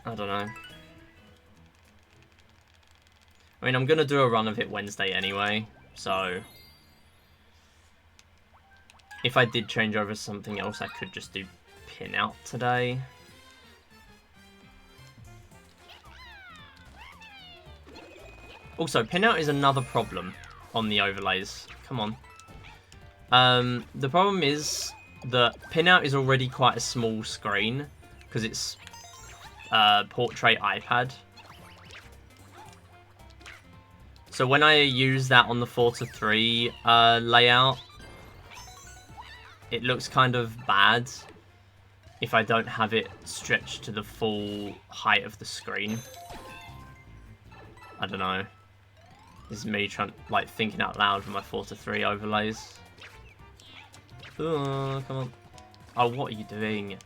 I don't know. I mean, I'm going to do a run of it Wednesday anyway, so if I did change over to something else, I could just do pin out today. Also, pin out is another problem on the overlays. Come on. The problem is that pin out is already quite a small screen because it's portrait iPad. So when I use that on the 4:3 layout, it looks kind of bad if I don't have it stretched to the full height of the screen. I don't know. This is me thinking out loud for my 4:3 overlays. Oh, come on. Oh, what are you doing?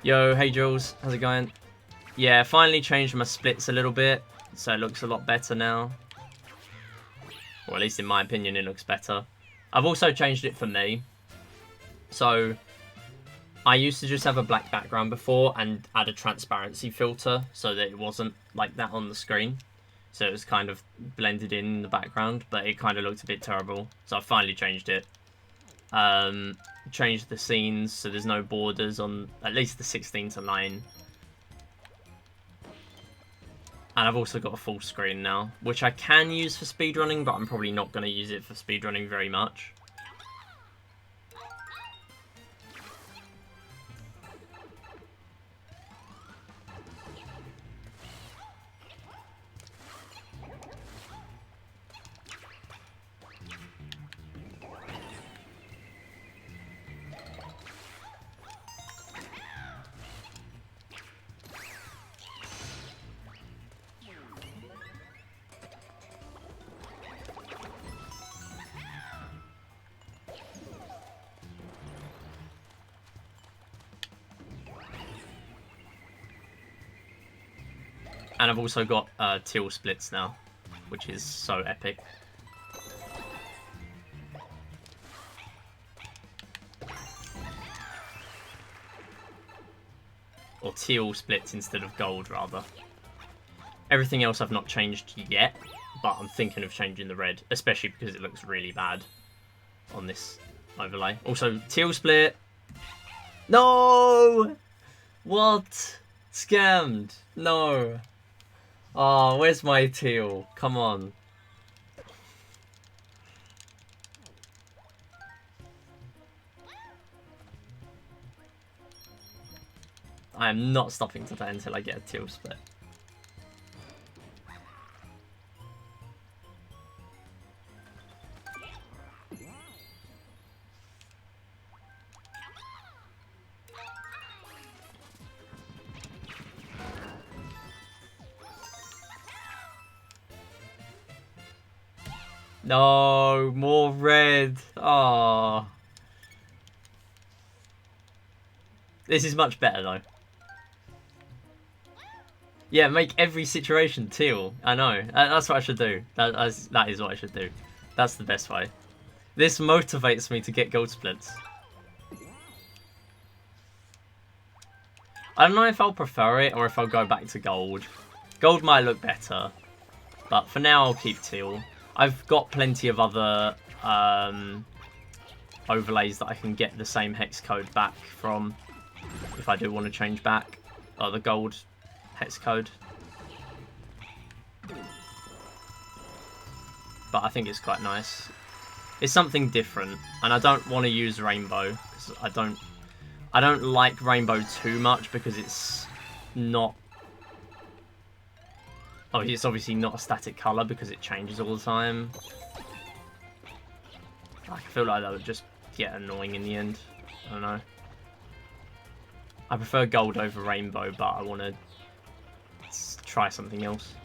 Yo, hey Jules, how's it going? Yeah, finally changed my splits a little bit, so it looks a lot better now. Or at least in my opinion, it looks better. I've also changed it for me. So, I used to just have a black background before and add a transparency filter so that it wasn't like that on the screen. So it was kind of blended in the background, but it kind of looked a bit terrible. So I finally changed it. Changed the scenes so there's no borders on at least the 16:9. And I've also got a full screen now, which I can use for speedrunning, but I'm probably not going to use it for speedrunning very much. And I've also got teal splits now, which is so epic. Or teal splits instead of gold, rather. Everything else I've not changed yet, but I'm thinking of changing the red, especially because it looks really bad on this overlay. Also, teal split. No! What? Scammed. No. Oh, where's my teal? Come on. I am not stopping today until I get a teal split. No, more red. Oh. This is much better though. Yeah, make every situation teal. I know. That's what I should do. That is what I should do. That's the best way. This motivates me to get gold splits. I don't know if I'll prefer it or if I'll go back to gold. Gold might look better. But for now, I'll keep teal. I've got plenty of other overlays that I can get the same hex code back from if I do want to change back. The gold hex code. But I think it's quite nice. It's something different, and I don't want to use rainbow because I don't like rainbow too much because it's not. Oh, it's obviously not a static colour because it changes all the time. I feel like that would just get annoying in the end. I don't know. I prefer gold over rainbow, but I want to try something else.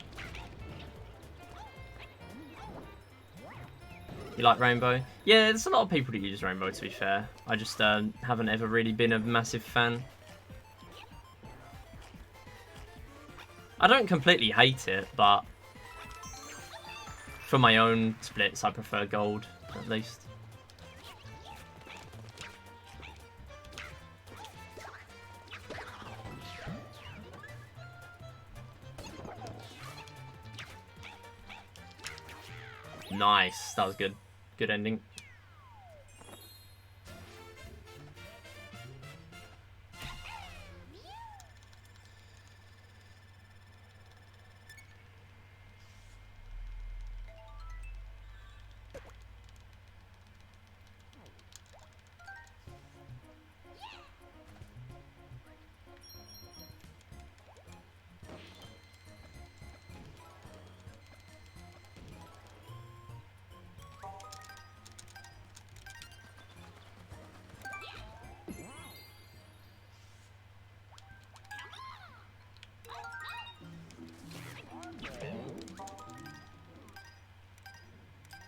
You like rainbow? Yeah, there's a lot of people that use rainbow, to be fair. I just haven't ever really been a massive fan. I don't completely hate it, but for my own splits, I prefer gold, at least. Nice. That was good. Good ending.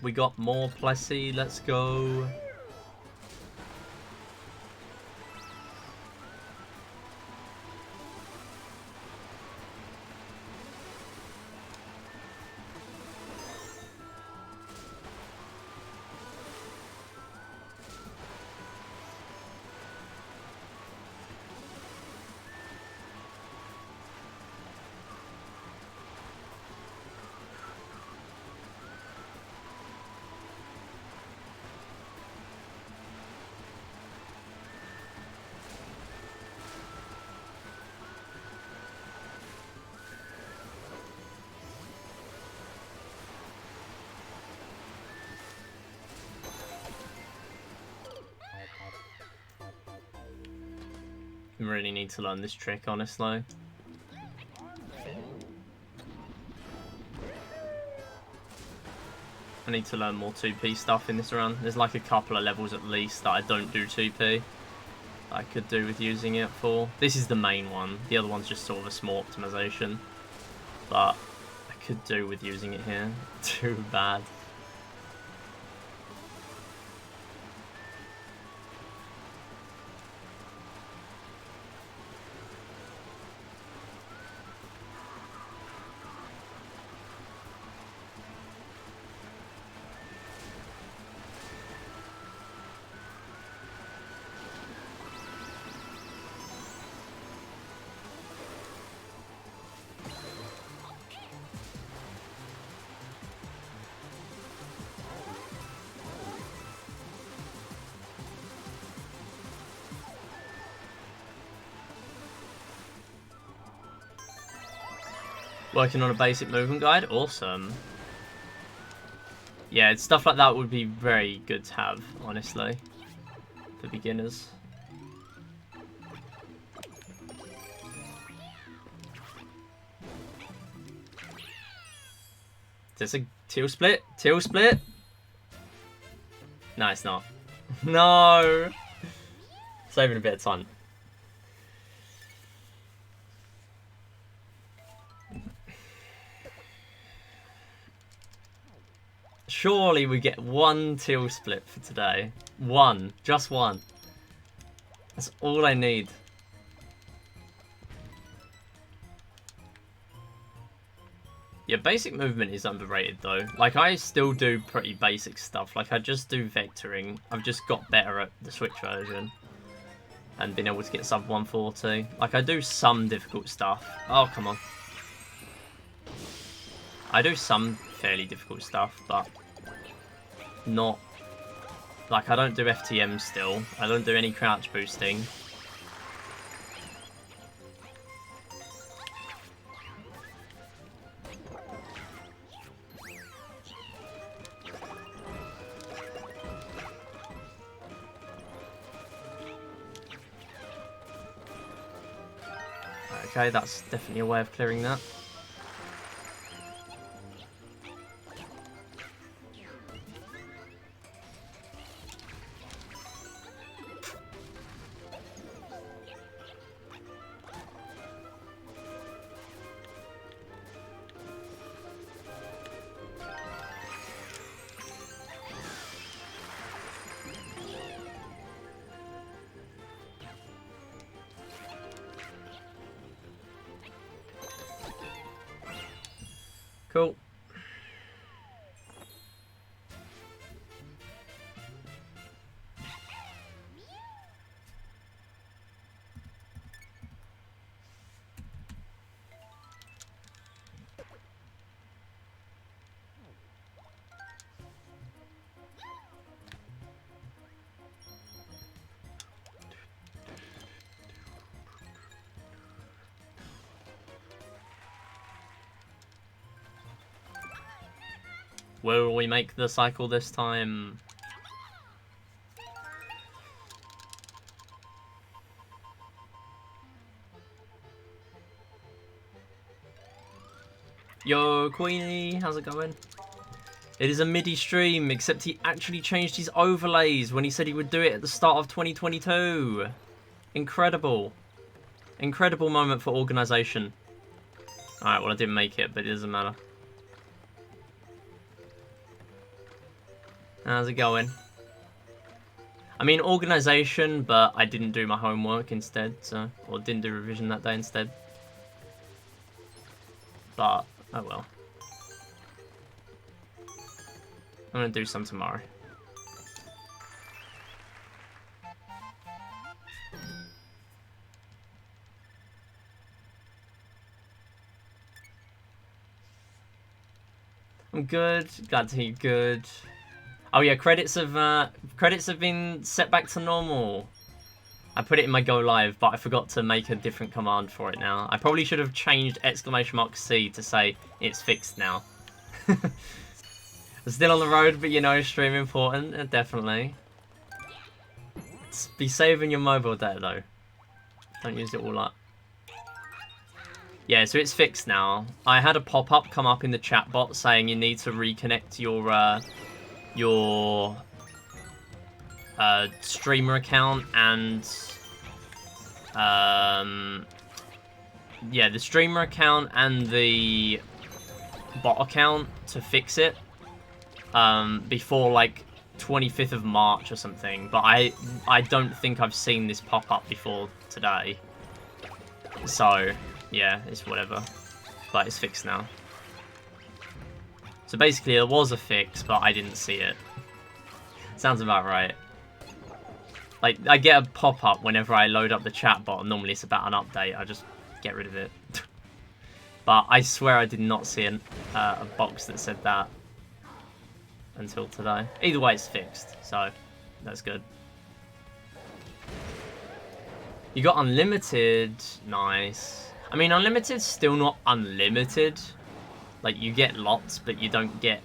We got more Plessy, let's go. I really need to learn this trick, honestly. I need to learn more 2P stuff in this round. There's like a couple of levels at least that I don't do 2P. I could do with using it for. This is the main one. The other one's just sort of a small optimization. But I could do with using it here. Too bad. Working on a basic movement guide? Awesome. Yeah, stuff like that would be very good to have, honestly, for beginners. Is this a teal split? Teal split? No, it's not. No! Saving a bit of time. Surely we get one teal split for today. One. Just one. That's all I need. Yeah, basic movement is underrated though. Like, I still do pretty basic stuff. Like, I just do vectoring. I've just got better at the Switch version. And been able to get sub 140. Like, I do some difficult stuff. Oh, come on. I do some fairly difficult stuff, but not... Like, I don't do FTM still. I don't do any crouch boosting. Okay, that's definitely a way of clearing that. Will we make the cycle this time? Yo, Queenie, how's it going? It is a MIDI stream, except he actually changed his overlays when he said he would do it at the start of 2022. Incredible. Incredible moment for organisation. Alright, well I didn't make it, but it doesn't matter. How's it going? I mean organisation, but I didn't do my homework instead, so... Or didn't do revision that day instead. But, oh well. I'm gonna do some tomorrow. I'm good. Glad to hear you're good. Oh yeah, credits have been set back to normal. I put it in my go live, but I forgot to make a different command for it now. I probably should have changed !C to say it's fixed now. Still on the road, but you know, stream important, definitely. Be saving your mobile data though. Don't use it all up. Yeah, so it's fixed now. I had a pop-up come up in the chat bot saying you need to reconnect your streamer account and yeah, the streamer account and the bot account to fix it before like 25th of March or something, but I don't think I've seen this pop up before today, so yeah, it's whatever, but it's fixed now. So basically there was a fix, but I didn't see it. Sounds about right. Like, I get a pop-up whenever I load up the chat bot, and normally it's about an update. I just get rid of it. But I swear I did not see a box that said that until today. Either way, it's fixed, so that's good. You got unlimited. Nice. I mean, unlimited's still not unlimited. Like, you get lots, but you don't get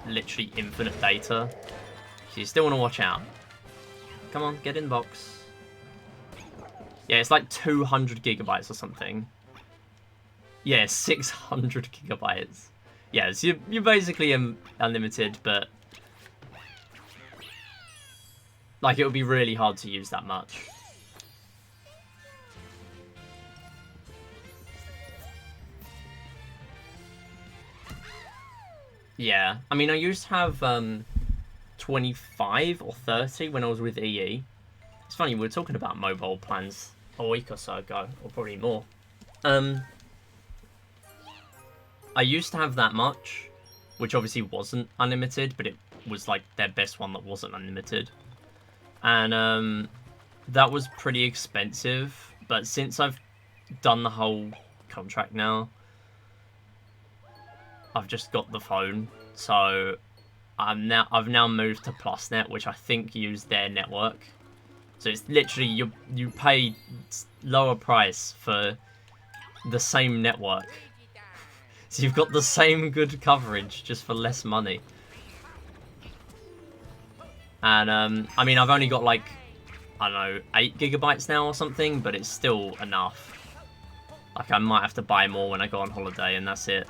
literally infinite data. So you still want to watch out. Come on, get in the box. Yeah, it's like 200 gigabytes or something. Yeah, 600 gigabytes. Yeah, so you're basically unlimited, but like it would be really hard to use that much. Yeah, I mean, I used to have 25 or 30 when I was with EE. It's funny, we were talking about mobile plans a week or so ago, or probably more. I used to have that much, which obviously wasn't unlimited, but it was like their best one that wasn't unlimited. And that was pretty expensive, but since I've done the whole contract now, I've just got the phone, so I've now moved to PlusNet, which I think use their network. So it's literally you pay lower price for the same network. So you've got the same good coverage just for less money. And I mean, I've only got like, I don't know, 8 gigabytes now or something, but it's still enough. Like, I might have to buy more when I go on holiday, and that's it.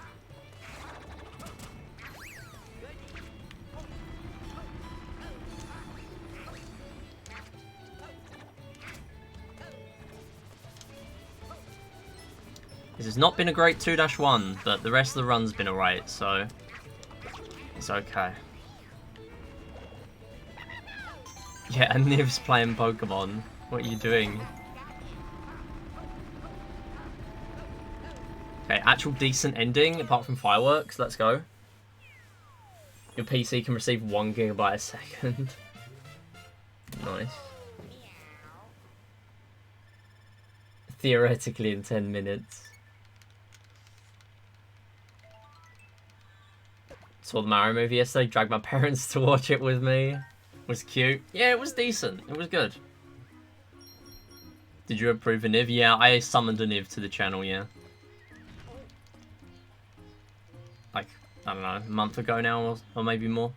This has not been a great 2-1, but the rest of the run's been alright, so it's okay. Yeah, and Niv's playing Pokemon. What are you doing? Okay, actual decent ending, apart from fireworks. Let's go. Your PC can receive 1 gigabyte a second. Nice. Theoretically in 10 minutes. Saw the Mario movie yesterday, dragged my parents to watch it with me. It was cute. Yeah, it was decent. It was good. Did you approve a Niv? Yeah, I summoned a Niv to the channel, yeah. Like, I don't know, a month ago now, or maybe more.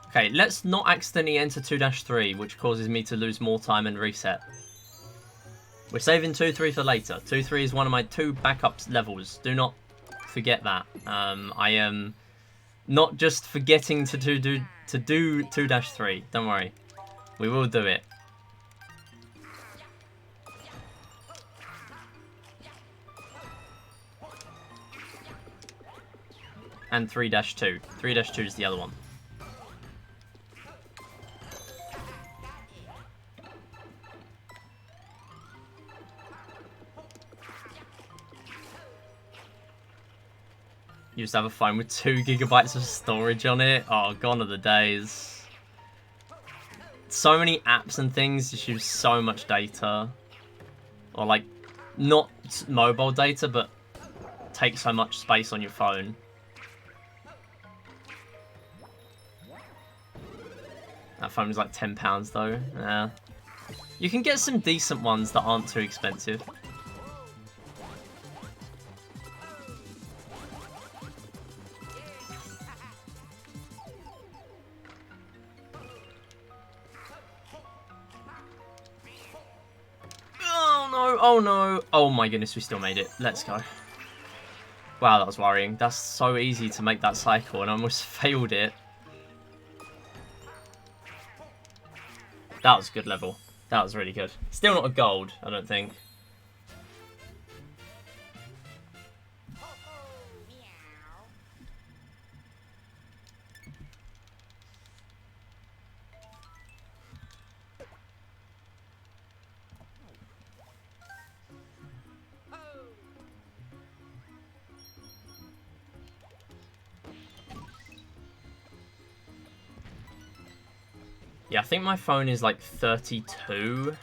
Okay, let's not accidentally enter 2-3, which causes me to lose more time and reset. We're saving 2-3 for later. 2-3 is one of my 2 backup levels. Do not forget that. I am not just forgetting to do 2-3. Don't worry. We will do it. And 3-2. 3-2 is the other one. Used to have a phone with 2 GB of storage on it. Oh, gone are the days. So many apps and things just use so much data. Or like, not mobile data, but take so much space on your phone. That phone was like £10 though. Yeah. You can get some decent ones that aren't too expensive. Oh no, oh my goodness, we still made it. Let's go. Wow, that was worrying. That's so easy to make that cycle and I almost failed it. That was a good level. That was really good. Still not a gold, I don't think. Yeah, I think my phone is like 32.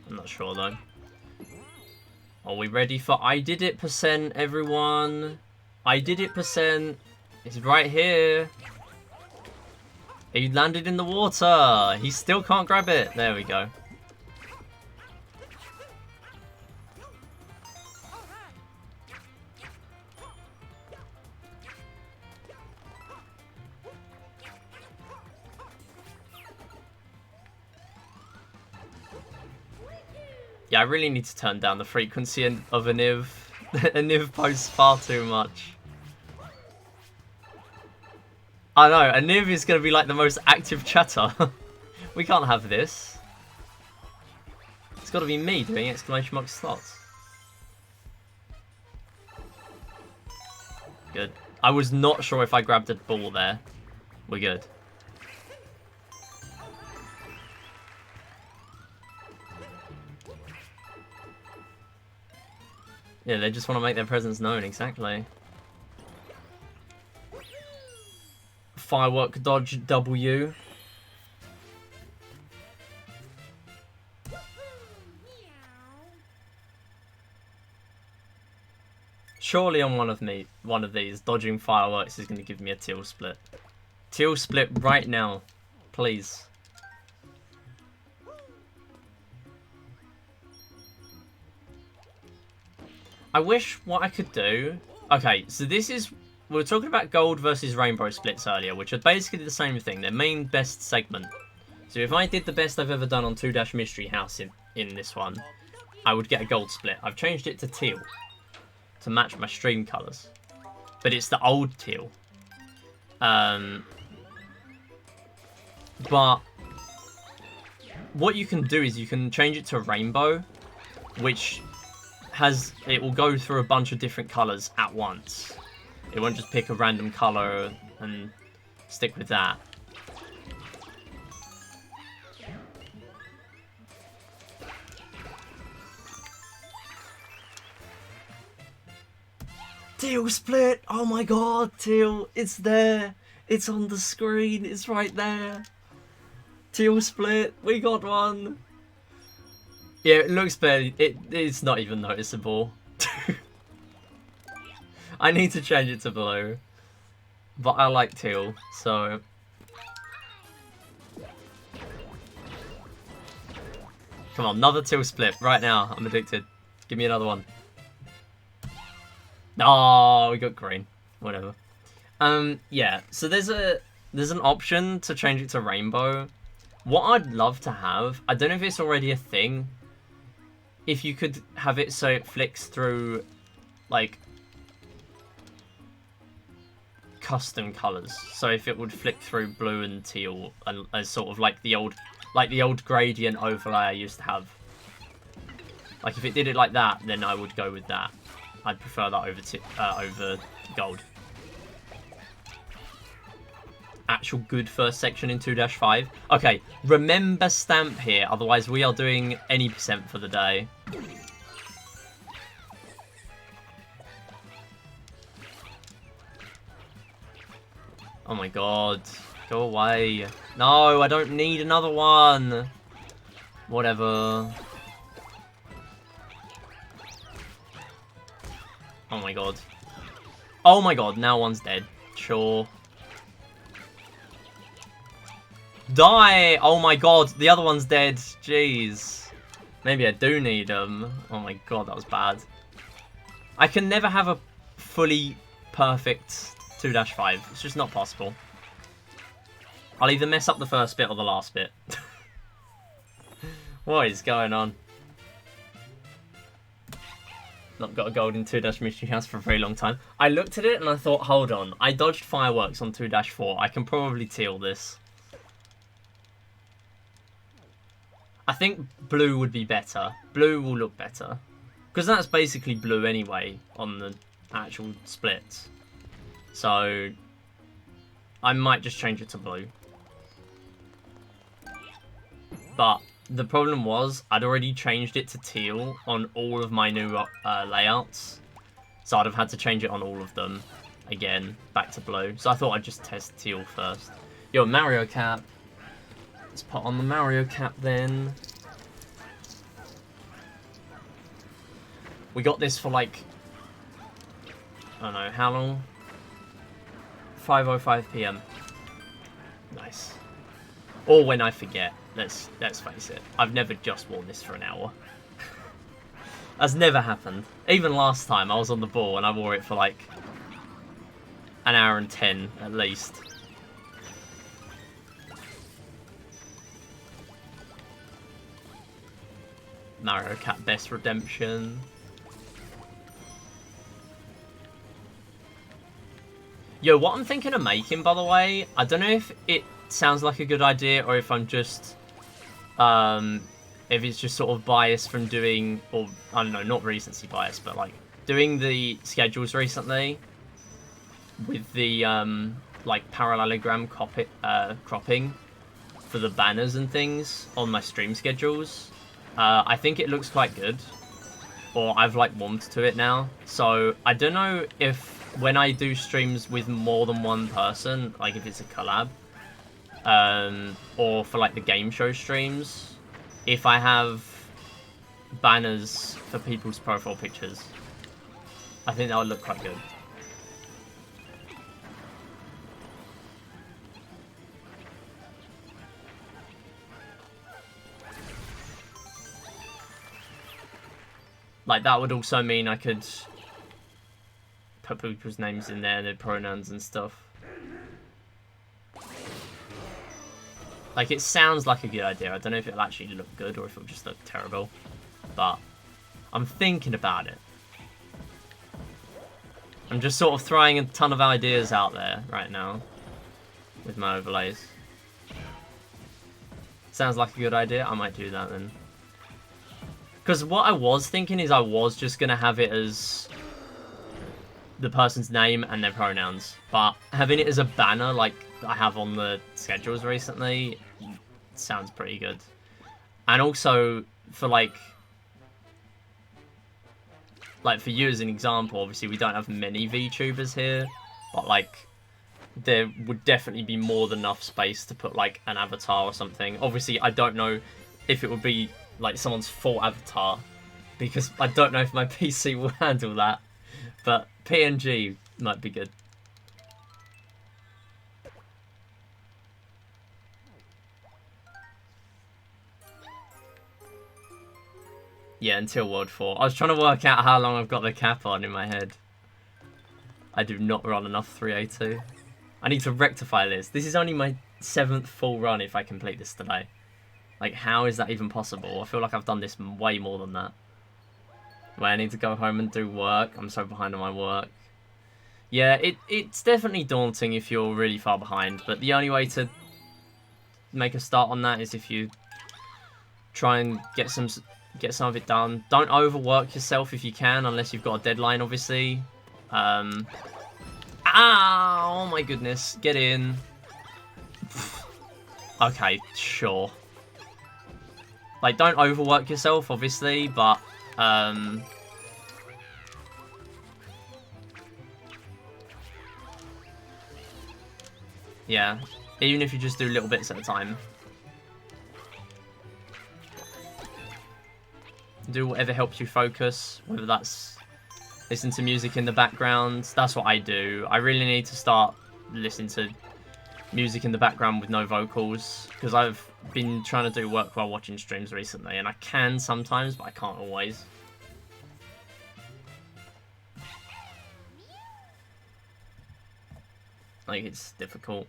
I'm not sure though. Are we ready for I did it %, everyone? I did it %. It's right here. He landed in the water. He still can't grab it. There we go. Yeah, I really need to turn down the frequency of a Niv. A Niv posts far too much. I know, a Niv is going to be like the most active chatter. We can't have this. It's got to be me doing exclamation mark slots. Good. I was not sure if I grabbed a ball there. We're good. Yeah, they just want to make their presence known, exactly. Firework dodge W. Surely on one of these, dodging fireworks is going to give me a teal split. Teal split right now, please. I wish what I could do... Okay, so this is... We were talking about gold versus rainbow splits earlier, which are basically the same thing. They're main best segment. So if I did the best I've ever done on 2- Mystery House in this one, I would get a gold split. I've changed it to teal to match my stream colours. But it's the old teal. But what you can do is you can change it to rainbow, which... it will go through a bunch of different colours at once. It won't just pick a random colour and stick with that. Teal split! Oh my god, teal! It's there! It's on the screen! It's right there! Teal split! We got one! Yeah, it looks barely... It's not even noticeable. I need to change it to blue. But I like teal, so... Come on, another teal split right now. I'm addicted. Give me another one. Oh, we got green. whatever. Yeah, so there's an option to change it to rainbow. What I'd love to have, I don't know if it's already a thing, if you could have it so it flicks through, like, custom colors. So if it would flick through blue and teal, as sort of like the old gradient overlay I used to have. Like if it did it like that, then I would go with that. I'd prefer that over gold. Actual good first section in 2-5. Okay, remember stamp here, otherwise we are doing any percent for the day. Oh my god. Go away. No, I don't need another one. Whatever. Oh my god. Oh my god, now one's dead. Sure. Die! Oh my god, the other one's dead. Jeez. Maybe I do need them. Oh my god, that was bad. I can never have a fully perfect 2-5. It's just not possible. I'll either mess up the first bit or the last bit. What is going on? Not got a gold in 2-Mystery House for a very long time. I looked at it and I thought, hold on. I dodged fireworks on 2-4. I can probably teal this. I think blue would be better. Blue will look better. Because that's basically blue anyway on the actual splits. So I might just change it to blue. But the problem was I'd already changed it to teal on all of my new layouts. So I'd have had to change it on all of them again, back to blue. So I thought I'd just test teal first. Yo, Mario cap. Let's put on the Mario cap then. We got this for like, I don't know, how long? 5:05 PM. Nice. Or when I forget. Let's face it. I've never just worn this for an hour. That's never happened. Even last time I was on the ball and I wore it for like an hour and 10 at least. Mario Kart Best Redemption. Yo, what I'm thinking of making, by the way, I don't know if it sounds like a good idea or if I'm just, if it's just sort of biased from doing, or I don't know, not recency bias, but like doing the schedules recently with the like parallelogram cropping for the banners and things on my stream schedules. I think it looks quite good, or I've like warmed to it now. So I don't know if when I do streams with more than one person, like if it's a collab, or for like the game show streams, if I have banners for people's profile pictures. I think that would look quite good. Like, that would also mean I could put people's names in there, their pronouns and stuff. Like, it sounds like a good idea. I don't know if it'll actually look good or if it'll just look terrible. But I'm thinking about it. I'm just sort of throwing a ton of ideas out there right now with my overlays. Sounds like a good idea. I might do that then. Because what I was thinking is I was just going to have it as the person's name and their pronouns. But having it as a banner like I have on the schedules recently sounds pretty good. And also for like for you as an example, obviously we don't have many VTubers here. But like there would definitely be more than enough space to put like an avatar or something. Obviously I don't know if it would be like someone's full avatar, because I don't know if my PC will handle that, but PNG might be good. Yeah, until World 4. I was trying to work out how long I've got the cap on in my head. I do not run enough 3A2. I need to rectify this. This is only my 7th full run if I complete this today. Like, how is that even possible? I feel like I've done this way more than that. Wait, I need to go home and do work. I'm so behind on my work. Yeah, it's definitely daunting if you're really far behind, but the only way to make a start on that is if you try and get some of it done. Don't overwork yourself if you can, unless you've got a deadline, obviously. Oh my goodness, get in. Okay, sure. Like, don't overwork yourself, obviously, but yeah, even if you just do little bits at a time. Do whatever helps you focus, whether that's listen to music in the background. That's what I do. I really need to start listening to music in the background with no vocals, because I've been trying to do work while watching streams recently, and I can sometimes, but I can't always. Like, it's difficult.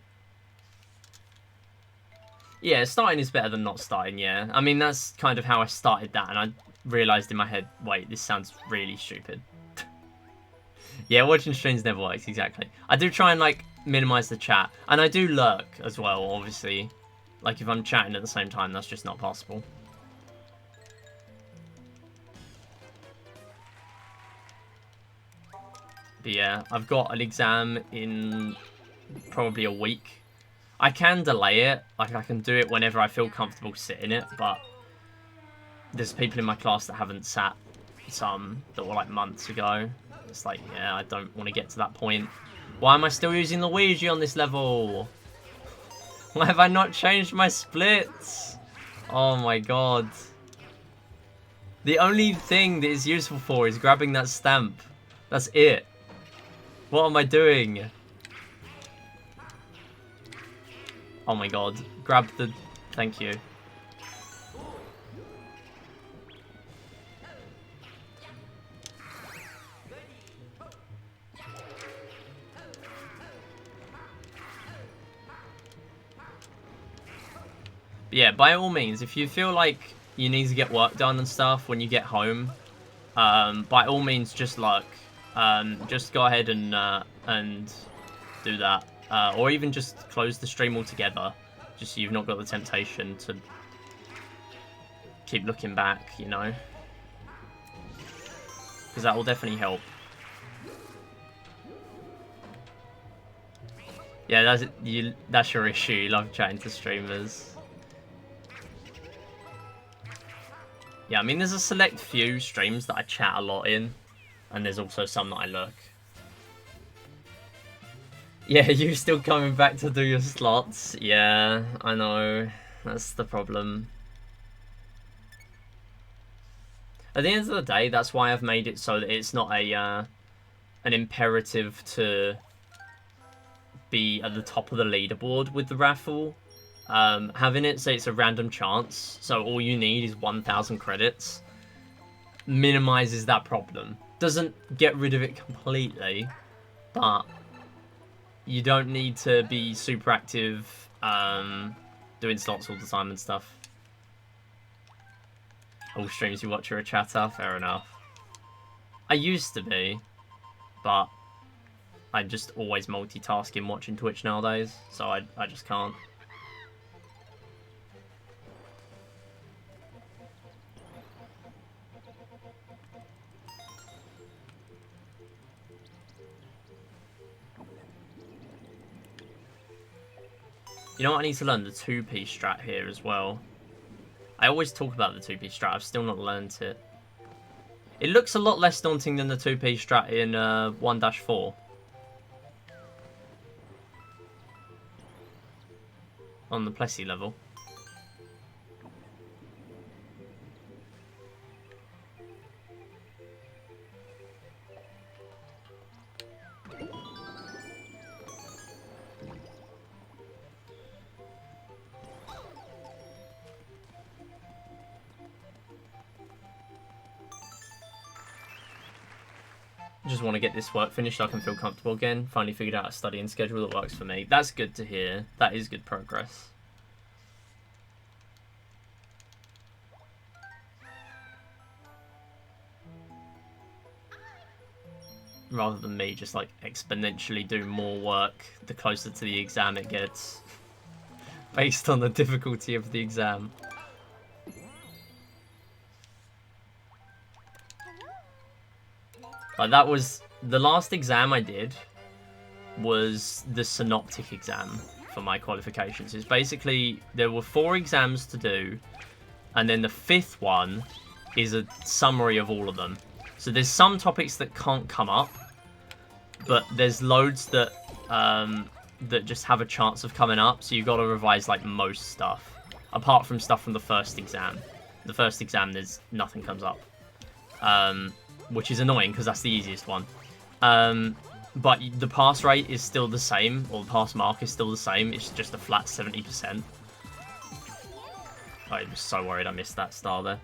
Yeah, starting is better than not starting, yeah. I mean, that's kind of how I started that, and I realised in my head, wait, this sounds really stupid. Yeah, watching streams never works, exactly. I do try and, like, minimise the chat. And I do lurk as well, obviously. Like, if I'm chatting at the same time, that's just not possible. But yeah, I've got an exam in probably a week. I can delay it. Like, I can do it whenever I feel comfortable sitting it, but there's people in my class that haven't sat some that were, like, months ago. It's like, yeah, I don't want to get to that point. Why am I still using Luigi on this level? Why have I not changed my splits? Oh my god. The only thing that it's useful for is grabbing that stamp. That's it. What am I doing? Oh my god. Grab the... Thank you. Yeah, by all means, if you feel like you need to get work done and stuff when you get home, by all means, just look. Just go ahead and do that. Or even just close the stream altogether, just so you've not got the temptation to keep looking back, you know? Because that will definitely help. Yeah, that's your issue. You love chatting to streamers. Yeah, I mean, there's a select few streams that I chat a lot in, and there's also some that I lurk. Yeah, you still coming back to do your slots? Yeah, I know. That's the problem. At the end of the day, that's why I've made it so that it's not an imperative to be at the top of the leaderboard with the raffle. Having it so it's a random chance, so all you need is 1,000 credits, minimizes that problem. Doesn't get rid of it completely, but you don't need to be super active doing slots all the time and stuff. All streams you watch are a chatter, fair enough. I used to be, but I'm just always multitasking watching Twitch nowadays, so I just can't. You know what, I need to learn the 2P strat here as well. I always talk about the 2P strat, I've still not learned it. It looks a lot less daunting than the 2P strat in 1-4. On the Plessy level. Just want to get this work finished so I can feel comfortable again. Finally figured out a studying schedule that works for me. That's good to hear. That is good progress. Rather than me just like exponentially do more work the closer to the exam it gets. Based on the difficulty of the exam. Like that was the last exam I did was the synoptic exam for my qualifications. It's basically there were 4 exams to do, and then the 5th one is a summary of all of them. So there's some topics that can't come up, but there's loads that that just have a chance of coming up. So you've got to revise like most stuff, apart from stuff from the first exam. The first exam, there's nothing comes up. Which is annoying because that's the easiest one. But the pass rate is still the same, or the pass mark is still the same. It's just a flat 70%. I was so worried I missed that star there.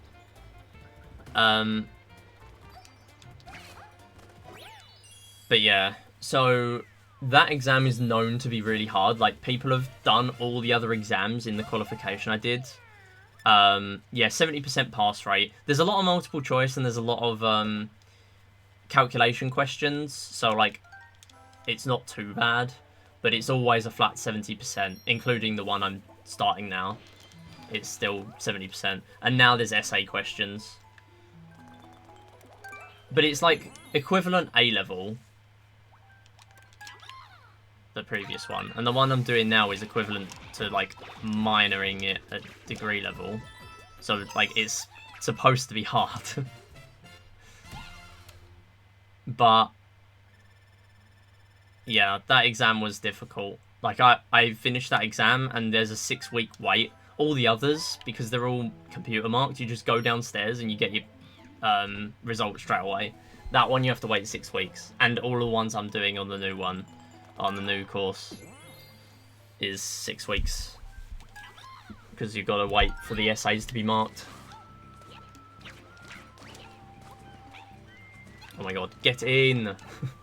But yeah, so that exam is known to be really hard. Like, people have done all the other exams in the qualification I did. Yeah, 70% pass rate. There's a lot of multiple choice and there's a lot of calculation questions, so like it's not too bad, but it's always a flat 70%, including the one I'm starting now. It's still 70%, and now there's essay questions, but it's like equivalent A-level, the previous one, and the one I'm doing now is equivalent to like minoring it at degree level, so like it's supposed to be hard. But yeah, that exam was difficult. Like I finished that exam and there's a 6-week wait. All the others, because they're all computer marked, you just go downstairs and you get your results straight away. That one you have to wait 6 weeks, and all the ones I'm doing on the new one, on the new course, is 6 weeks, because you've got to wait for the essays to be marked. Oh my god, get in!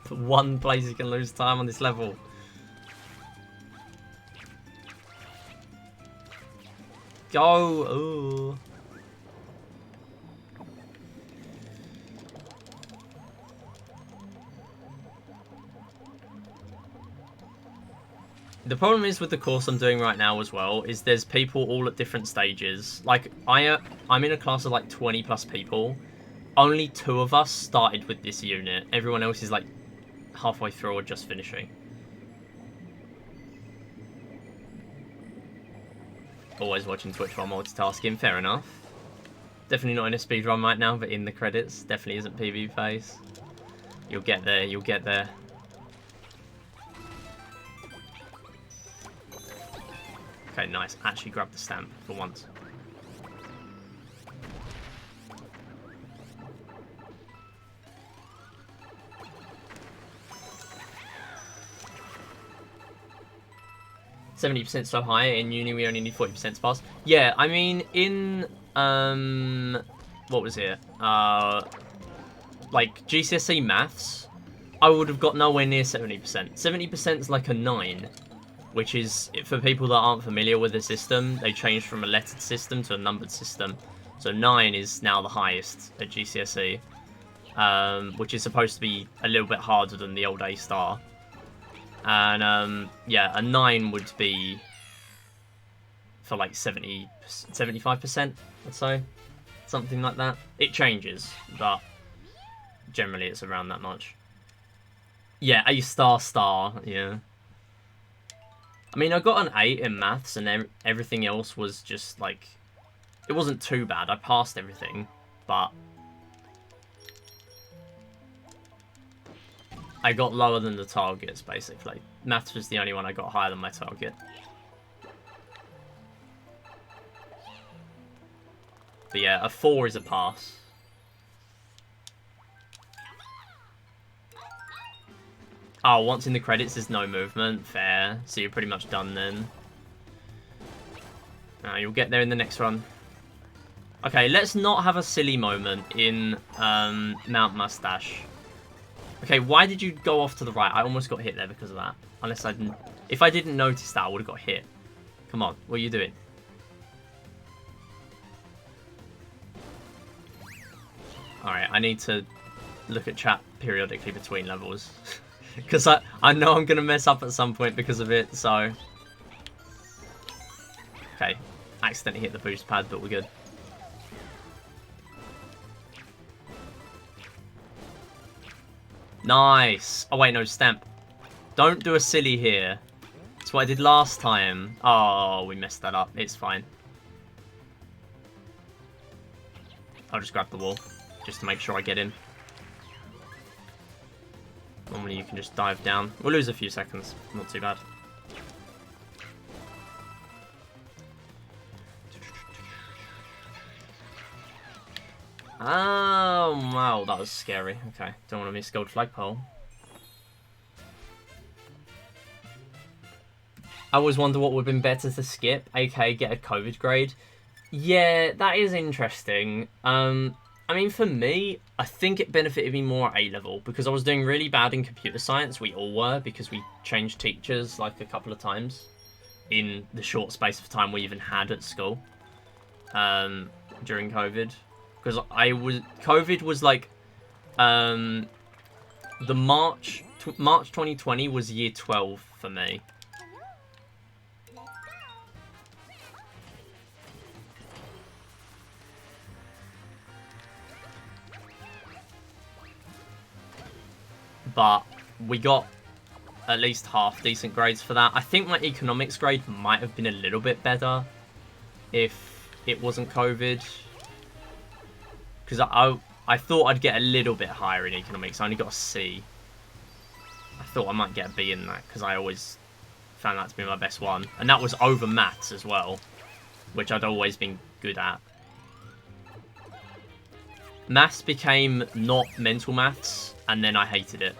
The one place you can lose time on this level. Go! Ooh. The problem is with the course I'm doing right now as well, is there's people all at different stages. Like, I'm in a class of like 20 plus people. Only 2 of us started with this unit. Everyone else is like halfway through or just finishing. Always watching Twitch while multitasking, fair enough. Definitely not in a speedrun right now, but in the credits. Definitely isn't PB phase. You'll get there, you'll get there. Okay, nice. Actually grab the stamp for once. %70% so high. In uni we only need 40% to pass. Yeah, I mean in what was it? Like GCSE maths, I would have got nowhere near 70%. 70% is like a 9, which is, for people that aren't familiar with the system, they changed from a lettered system to a numbered system. So 9 is now the highest at GCSE, which is supposed to be a little bit harder than the old A-star. And yeah, a 9 would be for like 75%, I'd say. Something like that. It changes, but generally it's around that much. Yeah, A-star, yeah. I mean, I got an 8 in maths, and everything else was just like, it wasn't too bad. I passed everything, but I got lower than the targets, basically. Maths was the only one I got higher than my target. But yeah, a 4 is a pass. Oh, once in the credits there's no movement. Fair. So you're pretty much done then. You'll get there in the next run. Okay, let's not have a silly moment in Mount Mustache. Okay, why did you go off to the right? I almost got hit there because of that. Unless I didn't... If I didn't notice that, I would have got hit. Come on, what are you doing? Alright, I need to look at chat periodically between levels. Because I know I'm going to mess up at some point because of it, so... Okay, accidentally hit the boost pad, but we're good. Nice! Oh wait, no, stamp. Don't do a silly here. That's what I did last time. Oh, we messed that up. It's fine. I'll just grab the wall, just to make sure I get in. Normally you can just dive down. We'll lose a few seconds. Not too bad. Oh, wow, that was scary. Okay, don't want to miss gold flagpole. I always wonder what would have been better to skip, aka get a COVID grade. Yeah, that is interesting. I mean, for me, I think it benefited me more at A-level because I was doing really bad in computer science. We all were because we changed teachers like a couple of times in the short space of time we even had at school during COVID. Because COVID was like, the March 2020 was year 12 for me. But we got at least half decent grades for that. I think my economics grade might have been a little bit better if it wasn't COVID. Because I thought I'd get a little bit higher in economics. I only got a C. I thought I might get a B in that because I always found that to be my best one. And that was over maths as well, which I'd always been good at. Maths became not mental maths, and then I hated it.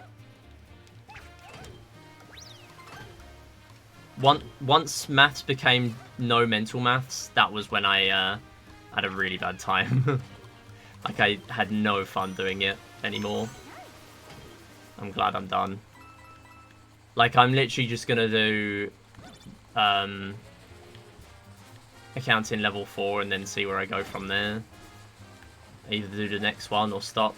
Once maths became no mental maths, that was when I had a really bad time. Like, I had no fun doing it anymore. I'm glad I'm done. Like, I'm literally just gonna do accounting level 4 and then see where I go from there. Either do the next one or stop.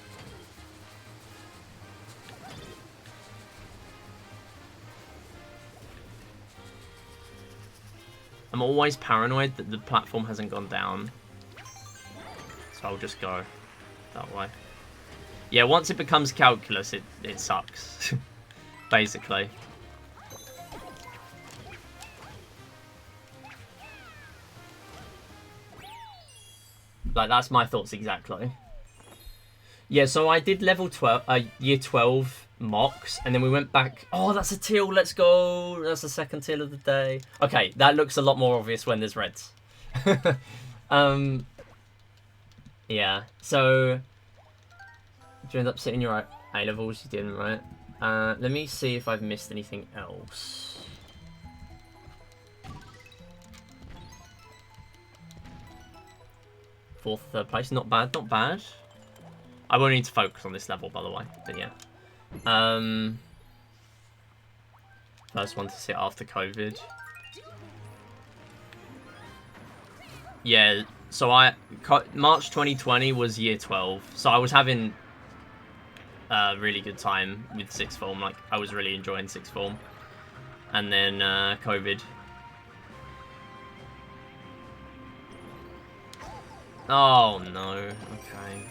I'm always paranoid that the platform hasn't gone down. So I'll just go that way. Yeah, once it becomes calculus, it sucks. Basically. Like, that's my thoughts exactly. Yeah, so I did level 12, year 12 mocks, and then we went back. Oh, that's a teal, let's go. That's the second teal of the day. Okay, that looks a lot more obvious when there's reds. Yeah, so did you end up sitting your A-levels? You didn't, right? Let me see if I've missed anything else. Fourth, third place, not bad, not bad. I won't need to focus on this level, by the way, but yeah. First one to sit after COVID. Yeah, so March 2020 was year 12, so I was having a really good time with sixth form. Like, I was really enjoying sixth form, and then COVID. Oh no, okay.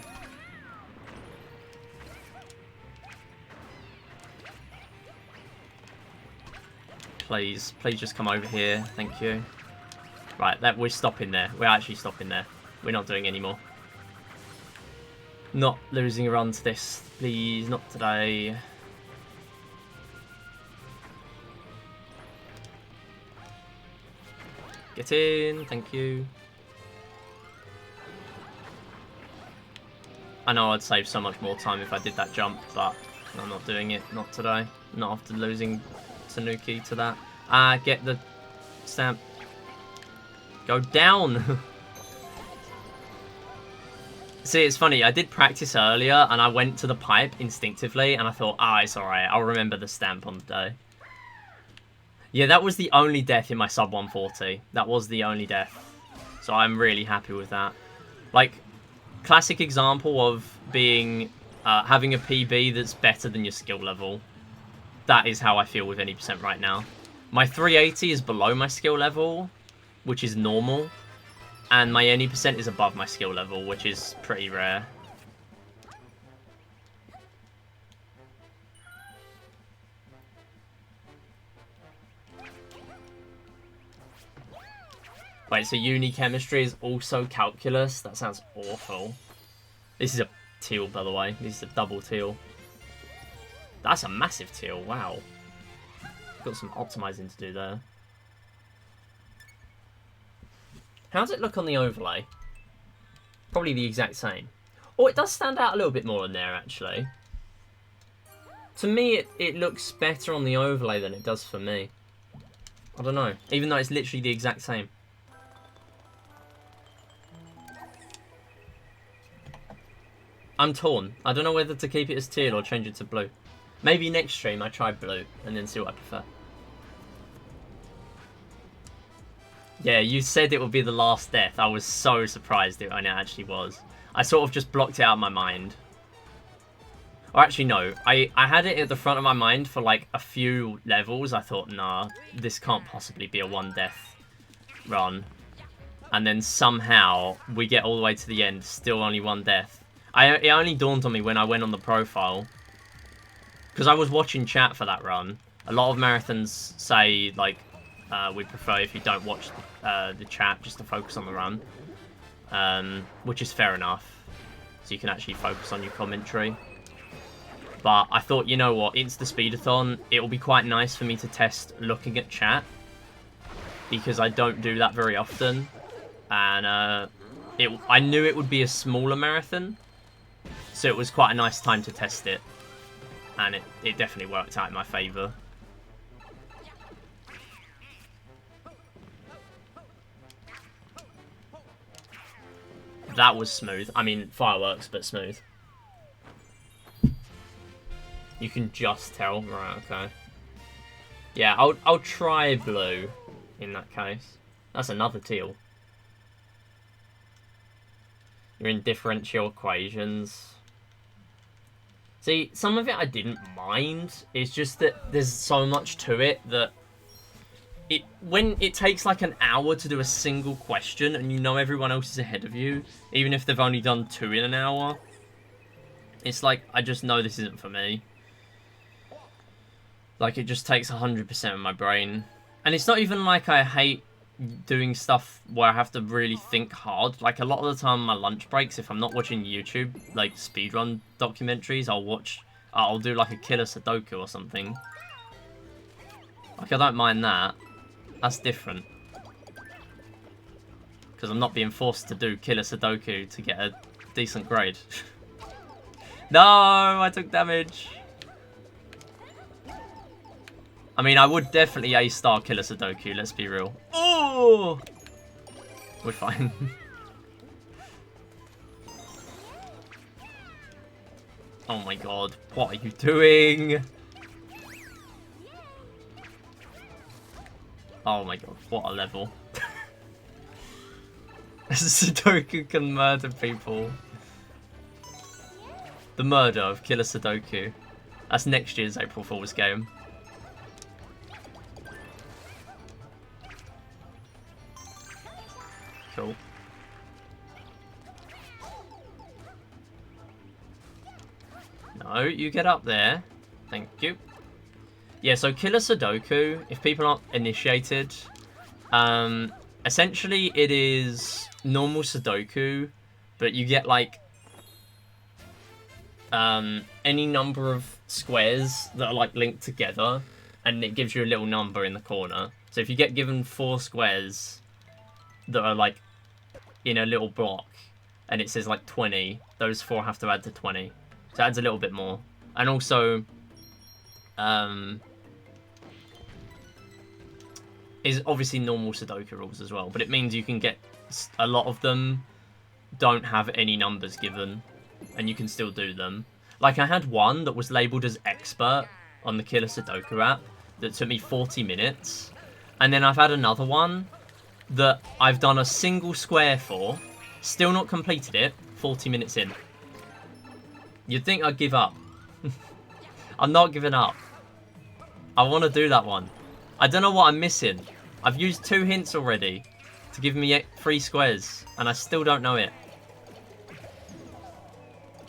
Please just come over here, thank you. Right, we're stopping there. We're actually stopping there. We're not doing any more. Not losing a run to this, please, not today. Get in, thank you. I know I'd save so much more time if I did that jump, but I'm not doing it, not today. Not after losing Tanuki to that. Get the stamp. Go down! See, it's funny. I did practice earlier, and I went to the pipe instinctively, and I thought, it's alright. I'll remember the stamp on the day. Yeah, that was the only death in my sub 140. That was the only death. So I'm really happy with that. Like, classic example of being having a PB that's better than your skill level. That is how I feel with any percent right now. My 380 is below my skill level, which is normal. And my any percent is above my skill level, which is pretty rare. Wait, so uni chemistry is also calculus? That sounds awful. This is a teal, by the way. This is a double teal. That's a massive teal, wow. Got some optimizing to do there. How does it look on the overlay? Probably the exact same. Oh, it does stand out a little bit more in there, actually. To me, it looks better on the overlay than it does for me. I don't know. Even though it's literally the exact same. I'm torn. I don't know whether to keep it as teal or change it to blue. Maybe next stream I try blue and then see what I prefer. Yeah, you said it would be the last death. I was so surprised when it actually was. I sort of just blocked it out of my mind. Or actually, no. I had it at the front of my mind for like a few levels. I thought, nah, this can't possibly be a one death run. And then somehow we get all the way to the end, still only one death. It only dawned on me when I went on the profile. Because I was watching chat for that run. A lot of marathons say, like, we prefer if you don't watch the chat just to focus on the run. Which is fair enough. So you can actually focus on your commentary. But I thought, you know what, it's the speedathon. It will be quite nice for me to test looking at chat. Because I don't do that very often. And I knew it would be a smaller marathon. So it was quite a nice time to test it. And it definitely worked out in my favour. That was smooth. I mean, fireworks, but smooth. You can just tell. Right, okay. Yeah, I'll try blue in that case. That's another teal. You're in differential equations. See, some of it I didn't mind. It's just that there's so much to it that when it takes like an hour to do a single question and you know everyone else is ahead of you, even if they've only done 2 in an hour, it's like, I just know this isn't for me. Like, it just takes 100% of my brain. And it's not even like I hate doing stuff where I have to really think hard. Like, a lot of the time, my lunch breaks, if I'm not watching YouTube, like speedrun documentaries, I'll do like a killer Sudoku or something. Like, I don't mind that. That's different. Because I'm not being forced to do killer Sudoku to get a decent grade. No, I took damage. I mean, I would definitely A-star killer Sudoku, let's be real. Oh! We're fine. Oh my god, what are you doing? Oh my god, what a level. Sudoku can murder people. The murder of Killer Sudoku. That's next year's April Fool's game. Cool. No, you get up there. Thank you. Yeah, so Killer Sudoku, if people aren't initiated, essentially it is normal Sudoku, but you get like any number of squares that are like linked together, and it gives you a little number in the corner. So if you get given 4 squares that are like in a little block, and it says like 20, those 4 have to add to 20. So it adds a little bit more. And also, is obviously normal Sudoku rules as well, but it means you can get a lot of them don't have any numbers given, and you can still do them. Like, I had one that was labelled as expert on the Killer Sudoku app that took me 40 minutes. And then I've had another one that I've done a single square for, still not completed it, 40 minutes in. You'd think I'd give up. I'm not giving up. I want to do that one. I don't know what I'm missing. I've used 2 hints already to give me 3 squares, and I still don't know it.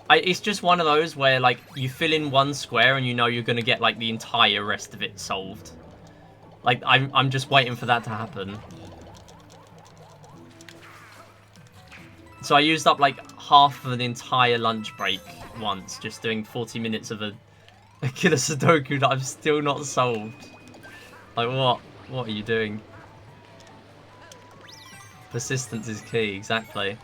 It's just one of those where, like, you fill in 1 square and you know you're going to get, like, the entire rest of it solved. Like, I'm just waiting for that to happen. So I used up, like, half of an entire lunch break once, just doing 40 minutes of a Killer Sudoku that I've still not solved. Like, what? What are you doing? Persistence is key, exactly.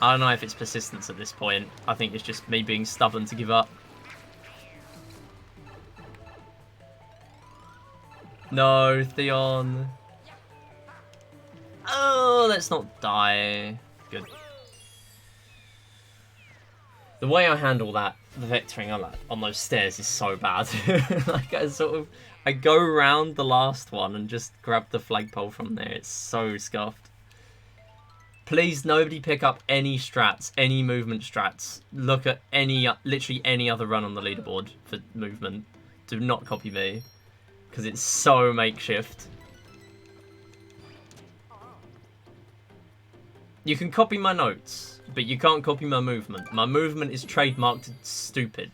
I don't know if it's persistence at this point. I think it's just me being stubborn to give up. No, Theon. Oh, let's not die. Good. The way I handle that, the vectoring on those stairs is so bad. Like, I go around the last one and just grab the flagpole from there. It's so scuffed. Please, nobody pick up any strats, any movement strats. Look at literally any other run on the leaderboard for movement. Do not copy me, because it's so makeshift. You can copy my notes, but you can't copy my movement. My movement is trademarked stupid.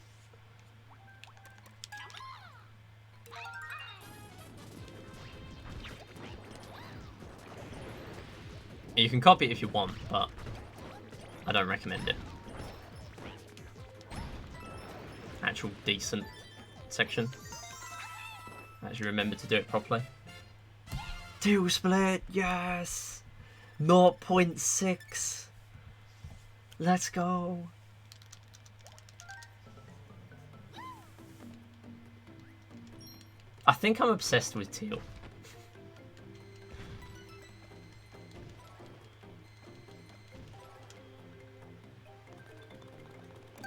You can copy it if you want, but I don't recommend it. Actual decent section. Actually remember to do it properly. 2 split, yes! 0.6. Let's go. I think I'm obsessed with teal.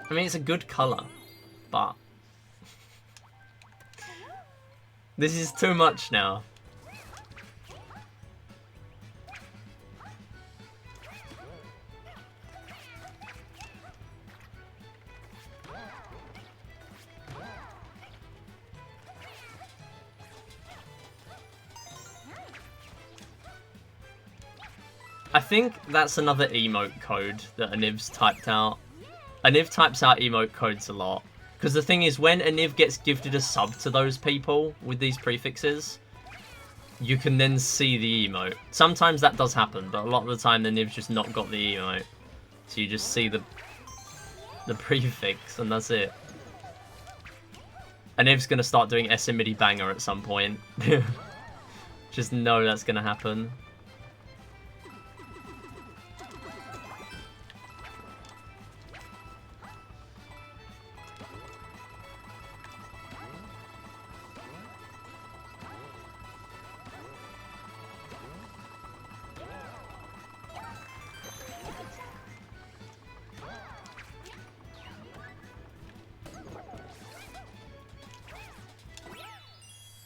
I mean, it's a good colour, but this is too much now. I think that's another emote code that Aniv's typed out. Aniv types out emote codes a lot. Because the thing is, when Aniv gets gifted a sub to those people with these prefixes, you can then see the emote. Sometimes that does happen, but a lot of the time Aniv's just not got the emote. So you just see the prefix, and that's it. Aniv's going to start doing SMIDI banger at some point. Just know that's going to happen.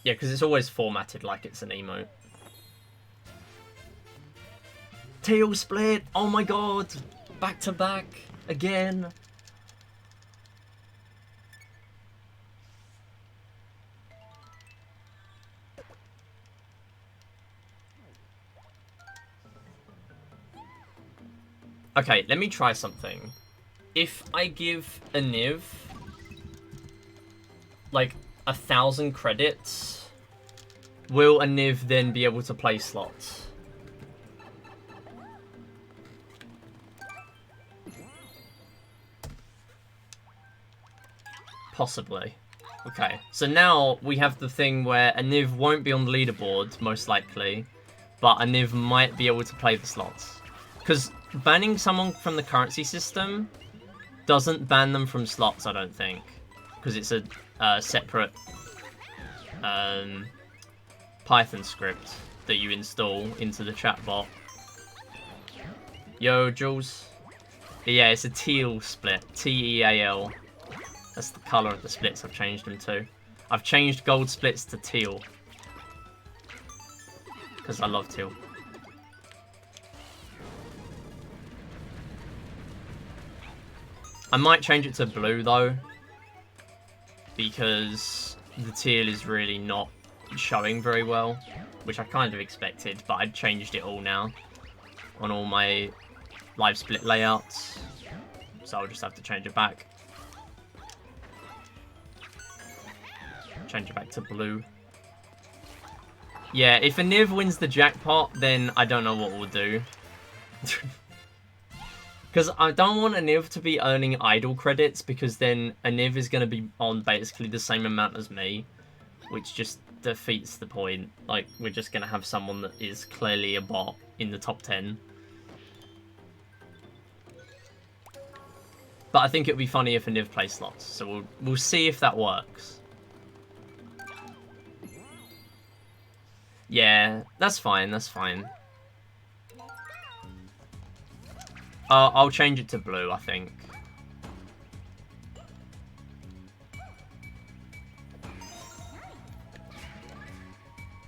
Yeah, because it's always formatted like it's an emote. Teal split! Oh my god! Back to back! Again! Okay, let me try something. If I give Aniv like 1,000 credits, will Aniv then be able to play slots? Possibly. Okay, so now we have the thing where Aniv won't be on the leaderboard, most likely, but Aniv might be able to play the slots. Because banning someone from the currency system doesn't ban them from slots, I don't think. Because it's a separate Python script that you install into the chatbot. Yo, Jules. But yeah, it's a teal split. T-E-A-L. That's the colour of the splits I've changed them to. I've changed gold splits to teal. Because I love teal. I might change it to blue, though. Because the teal is really not showing very well. Which I kind of expected, but I've changed it all now. On all my live split layouts. So I'll just have to change it back. Change it back to blue. Yeah, if a Niv wins the jackpot, then I don't know what we'll do. Because I don't want a Niv to be earning idle credits, because then a Niv is going to be on basically the same amount as me, which just defeats the point. Like, we're just going to have someone that is clearly a bot in the top 10. But I think it would be funny if a Niv plays slots, so we'll see if that works. Yeah, that's fine, that's fine. I'll change it to blue, I think.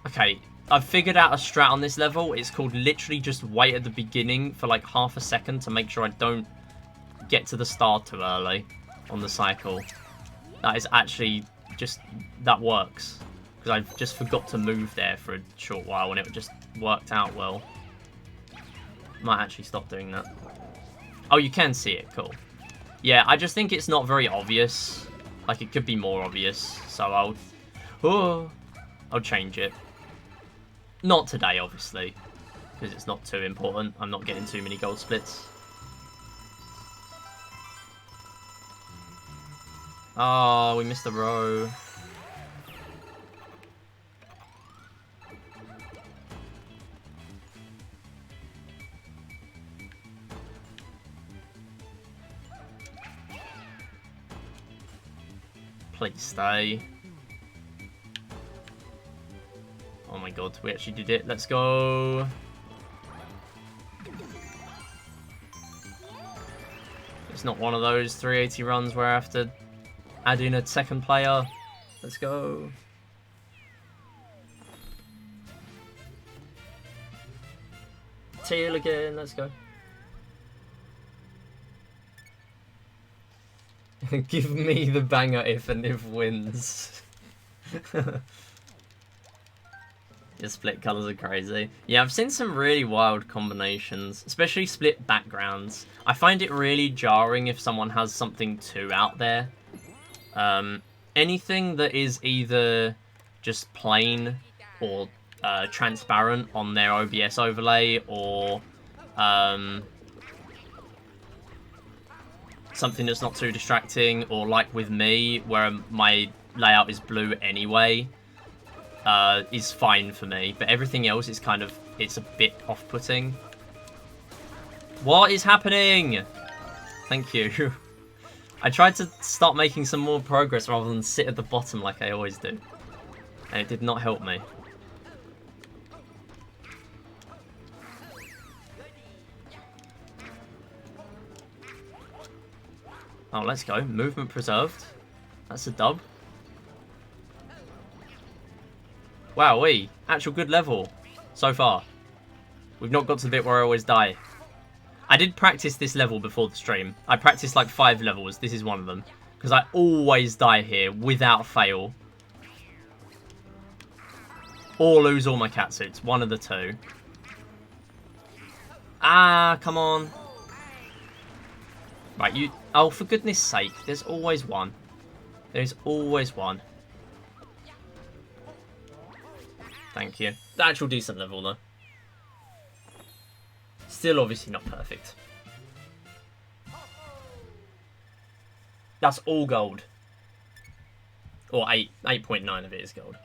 Okay, I've figured out a strat on this level. It's called literally just wait at the beginning for like half a second to make sure I don't get to the start too early on the cycle. That is actually just, that works. Because I just forgot to move there for a short while and it just worked out well. Might actually stop doing that. Oh, you can see it, cool. Yeah, I just think it's not very obvious. Like, it could be more obvious, so I'll change it. Not today, obviously, because it's not too important. I'm not getting too many gold splits. Oh, we missed a row. Please stay. Oh my god, we actually did it. Let's go. It's not one of those 380 runs where I have to add in a second player. Let's go. Teal again, let's go. Give me the banger if a Niv wins. Your split colours are crazy. Yeah, I've seen some really wild combinations, especially split backgrounds. I find it really jarring if someone has something too out there. Anything that is either just plain or transparent on their OBS overlay, or something that's not too distracting, or like with me, where my layout is blue anyway, is fine for me. But everything else is kind of, it's a bit off-putting. What is happening? Thank you. I tried to start making some more progress rather than sit at the bottom like I always do. And it did not help me. Oh, let's go. Movement preserved. That's a dub. Wowee. Actual good level so far. We've not got to the bit where I always die. I did practice this level before the stream. I practiced like 5 levels. This is one of them. Because I always die here without fail. Or lose all my catsuits. One of the two. Ah, come on. Right, you... Oh, for goodness sake. There's always one. There's always one. Thank you. The actual decent level, though. Still obviously not perfect. That's all gold. Or 8.9 of it is gold.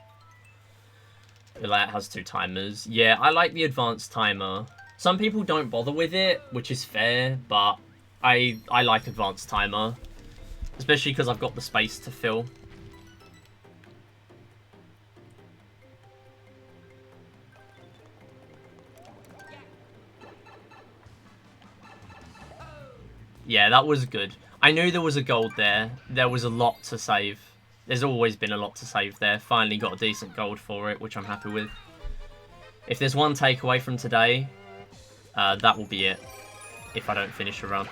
The layout has 2 timers. Yeah, I like the advanced timer. Some people don't bother with it, which is fair, but I like advanced timer. Especially because I've got the space to fill. Yeah, that was good. I knew there was a gold there. There was a lot to save. There's always been a lot to save there. Finally got a decent gold for it, which I'm happy with. If there's one takeaway from today, that will be it. If I don't finish a run.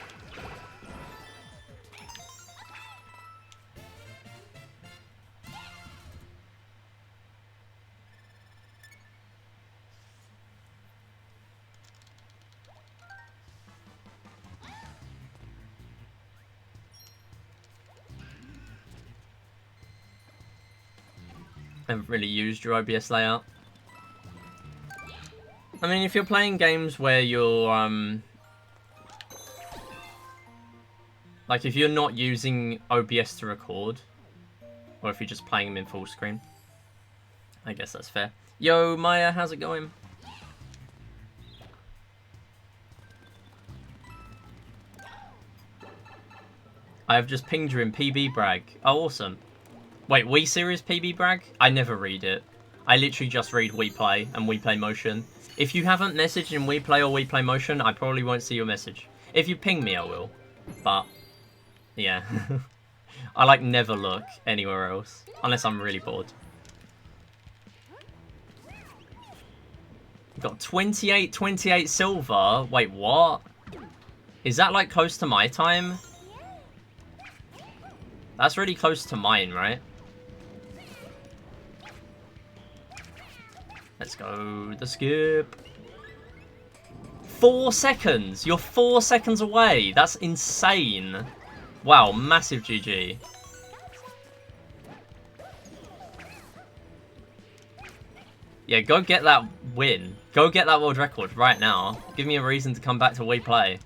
I haven't really used your OBS layout. I mean, if you're playing games where you're, like, if you're not using OBS to record, or if you're just playing them in full screen, I guess that's fair. Yo, Maya, how's it going? I have just pinged you in PB Brag. Oh, awesome. Wait, Wii Series PB Brag? I never read it. I literally just read We Play and We Play Motion. If you haven't messaged in We Play or We Play Motion, I probably won't see your message. If you ping me, I will. But, yeah. I, like, never look anywhere else. Unless I'm really bored. Got 28 silver? Wait, what? Is that, like, close to my time? That's really close to mine, right? Let's go the skip. 4 seconds! You're 4 seconds away! That's insane! Wow, massive GG. Yeah, go get that win. Go get that world record right now. Give me a reason to come back to We Play.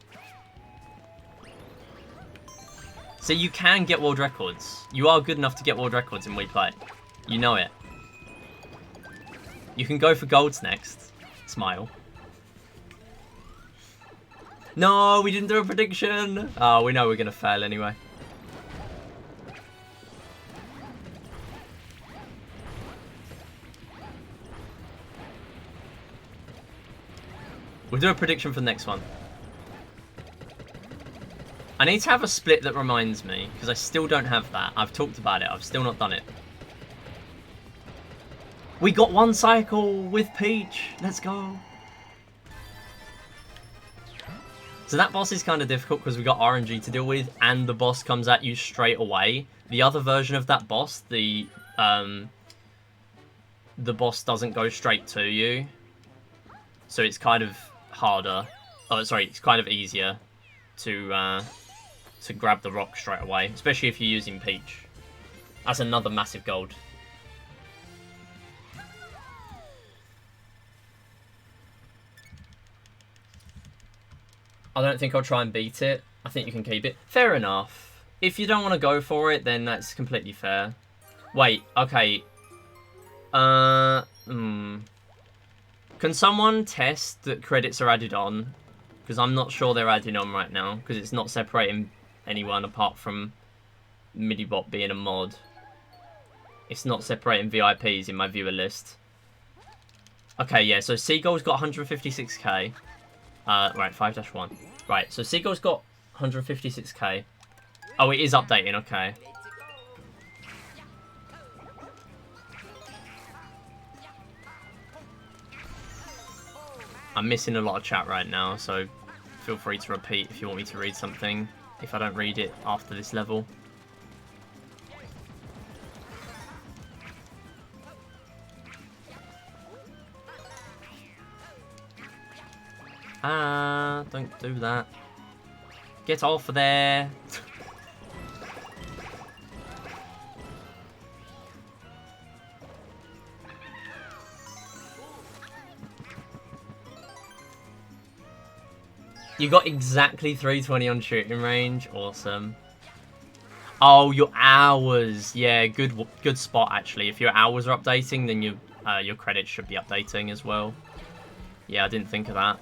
So you can get world records. You are good enough to get world records in We Play. You know it. You can go for golds next. Smile. No, we didn't do a prediction. Oh, we know we're going to fail anyway. We'll do a prediction for the next one. I need to have a split that reminds me, because I still don't have that. I've talked about it. I've still not done it. We got 1 cycle with Peach. Let's go. So that boss is kind of difficult because we got RNG to deal with, and the boss comes at you straight away. The other version of that boss, the boss doesn't go straight to you. So it's kind of harder. Oh, sorry, it's kind of easier to grab the rock straight away, especially if you're using Peach. That's another massive gold. I don't think I'll try and beat it. I think you can keep it. Fair enough. If you don't want to go for it, then that's completely fair. Wait, okay. Can someone test that credits are added on? Because I'm not sure they're added on right now, because it's not separating anyone apart from Midibot being a mod. It's not separating VIPs in my viewer list. Okay, yeah, so Seagull's got 156k. Right, 5-1. Right, so Seagull's got 156k. Oh, it is updating, okay. I'm missing a lot of chat right now, so feel free to repeat if you want me to read something, if I don't read it after this level. Ah, don't do that. Get off of there. You got exactly 320 on shooting range. Awesome. Oh, your hours. Yeah, good spot, actually. If your hours are updating, then your credits should be updating as well. Yeah, I didn't think of that.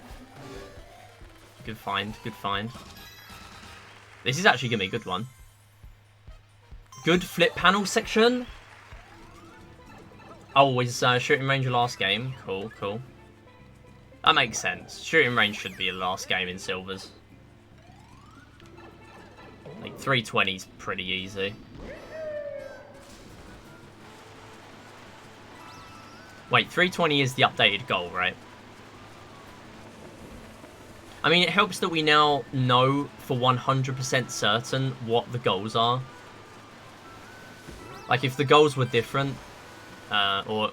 Good find, good find. This is actually going to be a good one. Good flip panel section. Oh, was shooting range your last game? Cool, cool. That makes sense. Shooting range should be your last game in silvers. 320 is pretty easy. Wait, 320 is the updated goal, right? I mean, it helps that we now know for 100% certain what the goals are. Like, if the goals were different, or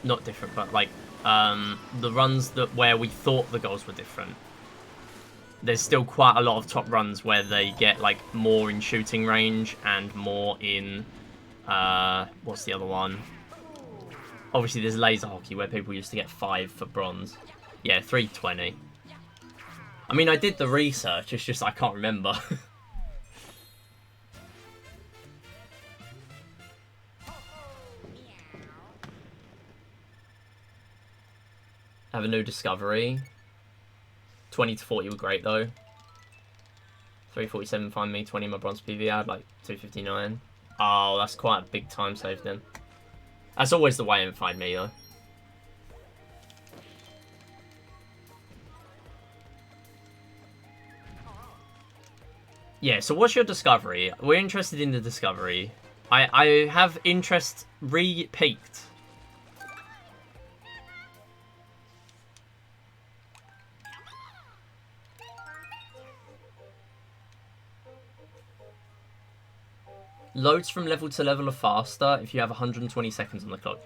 not different, but like the runs where we thought the goals were different, there's still quite a lot of top runs where they get like more in shooting range and more in what's the other one? Obviously, there's laser hockey where people used to get 5 for bronze. Yeah, 320. I mean, I did the research. It's just I can't remember. Have a new discovery. 20 to 40 were great though. 347 find me, 20 my bronze PV. I had like 259. Oh, that's quite a big time save then. That's always the way in find me though. Yeah, so what's your discovery? We're interested in the discovery. I have interest re-peaked. Loads from level to level are faster if you have 120 seconds on the clock.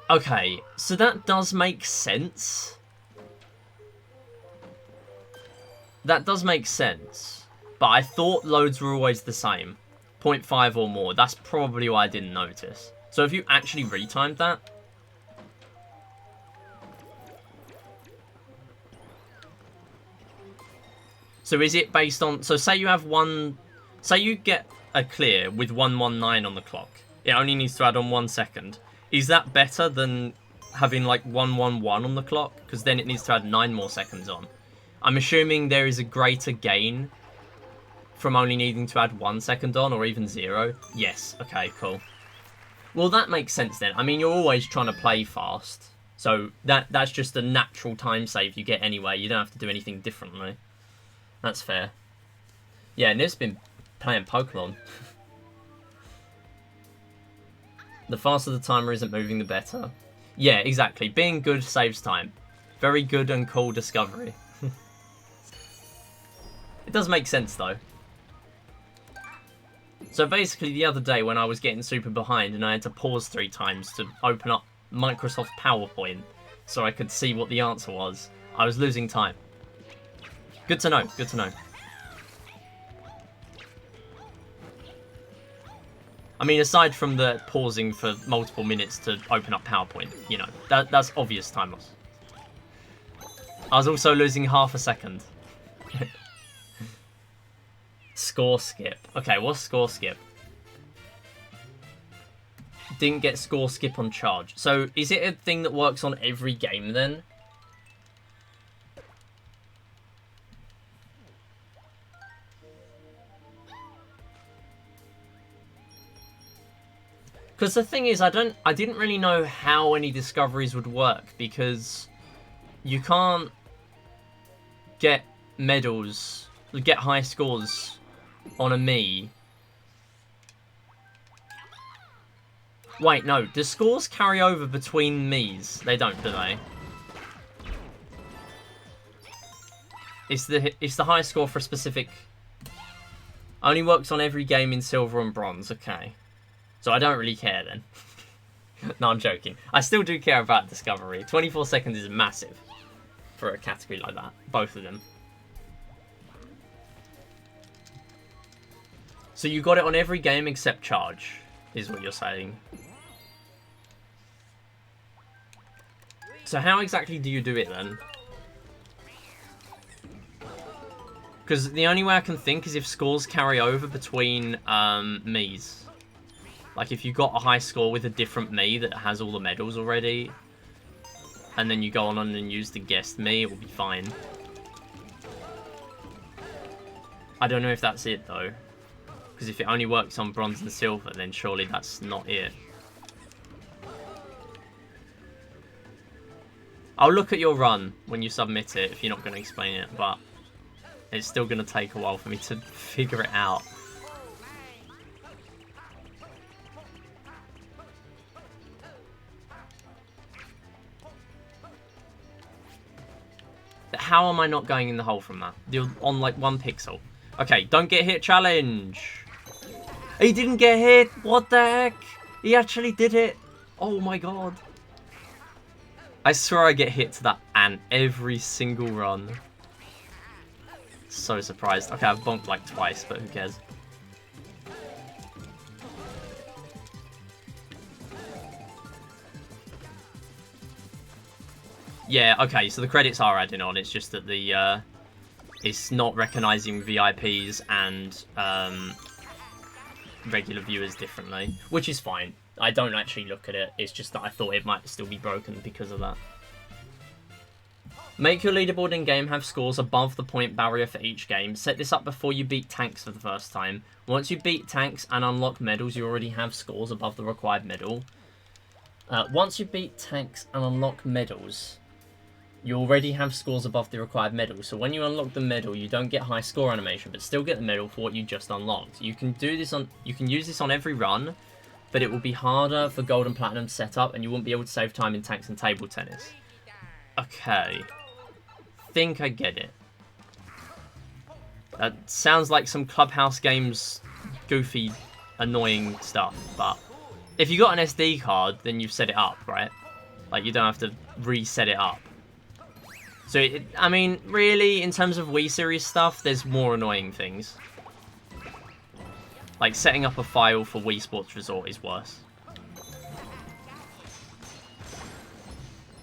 Okay, so that does make sense. That does make sense. But I thought loads were always the same. 0.5 or more. That's probably why I didn't notice. So if you actually retimed that... So is it based on... So say you have one... Say you get a clear with 119 on the clock. It only needs to add on 1 second. Is that better than having like 111 on the clock? Because then it needs to add 9 more seconds on. I'm assuming there is a greater gain from only needing to add 1 second on, or even 0. Yes, okay, cool. Well, that makes sense then. I mean, you're always trying to play fast. So that's just a natural time save you get anyway. You don't have to do anything differently. That's fair. Yeah, Niv's been playing Pokemon. The faster the timer isn't moving, the better. Yeah, exactly. Being good saves time. Very good and cool discovery. It does make sense, though. So basically, the other day when I was getting super behind and I had to pause 3 times to open up Microsoft PowerPoint so I could see what the answer was, I was losing time. Good to know, good to know. I mean, aside from the pausing for multiple minutes to open up PowerPoint, you know, that's obvious time loss. I was also losing half a second. Score skip. Okay, what's score skip? Didn't get score skip on charge. So, is it a thing that works on every game then? Because the thing is, I didn't really know how any discoveries would work, because you can't get medals, get high scores on a Mii. Wait, no. Do scores carry over between Miis? They don't, do they? It's the high score for a specific... Only works on every game in silver and bronze. Okay. So I don't really care then. No, I'm joking. I still do care about discovery. 24 seconds is massive for a category like that. Both of them. So you got it on every game except charge, is what you're saying. So how exactly do you do it then? Because the only way I can think is if scores carry over between Miis. Like if you got a high score with a different Mii that has all the medals already, and then you go on and use the guest Mii, it will be fine. I don't know if that's it though. Because if it only works on bronze and silver, then surely that's not it. I'll look at your run when you submit it if you're not going to explain it, but It's still going to take a while for me to figure it out. How am I not going in the hole from that? You're on like 1 pixel. Okay, don't get hit challenge. He didn't get hit. What the heck? He actually did it. Oh my god. I swear I get hit to that ant every single run. So surprised. Okay, I've bonked like twice, but who cares? Yeah, okay, so the credits are adding on. It's just that the it's not recognizing VIPs and regular viewers differently, which is fine. I don't actually look at it. It's just that I thought it might still be broken because of that. Make your leaderboard in-game have scores above the point barrier for each game. Set this up before you beat tanks for the first time. Once you beat tanks and unlock medals, you already have scores above the required medal. Once you beat tanks and unlock medals, you already have scores above the required medal. So when you unlock the medal, you don't get high score animation, but still get the medal for what you just unlocked. You can do this on, you can use this on every run, but it will be harder for gold and platinum to set up, and you won't be able to save time in tanks and table tennis. Okay. Think I get it. That sounds like some Clubhouse Games goofy, annoying stuff, but if you got an SD card, then you've set it up, right? Like, you don't have to reset it up. So, I mean, really, in terms of Wii Series stuff, there's more annoying things. Like, setting up a file for Wii Sports Resort is worse.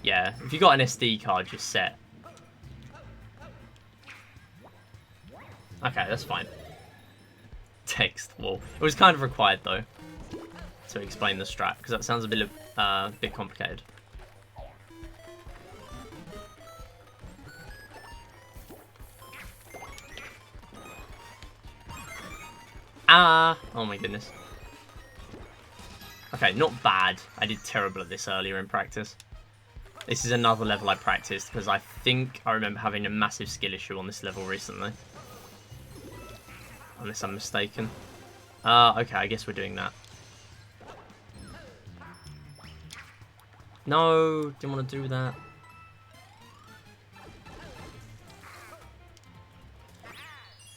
Yeah, if you got an SD card, just set. Okay, that's fine. Text wall. It was kind of required, though, to explain the strat, because that sounds a bit complicated. Ah! Oh my goodness. Okay, not bad. I did terrible at this earlier in practice. This is another level I practiced, because I think I remember having a massive skill issue on this level recently. Unless I'm mistaken. Okay, I guess we're doing that. No, didn't want to do that.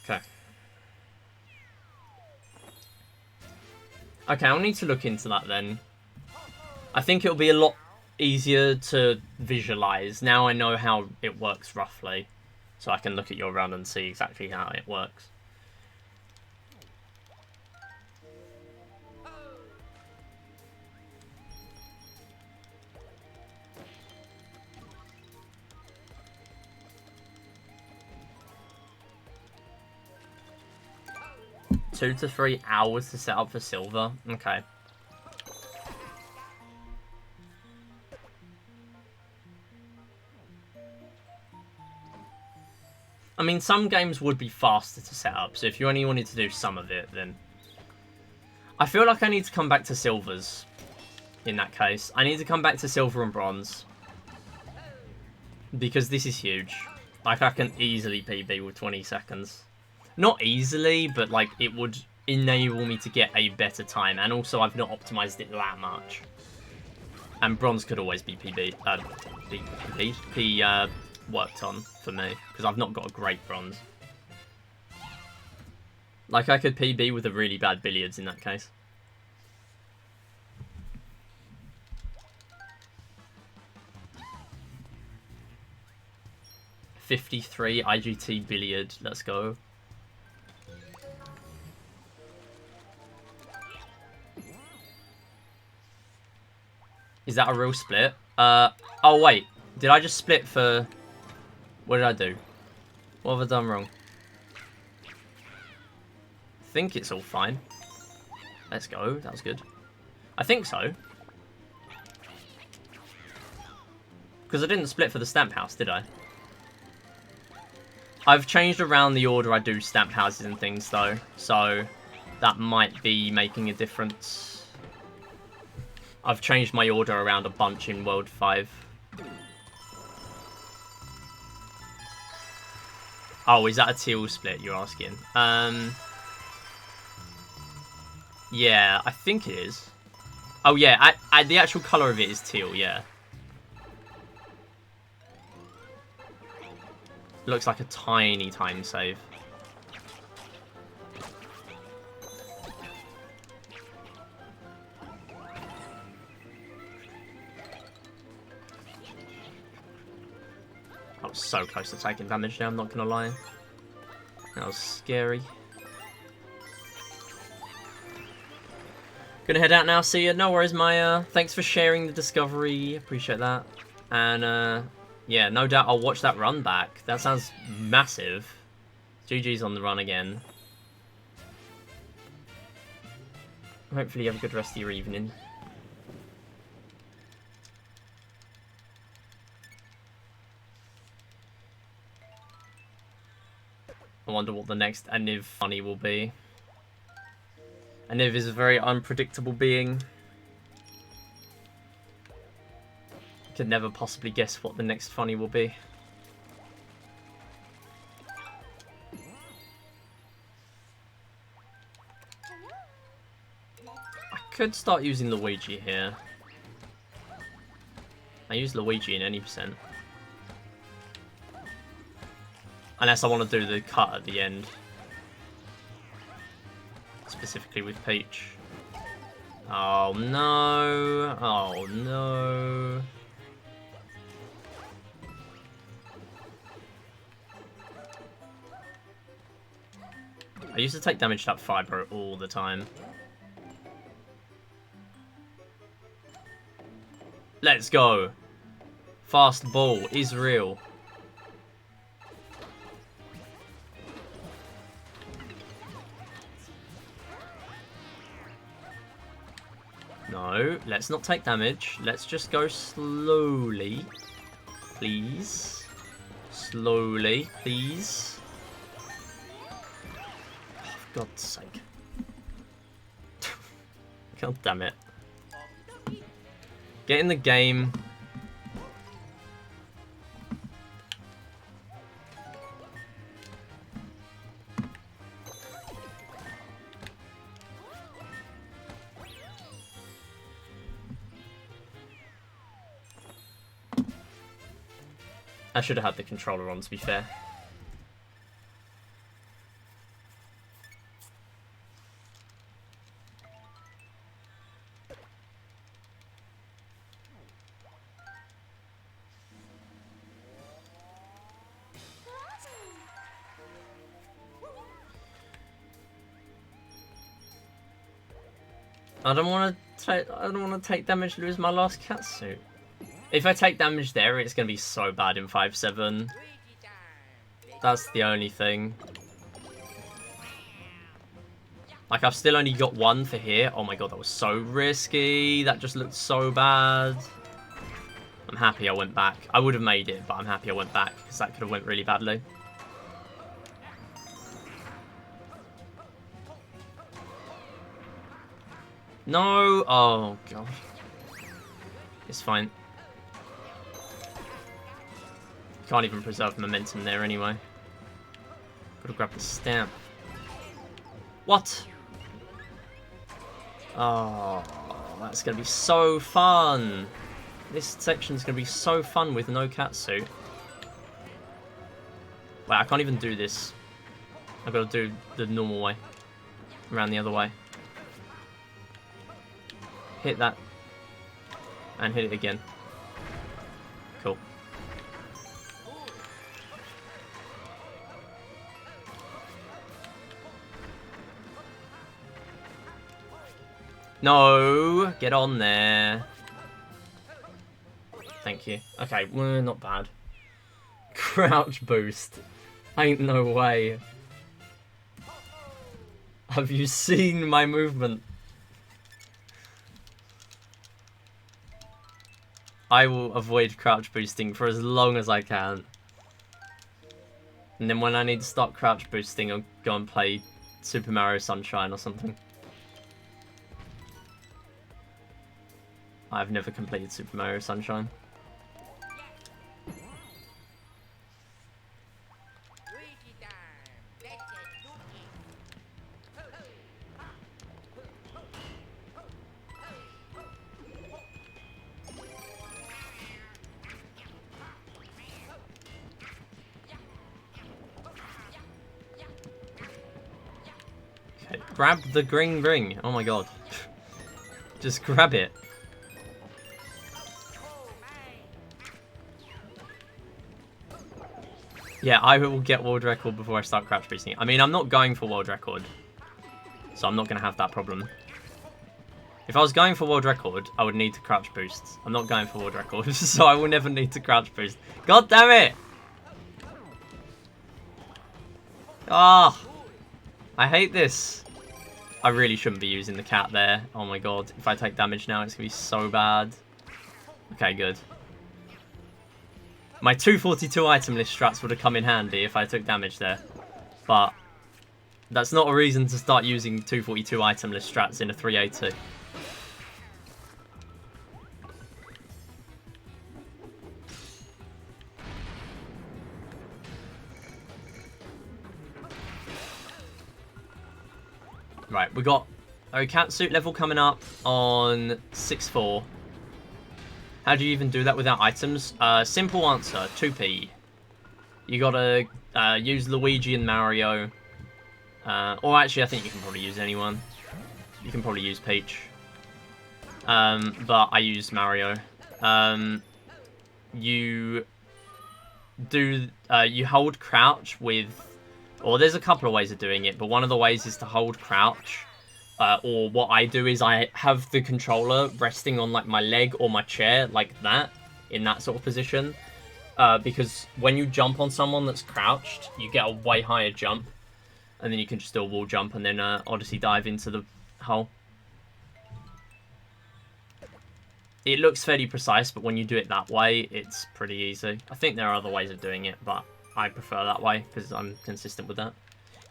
Okay. Okay, I'll need to look into that then. I think it'll be a lot easier to visualize. Now I know how it works roughly. So I can look at your run and see exactly how it works. Two to 3 hours to set up for silver. Okay. I mean, some games would be faster to set up, so if you only wanted to do some of it, then... I feel like I need to come back to silvers in that case. I need to come back to silver and bronze. Because this is huge. Like, I can easily PB with 20 seconds. Not easily, but like it would enable me to get a better time. And also I've not optimized it that much. And bronze could always be worked on for me. Because I've not got a great bronze. Like I could PB with a really bad billiards in that case. .53 IGT billiard. Let's go. Is that a real split? Oh wait, did I just split for... What did I do? What have I done wrong? I think it's all fine. Let's go, that was good. I think so. Because I didn't split for the stamp house, did I? I've changed around the order I do stamp houses and things though, so that might be making a difference. I've changed my order around a bunch in World 5. Oh, is that a teal split you're asking? Yeah, I think it is. Oh yeah, the actual colour of it is teal, yeah. Looks like a tiny time save. I was so close to taking damage there, I'm not gonna lie. That was scary. Gonna head out now, see ya. No worries, Maya. Thanks for sharing the discovery. Appreciate that. And, yeah, no doubt I'll watch that run back. That sounds massive. GG's on the run again. Hopefully you have a good rest of your evening. I wonder what the next Aniv funny will be. Aniv is a very unpredictable being. Could never possibly guess what the next funny will be. I could start using Luigi here. I use Luigi in any percent. Unless I want to do the cut at the end. Specifically with Peach. Oh no. Oh no. I used to take damage to that Fibro all the time. Let's go. Fast ball is real. No, let's not take damage. Let's just go slowly. Please. Slowly, please. Oh, for God's sake. God damn it. Get in the game. I should have had the controller on, to be fair. I don't want to take damage, lose my last catsuit. If I take damage there, it's going to be so bad in 5-7. That's the only thing. Like, I've still only got one for here. Oh my god, that was so risky. That just looked so bad. I'm happy I went back. I would have made it, but I'm happy I went back, because that could have went really badly. No! Oh, god. It's fine. Can't even preserve momentum there anyway. Gotta grab the stamp. What? Oh, that's gonna be so fun. This section's gonna be so fun with no catsuit. Wait, I can't even do this. I've got to do the normal way. Around the other way. Hit that. And hit it again. Cool. No! Get on there. Thank you. Okay, well, not bad. Crouch boost. Ain't no way. Have you seen my movement? I will avoid crouch boosting for as long as I can. And then when I need to start crouch boosting, I'll go and play Super Mario Sunshine or something. I've never completed Super Mario Sunshine. Okay, grab the green ring. Oh my god. Just grab it. Yeah, I will get world record before I start crouch boosting. I mean, I'm not going for world record, so I'm not going to have that problem. If I was going for world record, I would need to crouch boost. I'm not going for world record, so I will never need to crouch boost. God damn it! Ah, I hate this. I really shouldn't be using the cat there. Oh my god, if I take damage now, it's going to be so bad. Okay, good. My 242 item list strats would have come in handy if I took damage there. But that's not a reason to start using 242 item list strats in a 382. Right, we got a catsuit level coming up on 6-4. How do you even do that without items? Simple answer, 2p. You gotta use Luigi and Mario. Or actually, I think you can probably use anyone. You can probably use Peach. But I use Mario. You hold crouch with... Or there's a couple of ways of doing it, but one of the ways is to hold crouch. Or what I do is I have the controller resting on like my leg or my chair like that, in that sort of position. Because when you jump on someone that's crouched, you get a way higher jump. And then you can just do a wall jump and then Odyssey dive into the hole. It looks fairly precise, but when you do it that way, it's pretty easy. I think there are other ways of doing it, but I prefer that way because I'm consistent with that.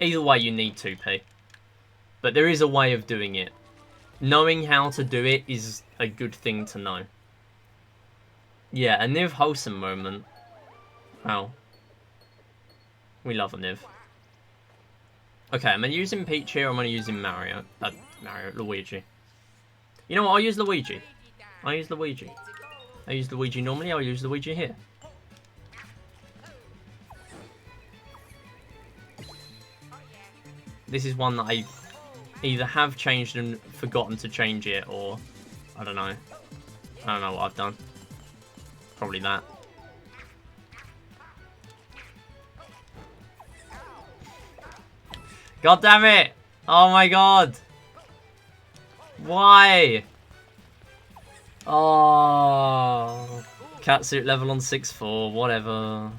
Either way, you need 2p. But there is a way of doing it. Knowing how to do it is a good thing to know. Yeah, a Niv wholesome moment. Wow. We love a Niv. Okay, am I using Peach here or am I using Mario? Luigi. You know what, I'll use Luigi. I use Luigi normally, I'll use Luigi here. This is one that I either have changed and forgotten to change it, or I don't know. I don't know what I've done. Probably that. God damn it! Oh my god! Why? Oh, catsuit level on 6-4, whatever.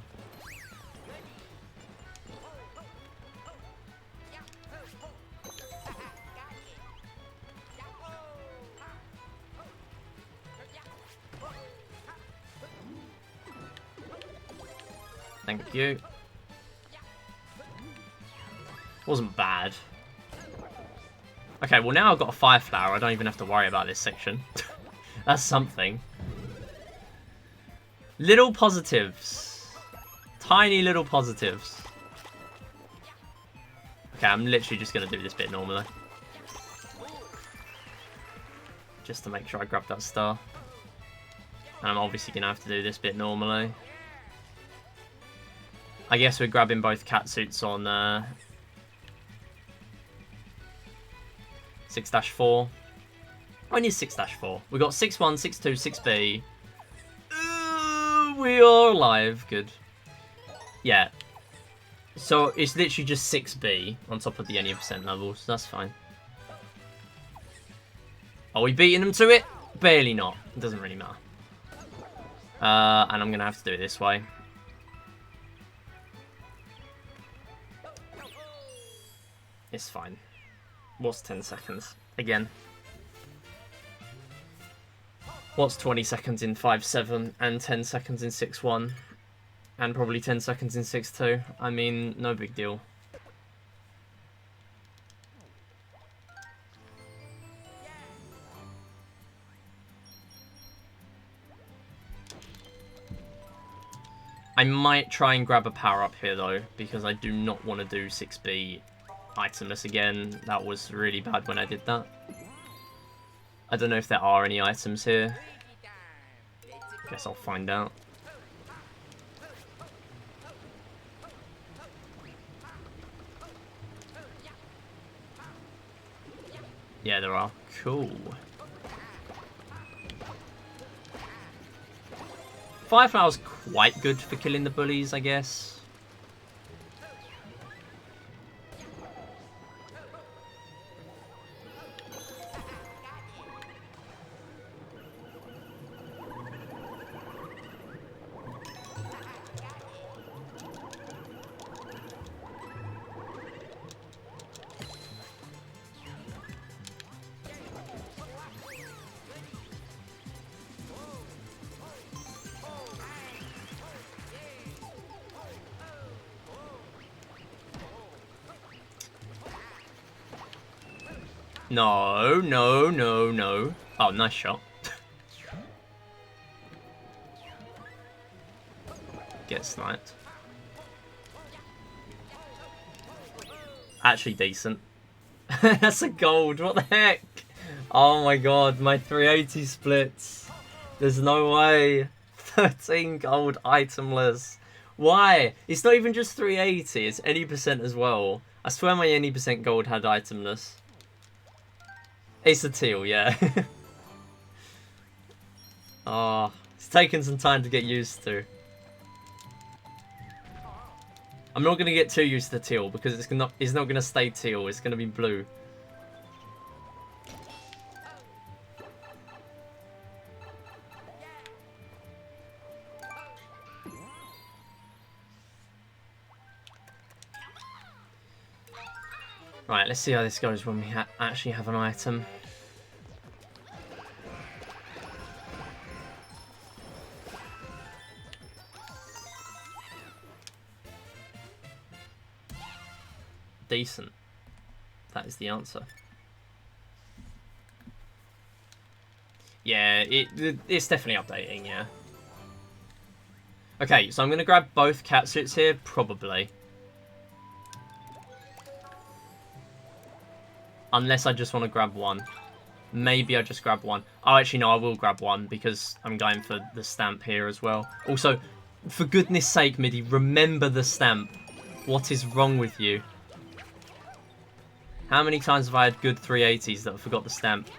Thank you. Wasn't bad. Okay, well now I've got a fire flower, I don't even have to worry about this section. That's something. Little positives. Tiny little positives. Okay, I'm literally just going to do this bit normally. Just to make sure I grab that star. And I'm obviously going to have to do this bit normally. I guess we're grabbing both catsuits on 6-4. Only 6-4. We got 6-1, 6-2, 6B. We are alive. Good. Yeah. So it's literally just 6B on top of the any percent levels. That's fine. Are we beating them to it? Barely not. It doesn't really matter. And I'm going to have to do it this way. It's fine. What's 10 seconds? Again. What's 20 seconds in 5-7 and 10 seconds in 6-1? And probably 10 seconds in 6-2. I mean, no big deal. I might try and grab a power-up here, though, because I do not want to do 6B itemless again. That was really bad when I did that. I don't know if there are any items here. Guess I'll find out. Yeah, there are. Cool. Fireflower's quite good for killing the bullies, I guess. No, no, no, no. Oh, nice shot. Get sniped. Actually decent. That's a gold, what the heck? Oh my god, my 380 splits. There's no way. 13 gold itemless. Why? It's not even just 380, it's any percent as well. I swear my any percent gold had itemless. It's a teal, yeah. Oh, it's taken some time to get used to. I'm not going to get too used to teal because it's not going to stay teal. It's going to be blue. Right, let's see how this goes when we actually have an item. Decent. That is the answer. Yeah, it's definitely updating, yeah. Okay, so I'm going to grab both catsuits here, probably. Unless I just want to grab one. Maybe I just grab one. Oh, actually, no, I will grab one because I'm going for the stamp here as well. Also, for goodness sake, Midi, remember the stamp. What is wrong with you? How many times have I had good 380s that I forgot the stamp?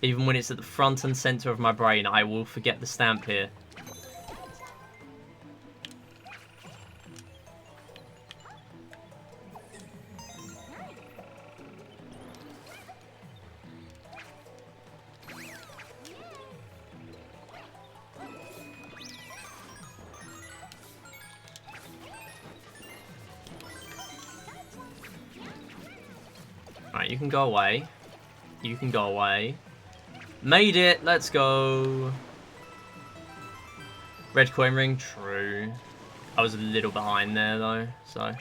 Even when it's at the front and center of my brain, I will forget the stamp here. Right, you can go away. You can go away. Made it! Let's go! Red coin ring, true. I was a little behind there though, so.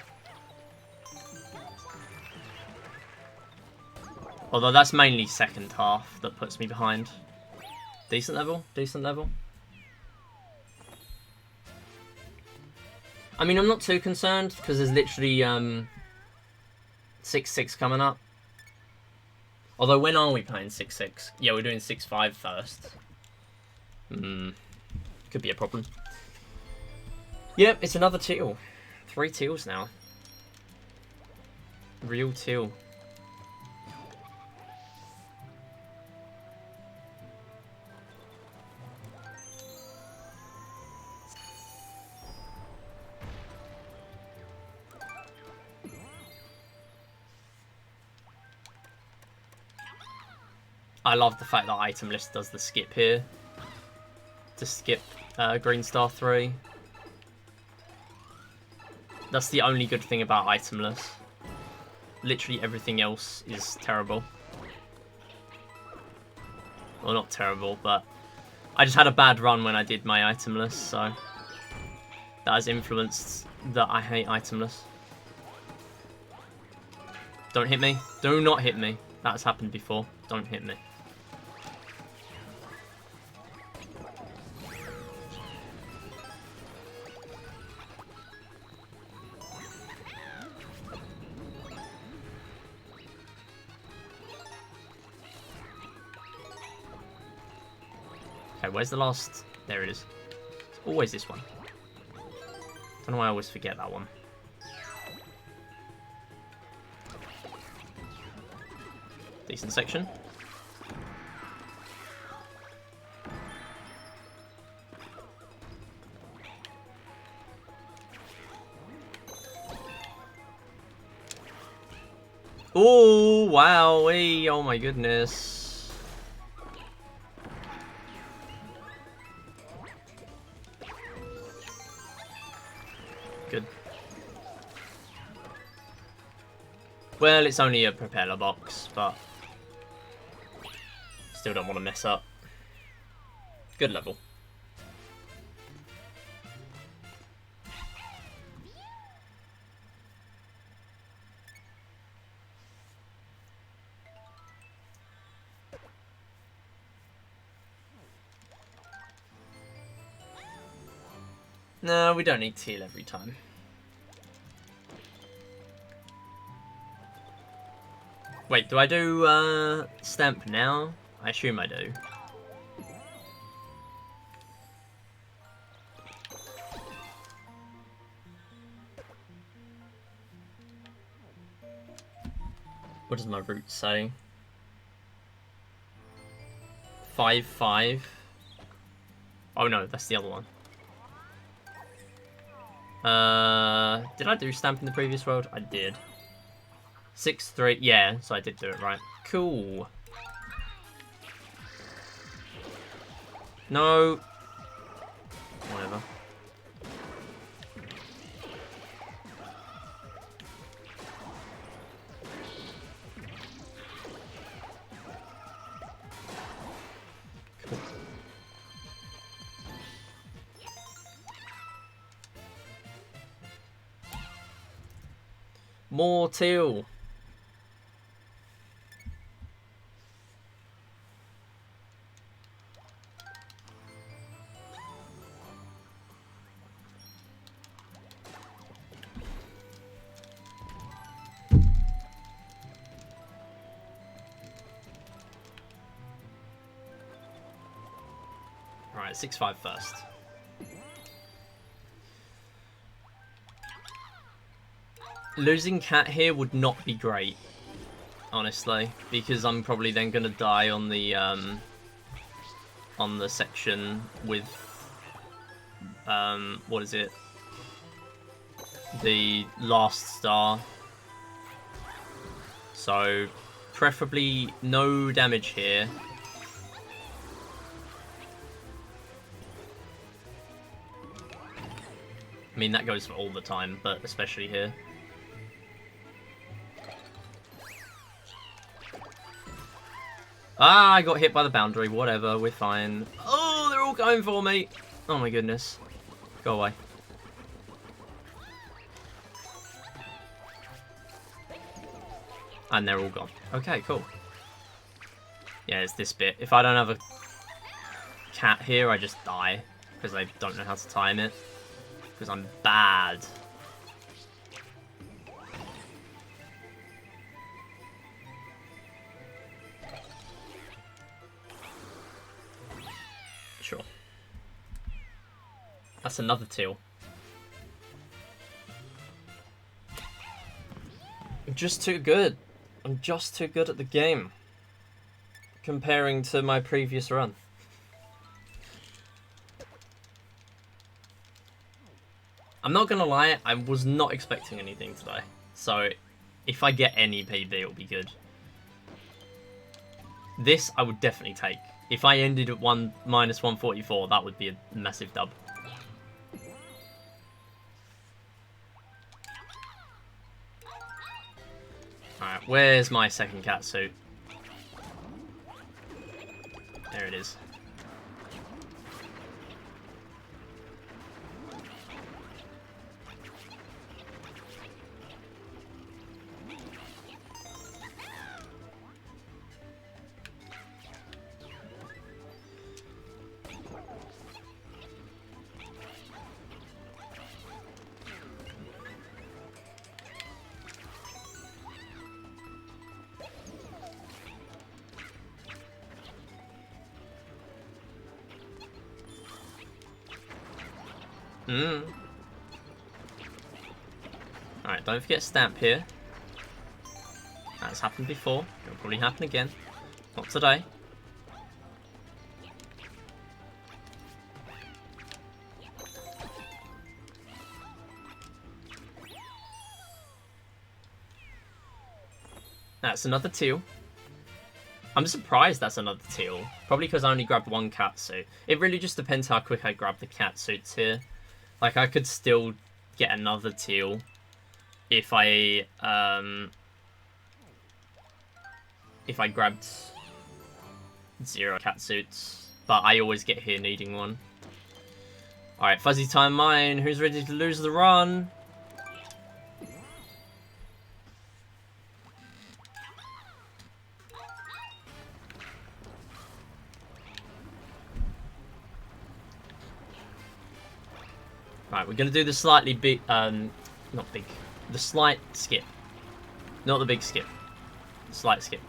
Although that's mainly second half that puts me behind. Decent level, decent level. I mean, I'm not too concerned because there's literally 6-6 coming up. Although, when are we playing 6-6? Yeah, we're doing 6-5 first. Could be a problem. Yep, it's another teal. 3 teals now. Real teal. I love the fact that item list does the skip here. To skip Green Star 3. That's the only good thing about itemless. Literally everything else is terrible. Well, not terrible, but I just had a bad run when I did my itemless, so that has influenced that I hate itemless. Don't hit me. Do not hit me. That has happened before. Don't hit me. Sorry, where's the last... There it is. It's always this one. Don't know why I always forget that one. Decent section. Oh, wow. Hey, oh my goodness. Good. Well, it's only a propeller box, but still don't want to mess up. Good level. No, we don't need to heal every time. Wait, do I do stamp now? I assume I do. What does my route say? 5-5. Oh no, that's the other one. Did I do stamp in the previous world? I did. 6-3. Yeah, so I did do it right. Cool. No. Whatever. Cool. More teal. Alright, 6-5 first. Losing Cat here would not be great, honestly, because I'm probably then going to die on the section with, what is it? The last star. So, preferably no damage here. I mean, that goes for all the time, but especially here. Ah, I got hit by the boundary. Whatever, we're fine. Oh, they're all going for me. Oh my goodness. Go away. And they're all gone. Okay, cool. Yeah, it's this bit. If I don't have a cat here, I just die. Because I don't know how to time it. Because I'm bad. Sure. That's another teal. I'm just too good. I'm just too good at the game. Comparing to my previous run. I'm not gonna lie, I was not expecting anything today. So, if I get any PB, it'll be good. This, I would definitely take. If I ended at -144, that would be a massive dub. Alright, where's my second cat suit? There it is. Alright, don't forget stamp here. That's happened before. It'll probably happen again. Not today. That's another teal. I'm surprised that's another teal. Probably because I only grabbed one catsuit. It really just depends how quick I grab the catsuits here. Like, I could still get another teal if I grabbed 0 catsuits. But I always get here needing one. Alright, Fuzzy Time Mine. Who's ready to lose the run? Right, we're going to do the slightly big, not big, the slight skip. Not the big skip. The slight skip.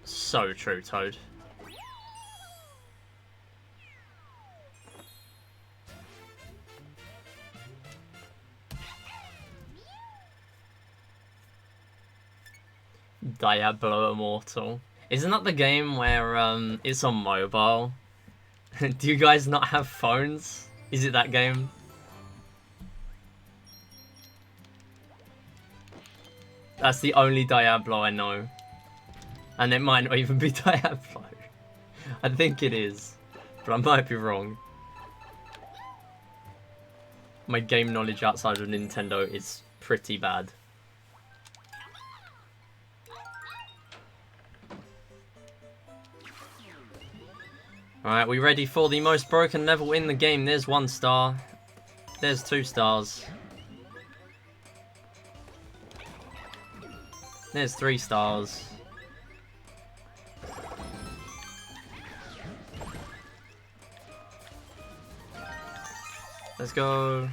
So true, Toad. Diablo Immortal. Isn't that the game where it's on mobile? Do you guys not have phones? Is it that game? That's the only Diablo I know. And it might not even be Diablo. I think it is, but I might be wrong. My game knowledge outside of Nintendo is pretty bad. Alright, we ready for the most broken level in the game? There's 1 star. There's 2 stars. There's 3 stars. Let's go.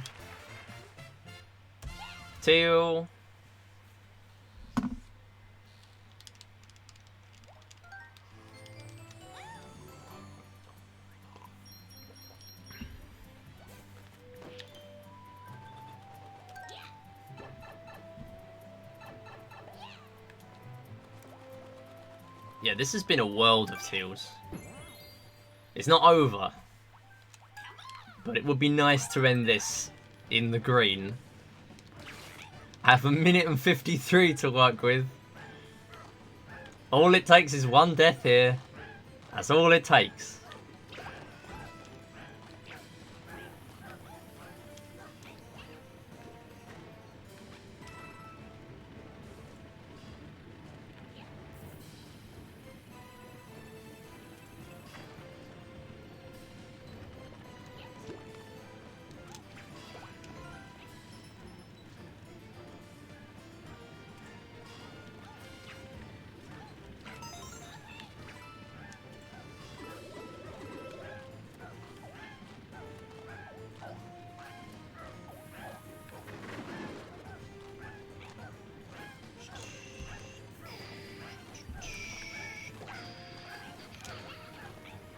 Teal. Yeah, this has been a world of teals. It's not over. But it would be nice to end this in the green. I have 1 minute and 53 to work with. All it takes is 1 death here. That's all it takes.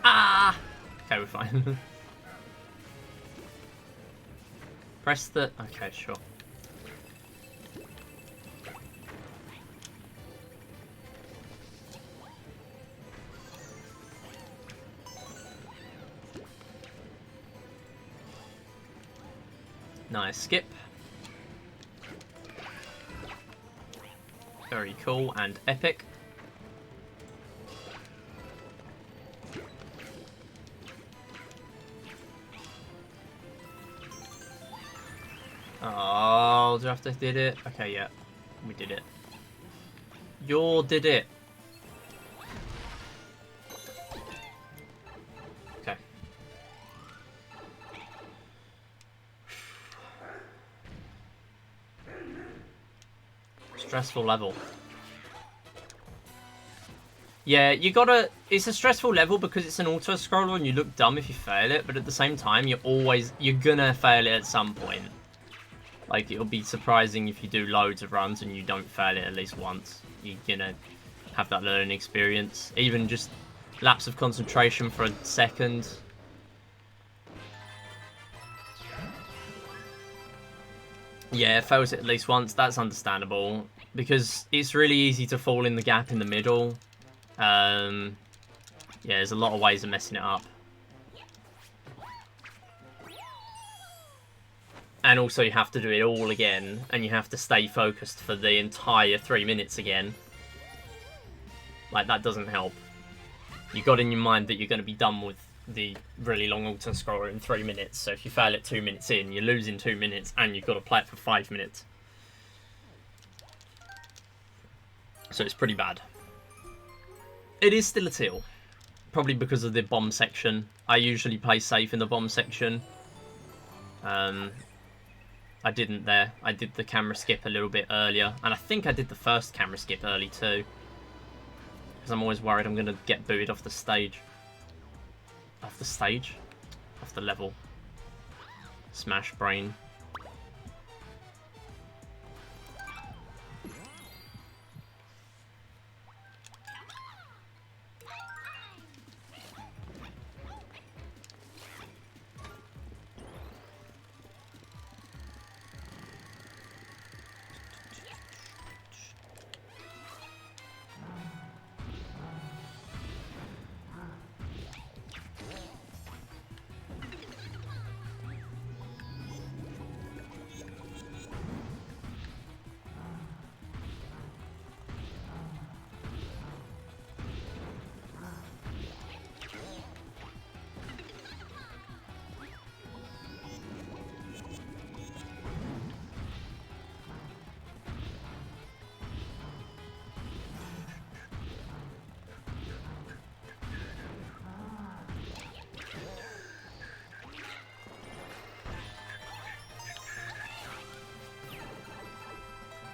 Ah! Okay, we're fine. Press the... Okay, sure. Nice skip. Very cool and epic. Oh, do I have to did it? Okay, yeah. We did it. You did it. Okay. Stressful level. Yeah, you gotta... It's a stressful level because it's an auto-scroller and you look dumb if you fail it, but at the same time, you're gonna fail it at some point. Like, it'll be surprising if you do loads of runs and you don't fail it at least once. You're gonna have that learning experience. Even just lapse of concentration for a second. Yeah, it fails it at least once. That's understandable. Because it's really easy to fall in the gap in the middle. Yeah, there's a lot of ways of messing it up. And also you have to do it all again, and you have to stay focused for the entire 3 minutes again. Like, that doesn't help. You got in your mind that you're going to be done with the really long auto-scroller in 3 minutes, so if you fail it 2 minutes in, you're losing 2 minutes, and you've got to play it for 5 minutes. So it's pretty bad. It is still a teal. Probably because of the bomb section. I usually play safe in the bomb section. I didn't there. I did the camera skip a little bit earlier. And I think I did the first camera skip early too. Because I'm always worried I'm going to get booted off the stage. Off the stage? Off the level. Smash brain.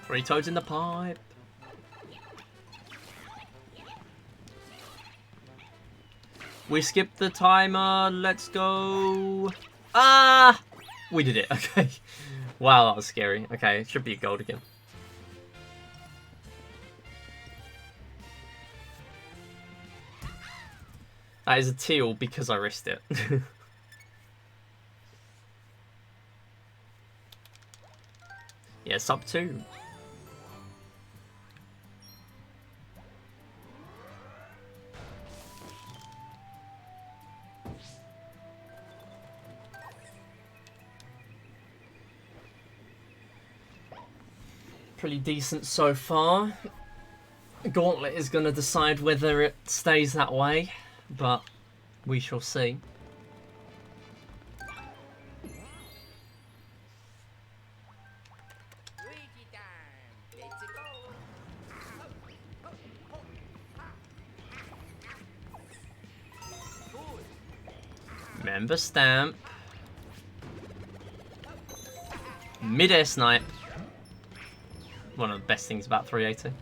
Three toads in the pipe. We skipped the timer. Let's go. Ah! We did it. Okay. Wow, that was scary. Okay, it should be a gold again. That is a teal because I risked it. Yeah, sub 2. Pretty decent so far. Gauntlet is going to decide whether it stays that way, but we shall see. Member stamp. Mid-air snipe. One of the best things about 380.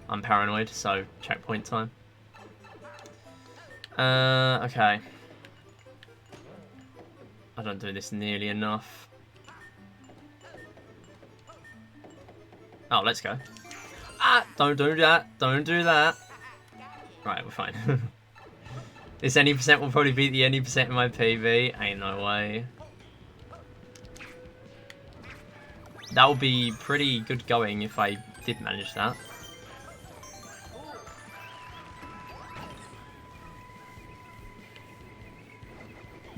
I'm paranoid, so checkpoint time. Okay. I don't do this nearly enough. Oh, let's go. Ah! Don't do that. Don't do that. Right, we're fine. This any percent will probably beat the any percent in my PB. Ain't no way. That would be pretty good going if I did manage that.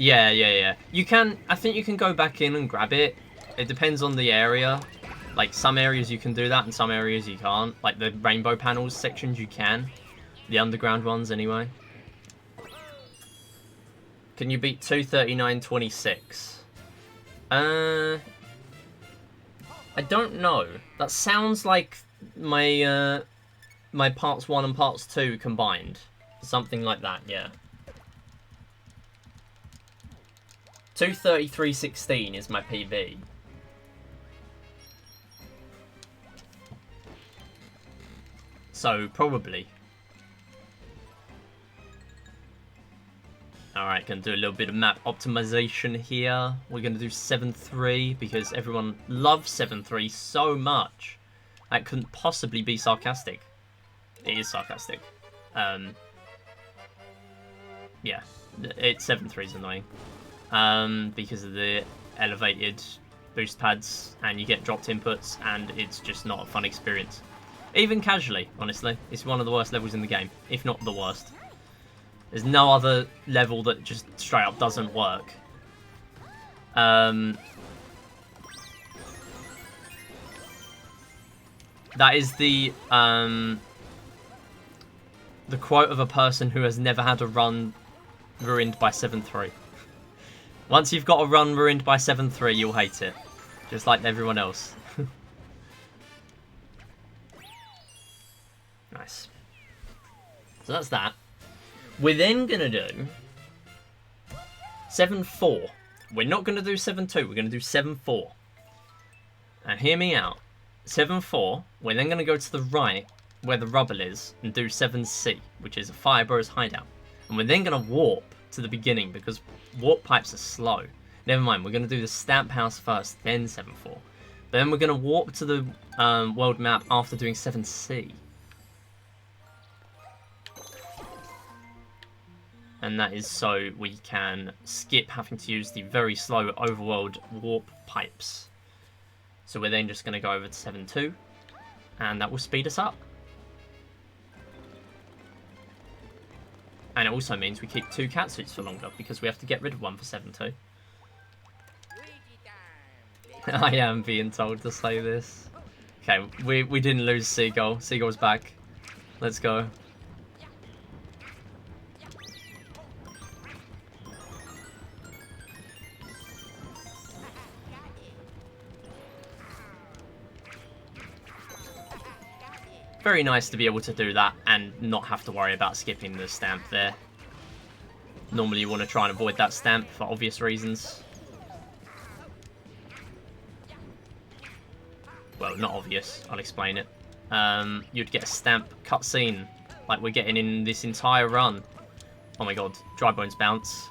Yeah. You can, I think you can go back in and grab it. It depends on the area. Like, some areas you can do that and some areas you can't. Like, the rainbow panels sections you can. The underground ones, anyway. Can you beat 239.26? I don't know. That sounds like my my parts 1 and parts 2 combined. Something like that, yeah. 233.16 is my PB. So, probably. Alright, gonna do a little bit of map optimization here. We're gonna do 7.3 because everyone loves 7.3 so much. That couldn't possibly be sarcastic. It is sarcastic. Yeah, 7.3 is annoying. Because of the elevated boost pads and you get dropped inputs and it's just not a fun experience. Even casually, honestly. It's one of the worst levels in the game, if not the worst. There's no other level that just straight up doesn't work. That is the quote of a person who has never had a run ruined by 7.3. Once you've got a run ruined by 7.3, you'll hate it. Just like everyone else. Nice. So that's that. We're then going to do 7.4. We're not going to do 7.2. We're going to do 7.4. And hear me out. 7.4, we're then going to go to the right where the rubble is and do 7C, which is a Fire Bros hideout. And we're then going to warp to the beginning because warp pipes are slow. Never mind, we're going to do the stamp house first, then 7.4. But then we're going to warp to the world map after doing 7C. And that is so we can skip having to use the very slow overworld warp pipes. So we're then just going to go over to 7.2, and that will speed us up. And it also means we keep 2 catsuits for longer, because we have to get rid of one for 7.2. I am being told to say this. Okay, we didn't lose Seagull. Seagull's back. Let's go. Very nice to be able to do that and not have to worry about skipping the stamp there. Normally you want to try and avoid that stamp for obvious reasons. Well, not obvious. I'll explain it. You'd get a stamp cutscene like we're getting in this entire run. Oh my god, dry bones bounce.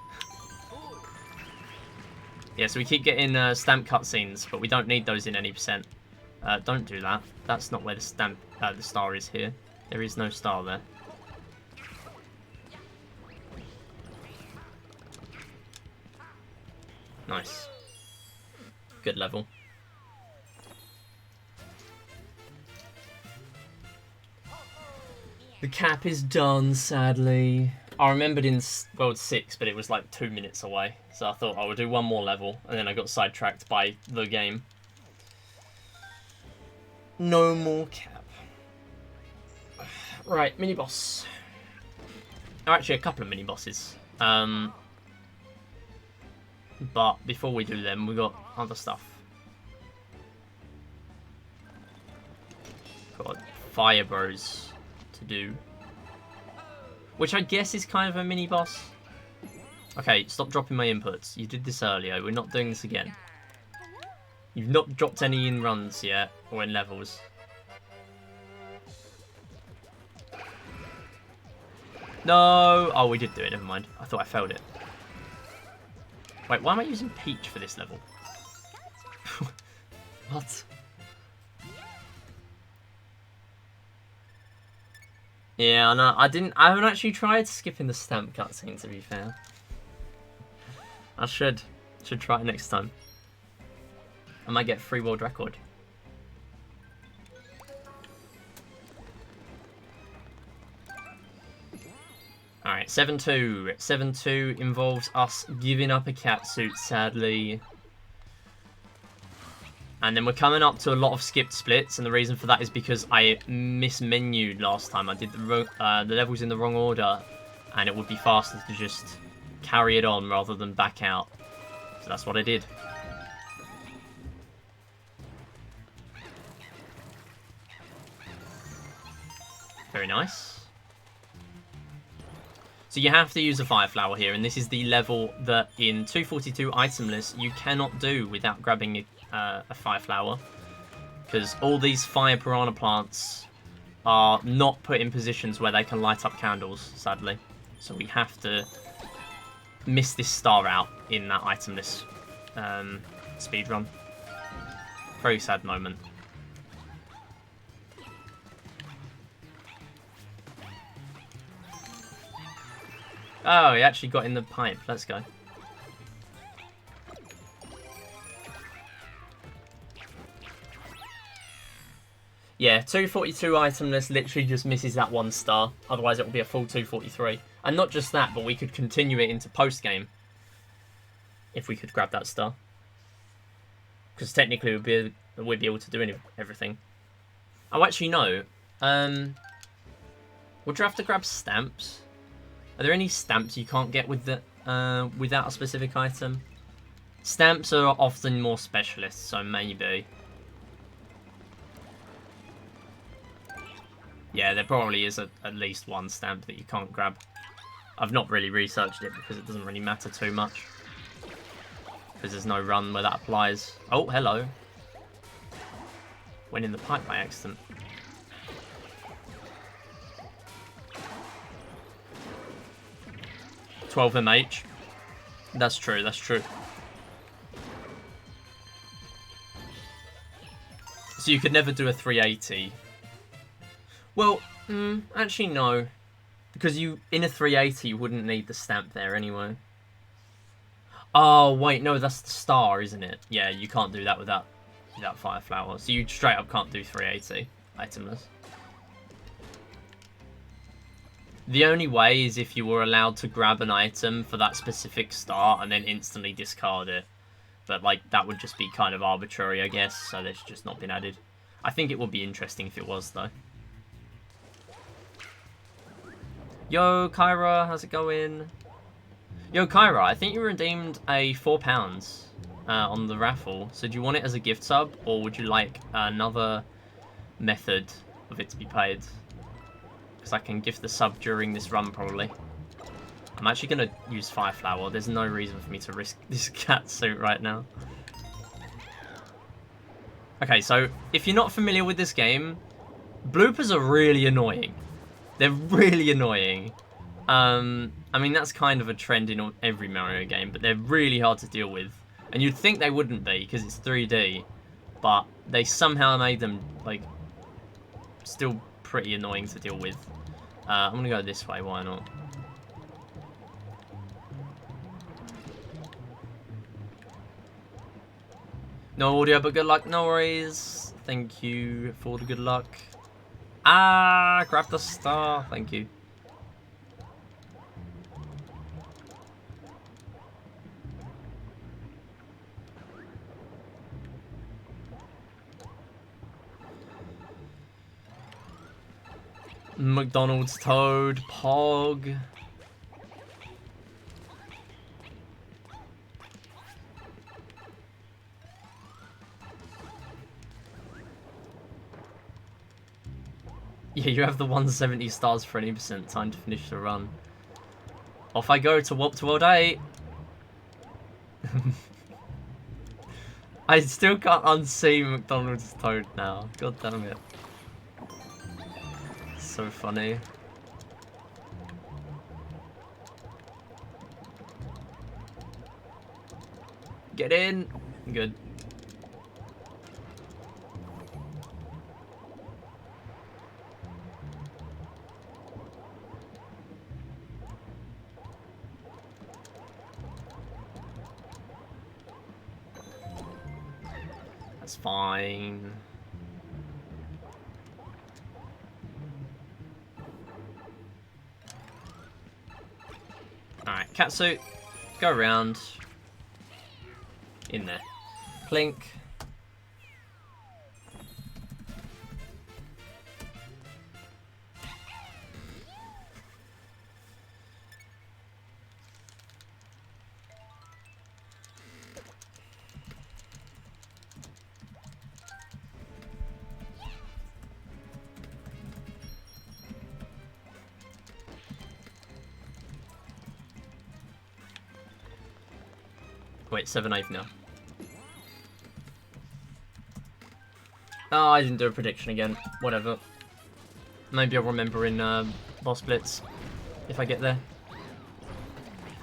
Yeah, so we keep getting stamp cutscenes, but we don't need those in any percent. Don't do that. That's not where the stamp, the star is here. There is no star there. Nice. Good level. The cap is done, sadly. I remembered in World 6, but it was like 2 minutes away. So I thought I would do one more level, and then I got sidetracked by the game. No more cap. Right, mini-boss. Oh, actually, a couple of mini-bosses. But before we do them, we got other stuff. Got Fire Bros to do. Which I guess is kind of a mini-boss. Okay, stop dropping my inputs. You did this earlier. We're not doing this again. You've not dropped any in runs yet, or in levels. No! Oh, we did do it, never mind. I thought I failed it. Wait, why am I using Peach for this level? What? Yeah, no, I haven't actually tried skipping the stamp cutscene, to be fair. I should try it next time. I might get free world record. Alright, 7-2. 7-2 involves us giving up a catsuit, sadly. And then we're coming up to a lot of skipped splits, and the reason for that is because I mismenued last time. I did the levels in the wrong order, and it would be faster to just carry it on rather than back out. So that's what I did. Very nice. So you have to use a fire flower here, and this is the level that in 242 itemless you cannot do without grabbing a fire flower, because all these fire piranha plants are not put in positions where they can light up candles, sadly. So we have to miss this star out in that itemless speedrun. Very sad moment. Oh, he actually got in the pipe. Let's go. Yeah, 242 itemless literally just misses that one star. Otherwise, it will be a full 243. And not just that, but we could continue it into post-game if we could grab that star. Because technically, we'd be able to do everything. Oh, actually, no. Would you have to grab stamps? Are there any stamps you can't get with the without a specific item? Stamps are often more specialists, so maybe. Yeah, there probably is at least one stamp that you can't grab. I've not really researched it because it doesn't really matter too much. Because there's no run where that applies. Oh, hello. Went in the pipe by accident. $12 MH. That's true, that's true. So you could never do a 380. Well, actually no. Because in a 380 you wouldn't need the stamp there anyway. Oh, wait, no, that's the star, isn't it? Yeah, you can't do that without fire flower. So you straight up can't do 380 itemless. The only way is if you were allowed to grab an item for that specific star and then instantly discard it. But, like, that would just be kind of arbitrary, I guess, so that's just not been added. I think it would be interesting if it was, though. Yo, Kyra, how's it going? Yo, Kyra, I think you redeemed a £4 on the raffle. So do you want it as a gift sub, or would you like another method of it to be paid? Because I can gift the sub during this run, probably. I'm actually going to use Fire Flower. There's no reason for me to risk this cat suit right now. Okay, so if you're not familiar with this game, bloopers are really annoying. They're really annoying. I mean, that's kind of a trend in every Mario game, but they're really hard to deal with. And you'd think they wouldn't be, because it's 3D, but they somehow made them, like, still pretty annoying to deal with. I'm going to go this way, why not? No audio, but good luck, no worries. Thank you for the good luck. Ah, grab the star, thank you. McDonald's Toad, Pog. Yeah, you have the 170 stars for 80% time to finish the run. Off I go to Warp to World 8. I still can't unsee McDonald's Toad now. God damn it. So funny. Get in. Good. That's fine. Alright, catsuit. Go around. In there. Plink. Wait, 7-8 now. Oh, I didn't do a prediction again. Whatever. Maybe I'll remember in boss blitz if I get there.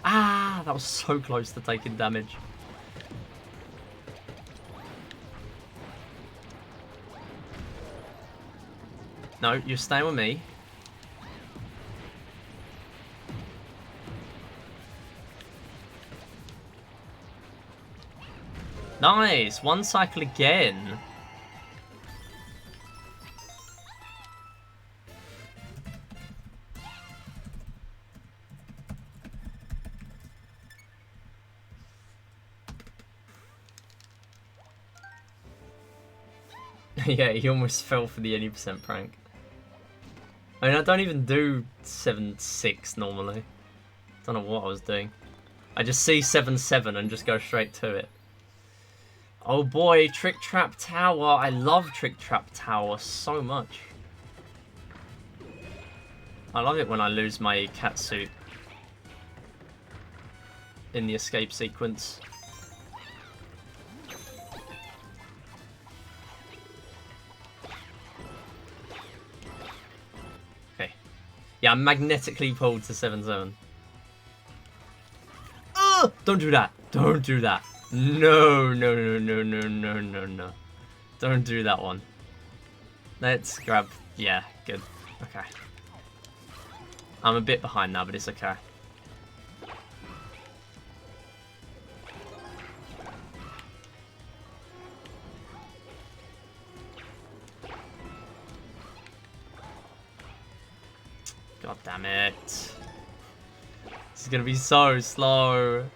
Ah, that was so close to taking damage. No, you're staying with me. Nice! One cycle again. Yeah, he almost fell for the any percent prank. I mean, I don't even do 7-6 normally. Don't know what I was doing. I just see 7-7 and just go straight to it. Oh boy, Trick Trap Tower. I love Trick Trap Tower so much. I love it when I lose my catsuit in the escape sequence. Okay. Yeah, I'm magnetically pulled to 7-7. Don't do that. Don't do that. No, no, no, no, no, no, no, no. Don't do that one. Let's grab... Yeah, good. Okay. I'm a bit behind now, but it's okay. God damn it. This is going to be so slow.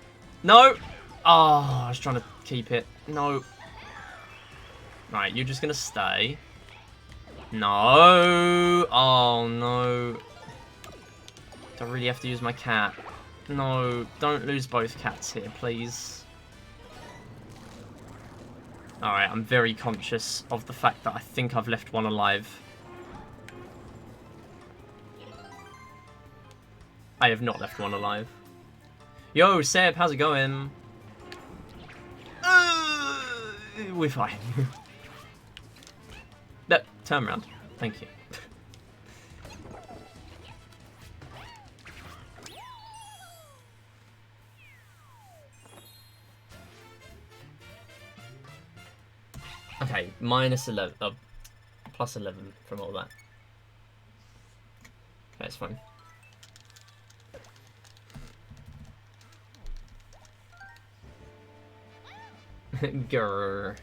No! Oh, I was trying to keep it. No. Right, you're just going to stay. No. Oh, no. Do I really have to use my cat? No, don't lose both cats here, please. Alright, I'm very conscious of the fact that I think I've left one alive. I have not left one alive. Yo, Seb, how's it going? We're fine. No, turn around. Thank you. Okay, minus 11, plus 11 from all that. Okay, it's fine. Grrr.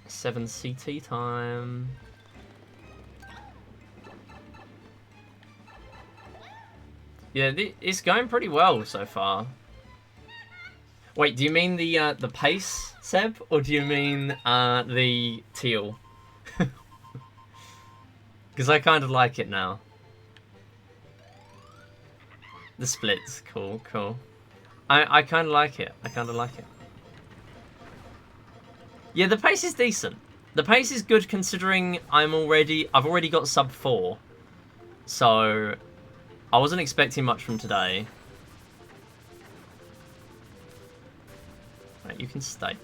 7 CT time. Yeah, it's going pretty well so far. Wait, do you mean the pace, Seb, or do you mean the teal? Because I kind of like it now. The splits, cool, cool. I kind of like it. I kind of like it. Yeah, the pace is decent. The pace is good considering I've already got sub 4. So I wasn't expecting much from today. Right, you can stay.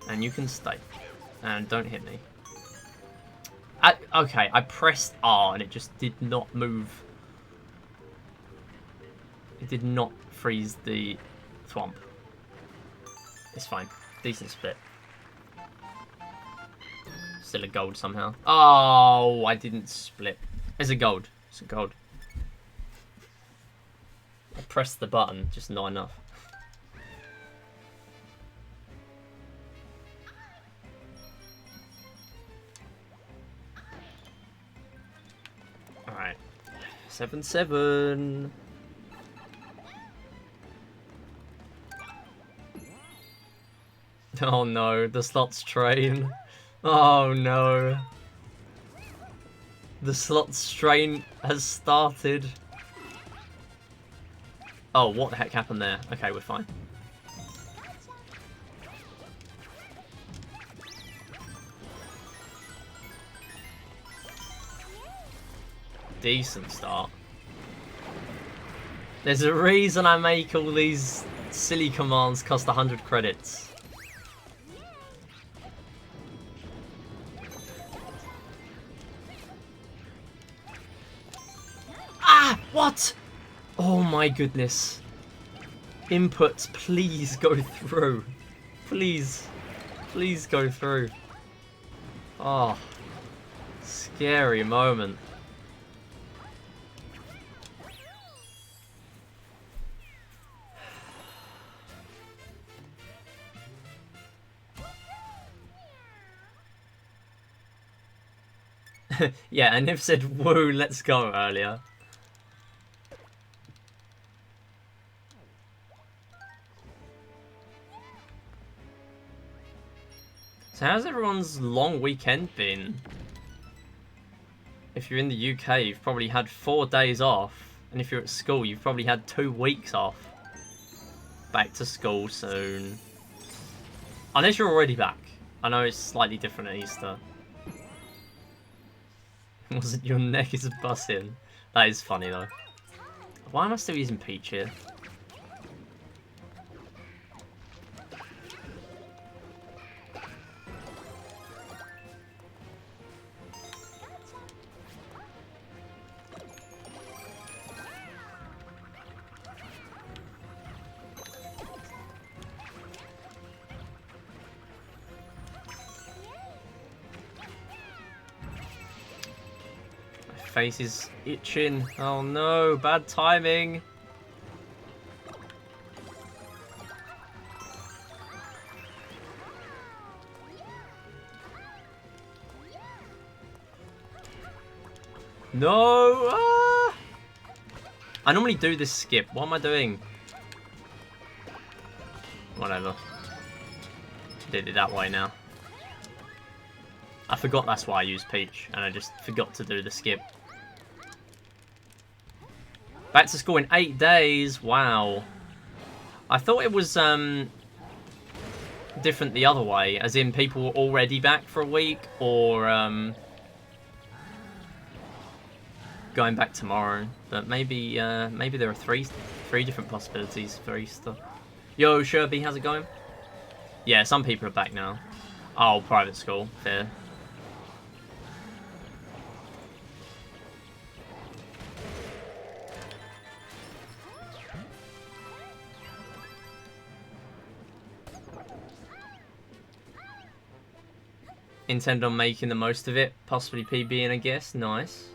And you can stay. And don't hit me. Okay, I pressed R and it just did not move. It did not freeze the thwomp. It's fine. Decent split. Still a gold somehow. Oh, I didn't split. It's a gold. It's a gold. I pressed the button, just not enough. 7-7. Oh no, the slots train. Oh no. The slots train has started. Oh, what the heck happened there? Okay, we're fine. Decent start. There's a reason I make all these silly commands cost 100 credits. Ah! What? Oh my goodness. Inputs, please go through. Please. Please go through. Oh. Scary moment. Yeah, and Niv said, woo, let's go earlier. So how's everyone's long weekend been? If you're in the UK, you've probably had 4 days off. And if you're at school, you've probably had 2 weeks off. Back to school soon. Unless you're already back. I know it's slightly different at Easter. Wasn't your neck is busting? That is funny though. Why am I still using Peach here? Face is itching. Oh no, bad timing. No! Ah! I normally do this skip. What am I doing? Whatever. Did it that way now. I forgot that's why I used Peach, and I just forgot to do the skip. Back to school in 8 days. Wow. I thought it was different the other way, as in people were already back for a week, or going back tomorrow. But maybe maybe there are three different possibilities for Easter. Yo, Sherby, how's it going? Yeah, some people are back now. Oh, private school. Fair. Intend on making the most of it, possibly PBing, I guess. Nice.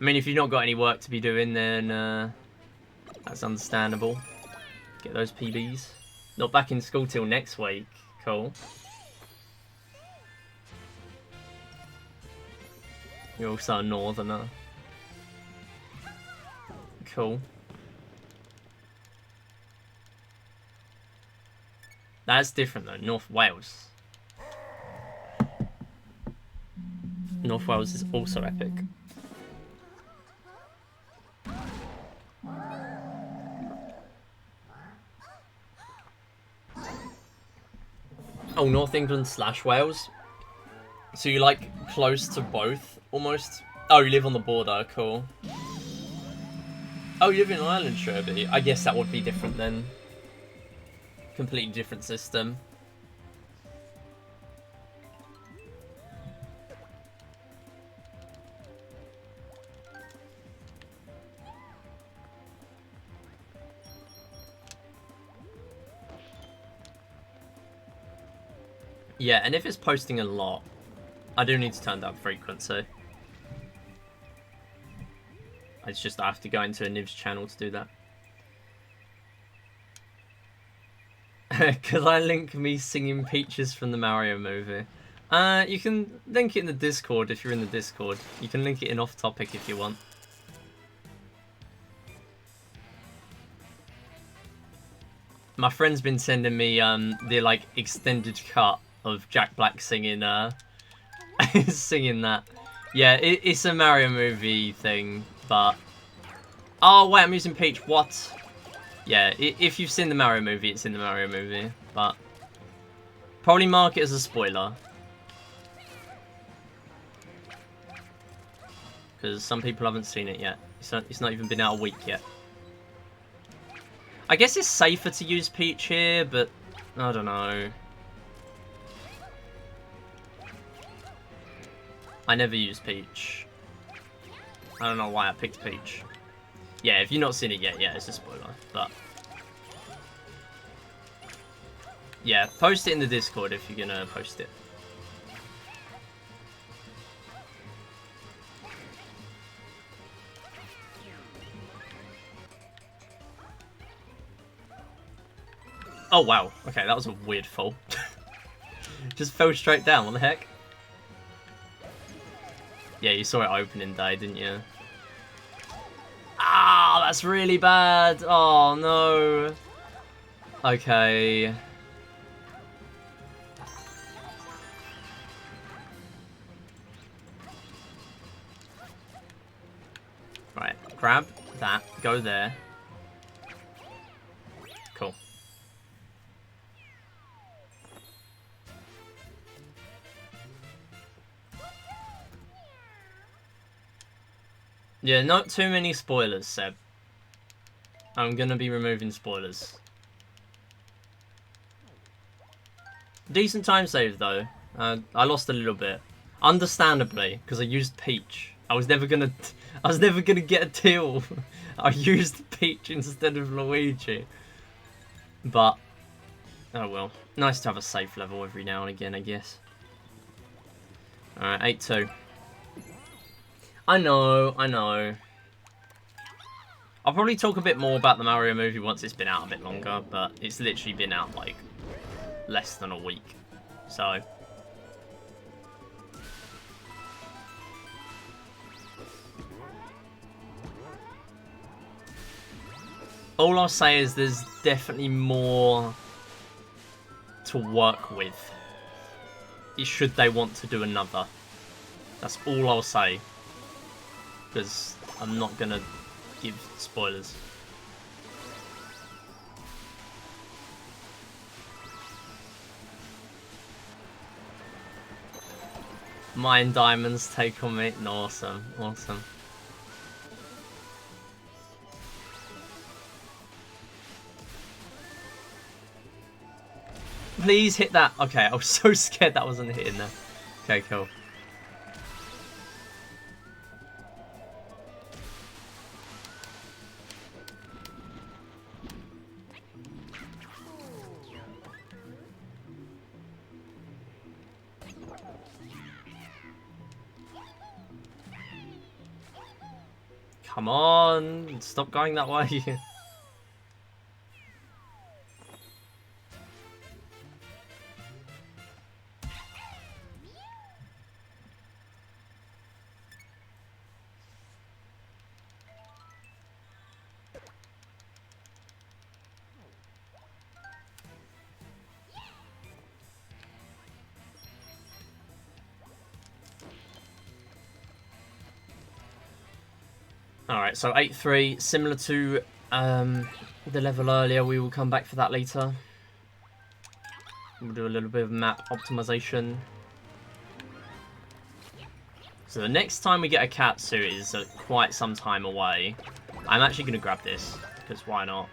I mean, if you've not got any work to be doing, then that's understandable. Get those PBs. Not back in school till next week. Cool. You're also a northerner. Cool. That's different though. North Wales. North Wales is also epic. Oh, North England / Wales. So you like close to both, almost? Oh, you live on the border, cool. Oh, you live in Ireland, Sherby. I guess that would be different then. Completely different system. Yeah, and if it's posting a lot, I do need to turn down frequency. It's just I have to go into a Niv's channel to do that. Could I link me singing Peaches from the Mario movie? You can link it in the Discord if you're in the Discord. You can link it in off topic if you want. My friend's been sending me the like extended cut of Jack Black singing singing that. Yeah, it's a Mario movie thing, but oh wait, I'm using Peach. What? Yeah, if you've seen the Mario movie, it's in the Mario movie, but probably mark it as a spoiler because some people haven't seen it yet. It's not even been out a week yet. I guess it's safer to use Peach here, but I don't know. I never use Peach. I don't know why I picked Peach. Yeah, if you've not seen it yet, yeah, it's a spoiler. But yeah, post it in the Discord if you're gonna post it. Oh wow, okay, that was a weird fall. Just fell straight down, what the heck? Yeah, you saw it opening day, didn't you? Ah, that's really bad. Oh no. Okay. Right, grab that, go there. Cool. Yeah, not too many spoilers, Seb. I'm gonna be removing spoilers. Decent time save though. I lost a little bit, understandably, because I used Peach. I was never gonna get a teal. I used Peach instead of Luigi. But oh well, nice to have a safe level every now and again, I guess. All right, 8-2. I know. I'll probably talk a bit more about the Mario movie once it's been out a bit longer, but it's literally been out like less than a week, so. All I'll say is there's definitely more to work with. Should they want to do another. That's all I'll say. Because I'm not going to give spoilers. Mine Diamonds take on me. Awesome, awesome. Please hit that. Okay, I was so scared that wasn't hitting there. Okay, cool. Come on, stop going that way. Alright, so 8-3, similar to the level earlier. We will come back for that later. We'll do a little bit of map optimization. So the next time we get a Katsu is quite some time away. I'm actually going to grab this, because why not?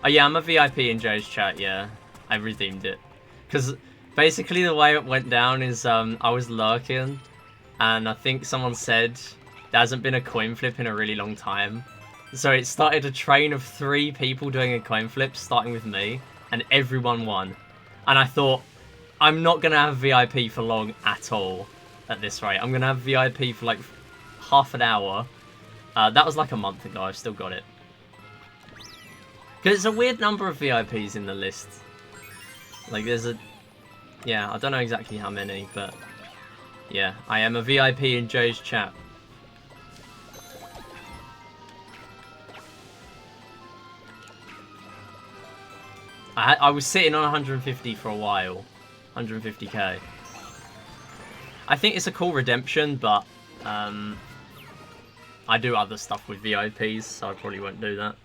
Oh yeah, I'm a VIP in Joe's chat, yeah. I redeemed it. Because basically the way it went down is I was lurking, and I think someone said there hasn't been a coin flip in a really long time. So it started a train of 3 people doing a coin flip, starting with me, and everyone won. And I thought, I'm not going to have VIP for long at all at this rate. I'm going to have VIP for like half an hour. That was like a month ago, I've still got it. Because it's a weird number of VIPs in the list. Like there's a... Yeah, I don't know exactly how many, but... Yeah, I am a VIP in Joe's chat. I was sitting on 150 for a while. 150k. I think it's a cool redemption, but I do other stuff with VIPs, so I probably won't do that.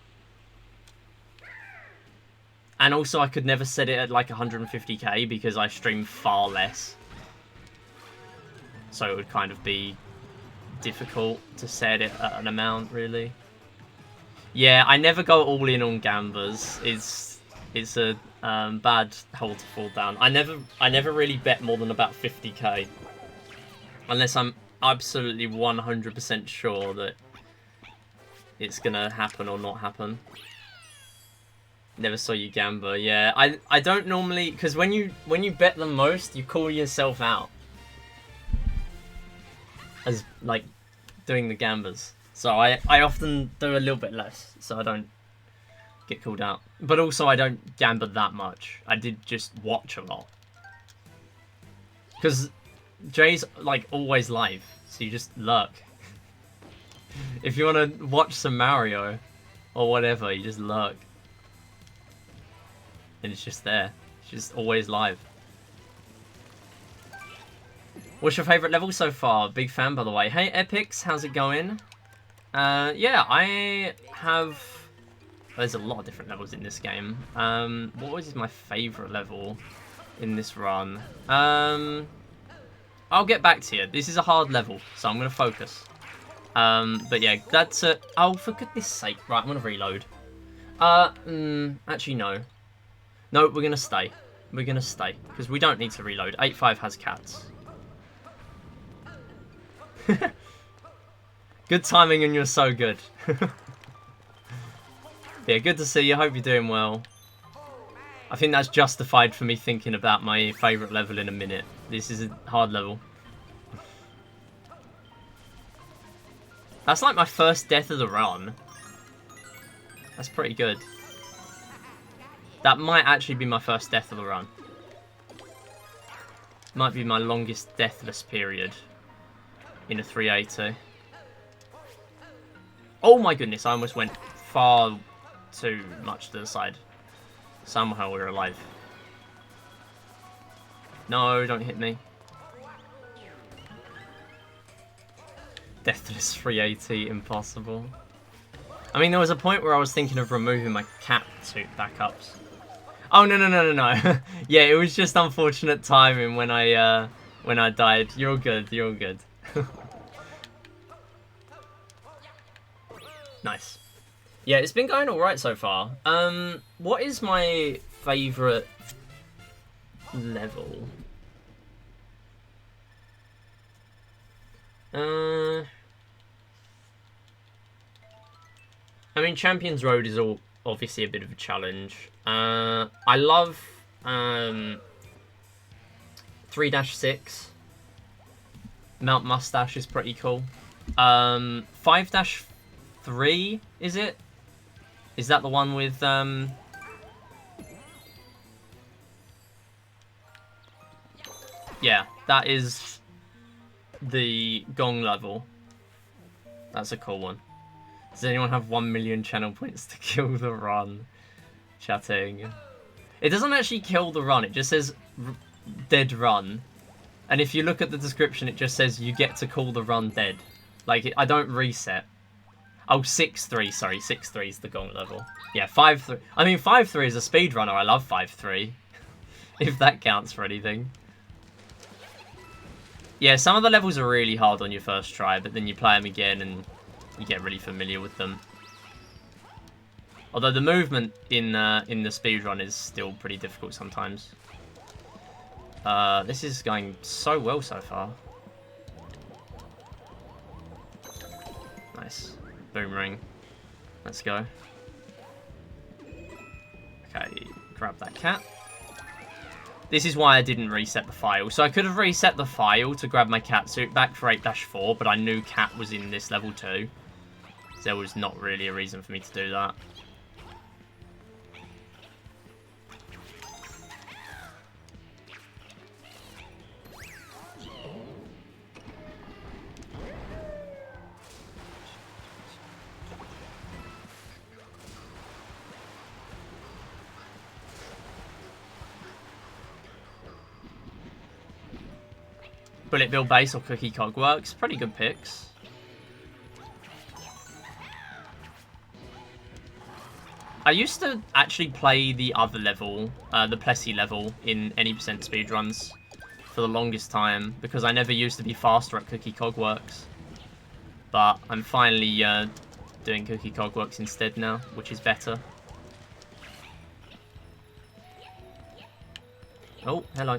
And also, I could never set it at like 150k because I stream far less. So it would kind of be difficult to set it at an amount, really. Yeah, I never go all in on gambas. It's a bad hole to fall down. I never really bet more than about 50k, unless I'm absolutely 100% sure that it's gonna happen or not happen. Never saw you gamba. Yeah, I don't normally, because when you bet the most, you call yourself out as like doing the gambas. So I often do a little bit less, so I don't get called out. But also I don't gamba that much. I did just watch a lot. Because Jay's like always live, so you just lurk. If you want to watch some Mario or whatever, you just lurk. And it's just there. It's just always live. What's your favourite level so far? Big fan, by the way. Hey, Epics, how's it going? Yeah, I have... There's a lot of different levels in this game. What was my favourite level in this run? I'll get back to you. This is a hard level, so I'm going to focus. But yeah, that's a... Oh, for goodness sake. Right, I'm going to reload. Actually, no. No, we're going to stay. We're going to stay. Because we don't need to reload. 8.5 has cats. Good timing and you're so good. Yeah, good to see you. Hope you're doing well. I think that's justified for me thinking about my favourite level in a minute. This is a hard level. That's like my first death of the run. That's pretty good. That might actually be my first death of the run. Might be my longest deathless period in a 380. Oh my goodness, I almost went far too much to the side. Somehow we're alive. No, don't hit me. Deathless 380, impossible. I mean, there was a point where I was thinking of removing my cat suit backups. Oh, no. Yeah, it was just unfortunate timing when I died. You're all good, you're all good. Nice. Yeah, it's been going alright so far. What is my favourite level? I mean, Champions Road is obviously a bit of a challenge. I love 3-6. Mount Mustache is pretty cool. 5-3, is it? Is that the one with... Yeah, that is the Gong level. That's a cool one. Does anyone have 1 million channel points to kill the run? Chatting. It doesn't actually kill the run, it just says dead run. And if you look at the description, it just says you get to call the run dead. Like, I don't reset. Oh, 6-3, sorry, 6-3 is the gauntlet level. Yeah, 5-3. I mean, 5-3 is a speedrunner, I love 5-3. If that counts for anything. Yeah, some of the levels are really hard on your first try, but then you play them again and you get really familiar with them. Although the movement in the speedrun is still pretty difficult sometimes. This is going so well so far. Nice. Boomerang. Let's go. Okay, grab that cat. This is why I didn't reset the file. So I could have reset the file to grab my cat suit back for 8-4, but I knew cat was in this level too. So there was not really a reason for me to do that. Bullet Bill Base or Cookie Cogworks. Pretty good picks. I used to actually play the other level, the Plessy level, in any percent speedruns for the longest time, because I never used to be faster at Cookie Cogworks. But I'm finally doing Cookie Cogworks instead now, which is better. Oh, hello.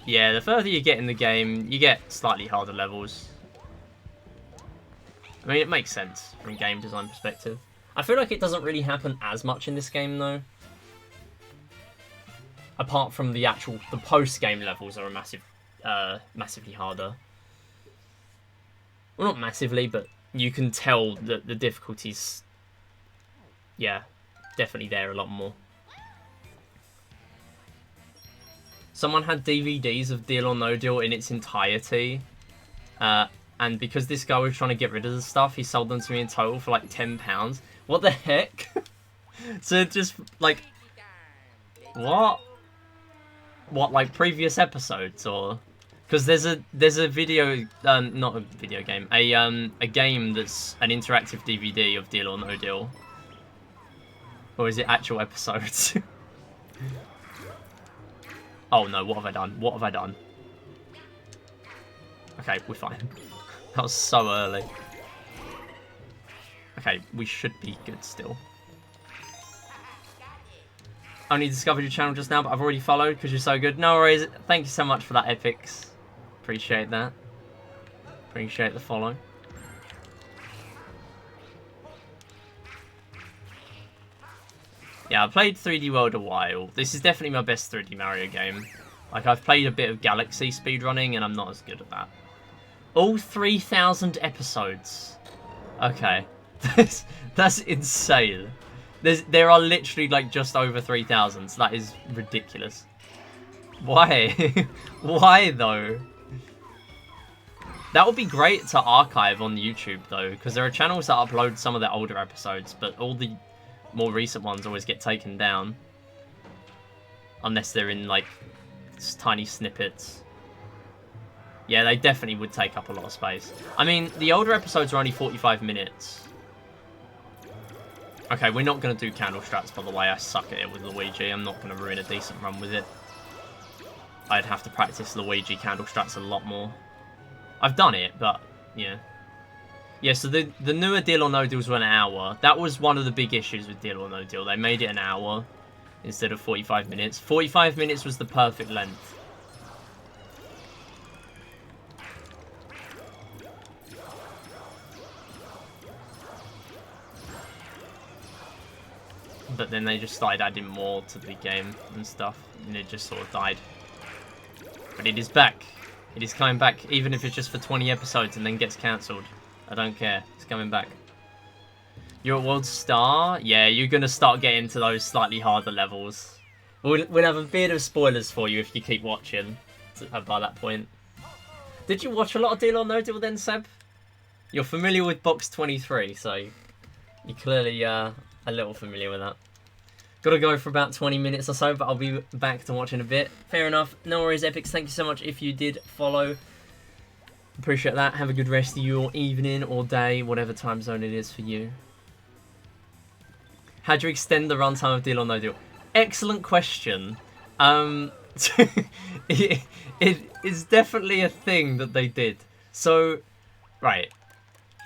Yeah, the further you get in the game, you get slightly harder levels. I mean, it makes sense from game design perspective. I feel like it doesn't really happen as much in this game, though. Apart from the post-game levels are massively harder. Well, not massively, but you can tell that the difficulty's, yeah, definitely there a lot more. Someone had DVDs of Deal or No Deal in its entirety, and because this guy was trying to get rid of the stuff, he sold them to me in total for like £10. What the heck? So just like, what? What, like previous episodes, or because there's a video, not a video game, a game that's an interactive DVD of Deal or No Deal, or is it actual episodes? Oh no, what have I done? What have I done? Okay, we're fine. That was so early. Okay, we should be good still. Only discovered your channel just now, but I've already followed because you're so good. No worries. Thank you so much for that, Epics. Appreciate that. Appreciate the follow. Yeah, I played 3D World a while. This is definitely my best 3D Mario game. Like, I've played a bit of Galaxy speedrunning, and I'm not as good at that. All 3,000 episodes. Okay. That's insane. There are literally, like, just over 3,000, so that is ridiculous. Why? Why, though? That would be great to archive on YouTube, though, because there are channels that upload some of the older episodes, but all the more recent ones always get taken down. Unless they're in, like, tiny snippets. Yeah, they definitely would take up a lot of space. I mean, the older episodes are only 45 minutes. Okay, we're not going to do candle strats, by the way. I suck at it with Luigi. I'm not going to ruin a decent run with it. I'd have to practice Luigi candle strats a lot more. I've done it, but, yeah. Yeah, so the newer Deal or No Deals were an hour. That was one of the big issues with Deal or No Deal. They made it an hour instead of 45 minutes. 45 minutes was the perfect length. But then they just started adding more to the game and stuff, and it just sort of died. But it is back. It is coming back, even if it's just for 20 episodes and then gets cancelled. I don't care. It's coming back. You're at World Star? Yeah, you're going to start getting to those slightly harder levels. We'll have a bit of spoilers for you if you keep watching by that point. Did you watch a lot of Deal or No Deal then, Seb? You're familiar with Box 23, so you're clearly a little familiar with that. Gotta go for about 20 minutes or so, but I'll be back to watch in a bit. Fair enough. No worries, Epics. Thank you so much if you did follow. Appreciate that. Have a good rest of your evening or day, whatever time zone it is for you. How do you extend the runtime of Deal or No Deal? Excellent question. It is definitely a thing that they did. So, right.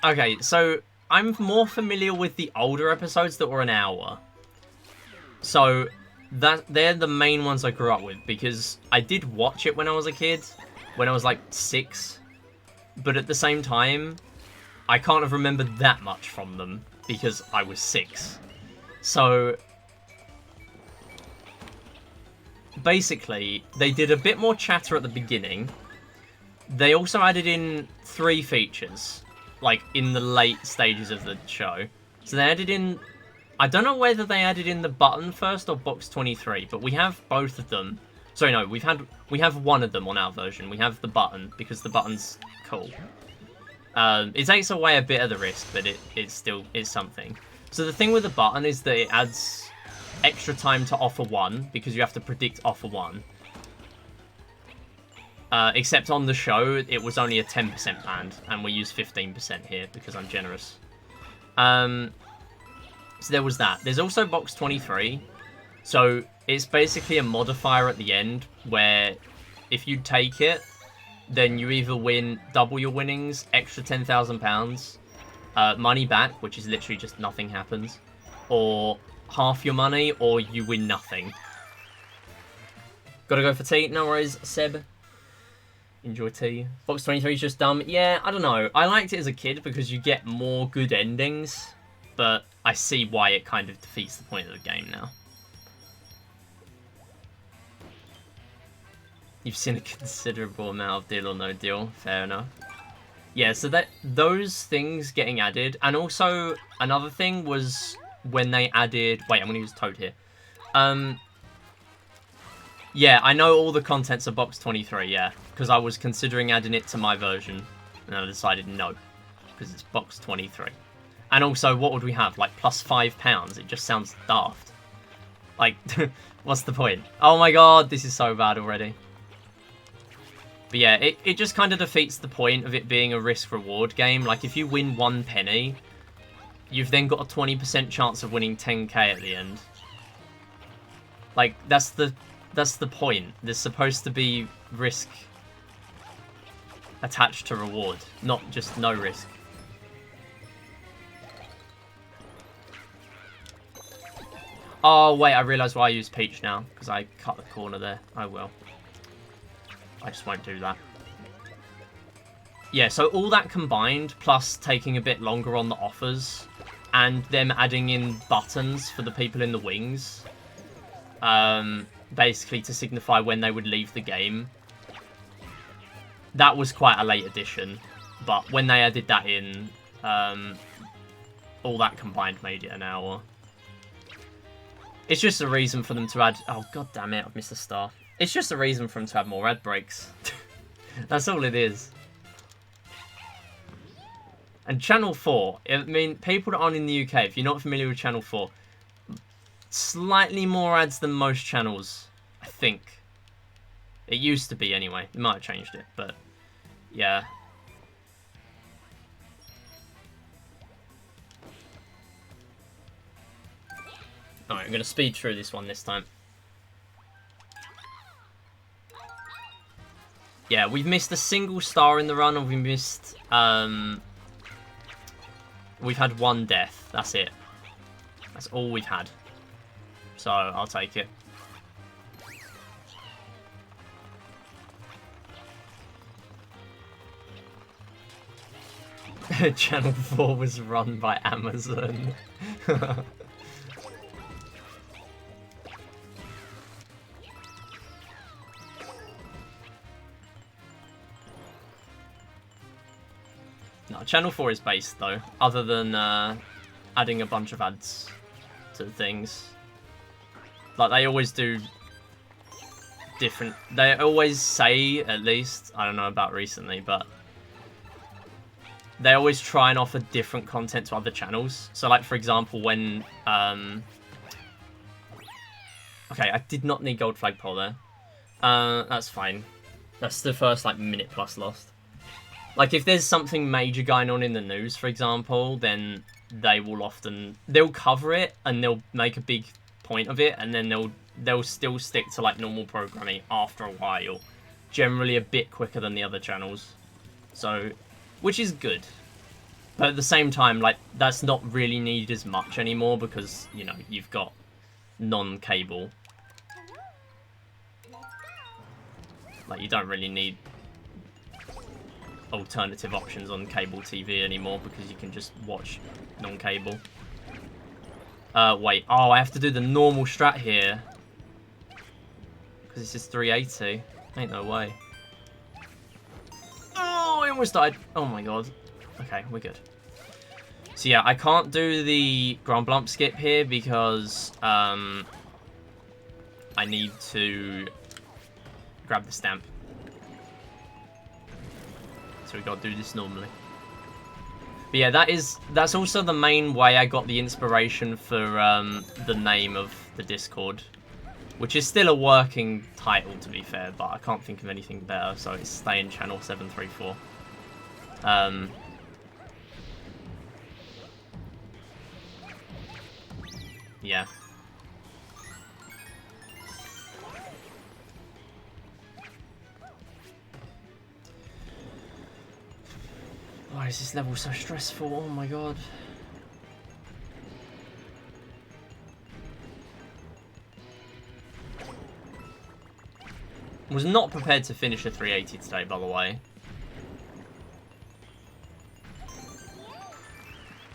Okay, so I'm more familiar with the older episodes that were an hour. So, they're the main ones I grew up with, because I did watch it when I was a kid, when I was like 6. But at the same time, I can't have remembered that much from them, because I was 6. So, basically, they did a bit more chatter at the beginning. They also added in 3 features, like, in the late stages of the show. So they added in, I don't know whether they added in the button first or Box 23, but we have both of them. Sorry, no, we have one of them on our version. We have the button, because the button's cool. It takes away a bit of the risk, but it still is something. So the thing with the button is that it adds extra time to offer one, because you have to predict offer one. Except on the show, it was only a 10% band, and we use 15% here, because I'm generous. So there was that. There's also box 23. So it's basically a modifier at the end, where if you take it, then you either win double your winnings, extra £10,000, money back, which is literally just nothing happens, or half your money, or you win nothing. Gotta go for tea. No worries, Seb. Enjoy tea. Box 23 is just dumb. Yeah, I don't know. I liked it as a kid because you get more good endings, but I see why it kind of defeats the point of the game now. You've seen a considerable amount of Deal or No Deal. Fair enough. Yeah, so those things getting added, and also another thing was when they added... Wait, I'm going to use Toad here. Yeah, I know all the contents of box 23, yeah, because I was considering adding it to my version, and I decided no, because it's box 23. And also, what would we have? Like, plus £5? It just sounds daft. Like, what's the point? Oh my god, this is so bad already. But yeah, it just kind of defeats the point of it being a risk-reward game. Like, if you win 1 penny, you've then got a 20% chance of winning 10k at the end. Like, that's the point. There's supposed to be risk attached to reward, not just no risk. Oh, wait, I realise why I use Peach now, because I cut the corner there. I will. I just won't do that. Yeah, so all that combined, plus taking a bit longer on the offers, and them adding in buttons for the people in the wings, basically to signify when they would leave the game. That was quite a late addition, but when they added that in, all that combined made it an hour. It's just a reason for them to add... Oh, god damn it, I've missed a star. It's just a reason for them to have more ad breaks. That's all it is. And Channel 4, I mean, people that aren't in the UK, if you're not familiar with Channel 4, slightly more ads than most channels, I think. It used to be anyway. They might have changed it, but yeah. Alright, I'm going to speed through this one this time. Yeah, we've missed a single star in the run, and we missed... we've had 1 death. That's it. That's all we've had. So, I'll take it. Channel 4 was run by Amazon. No, Channel 4 is based, though, other than adding a bunch of ads to things. Like, they always do different... They always say, at least, I don't know about recently, but they always try and offer different content to other channels. So, like, for example, when... Okay, I did not need gold flagpole there. That's fine. That's the first, like, minute plus lost. Like, if there's something major going on in the news, for example, then they will often... They'll cover it, and they'll make a big point of it, and then they'll still stick to, like, normal programming after a while. Generally a bit quicker than the other channels. So, which is good. But at the same time, like, that's not really needed as much anymore, because, you know, you've got non-cable. Like, you don't really need alternative options on cable TV anymore, because you can just watch non-cable. Wait. Oh, I have to do the normal strat here. Because this is 380. Ain't no way. Oh, I almost died. Oh my god. Okay, we're good. So yeah, I can't do the Grand Blump skip here because I need to grab the stamp. So we got to do this normally. But yeah, that's also the main way I got the inspiration for the name of the Discord, which is still a working title to be fair, but I can't think of anything better, so it's Stay in Channel 734. Yeah. Why is this level so stressful? Oh my god. Was not prepared to finish a 380 today, by the way.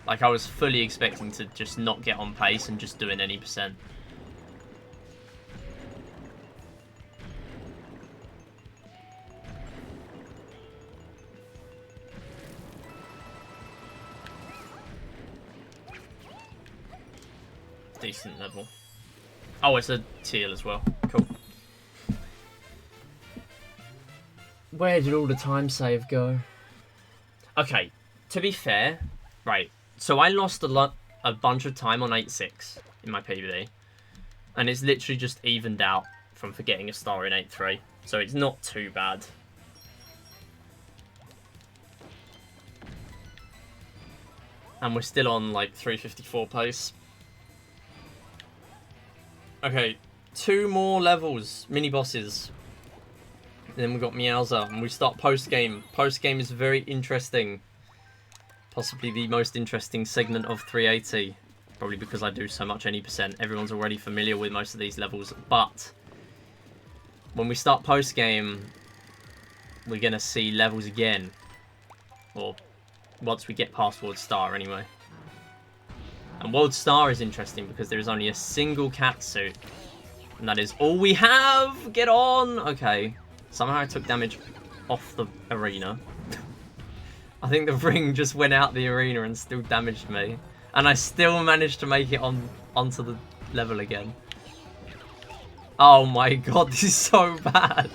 Like, I was fully expecting to just not get on pace and just do an any percent. Decent level. Oh, it's a teal as well. Cool. Where did all the time save go? Okay, to be fair, right. So I lost a bunch of time on 8.6 in my PB, and it's literally just evened out from forgetting a star in 8.3. So it's not too bad. And we're still on like 354 pace. Okay, 2 more levels, mini bosses. And then we've got Meowser, and we start post-game. Post-game is very interesting. Possibly the most interesting segment of 380. Probably because I do so much any percent. Everyone's already familiar with most of these levels. But when we start post-game, we're going to see levels again. Or once we get past World Star anyway. And World Star is interesting because there is only a single cat suit. And that is all we have! Get on! Okay. Somehow I took damage off the arena. I think the ring just went out the arena and still damaged me. And I still managed to make it onto the level again. Oh my god, this is so bad.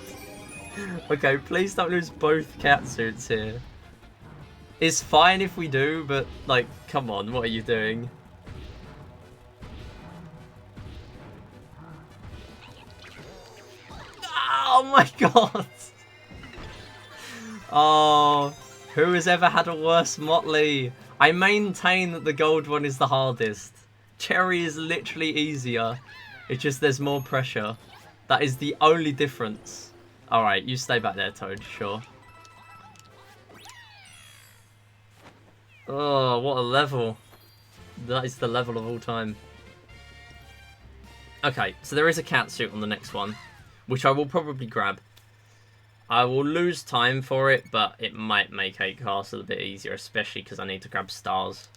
Okay, please don't lose both cat suits here. It's fine if we do, but, like, come on, what are you doing? Oh my god! Oh, who has ever had a worse Motley? I maintain that the gold one is the hardest. Cherry is literally easier. It's just there's more pressure. That is the only difference. Alright, you stay back there, Toad, sure. Oh, what a level. That is the level of all time. Okay, so there is a cat suit on the next one, which I will probably grab. I will lose time for it, but it might make 8 Castle a bit easier, especially because I need to grab stars.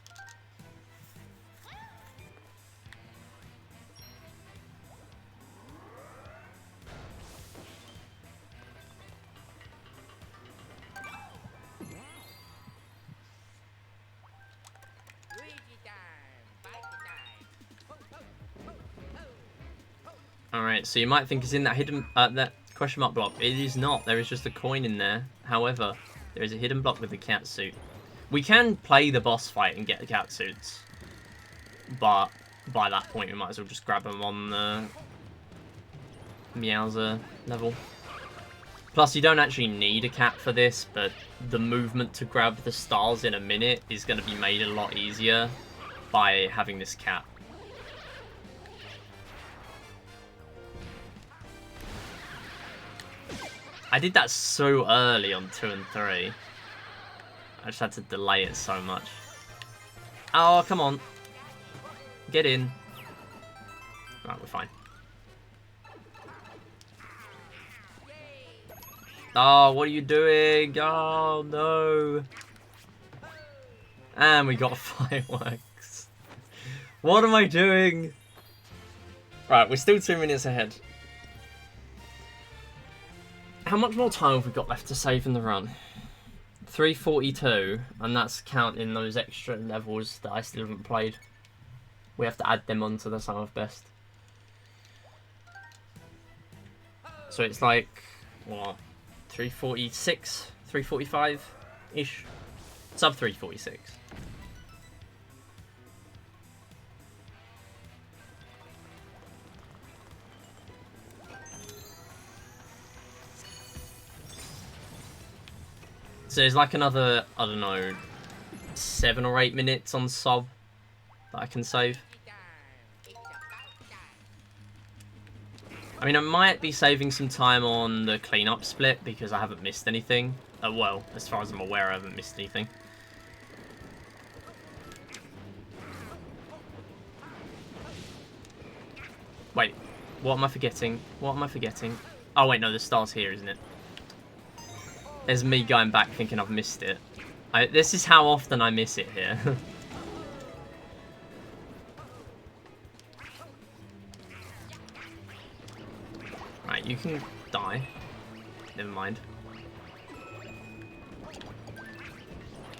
Alright, so you might think it's in that hidden, that question mark block. It is not. There is just a coin in there. However, there is a hidden block with the cat suit. We can play the boss fight and get the cat suits. But by that point, we might as well just grab them on the Meowser level. Plus, you don't actually need a cat for this, but the movement to grab the stars in a minute is going to be made a lot easier by having this cat. I did that so early on 2 and 3. I just had to delay it so much. Oh, come on. Get in. Right, we're fine. Oh, what are you doing? Oh, no. And we got fireworks. What am I doing? Right, we're still 2 minutes ahead. How much more time have we got left to save in the run? 342, and that's counting those extra levels that I still haven't played. We have to add them onto the Sum of Best. So it's like what, 346, 345-ish? Sub 346. So there's like another, I don't know, 7 or 8 minutes on sub that I can save. I mean, I might be saving some time on the cleanup split because I haven't missed anything. Well, as far as I'm aware, I haven't missed anything. Wait, what am I forgetting? What am I forgetting? Oh wait, no, the star's here, isn't it? There's me going back thinking I've missed it. This is how often I miss it here. Right, you can die. Never mind.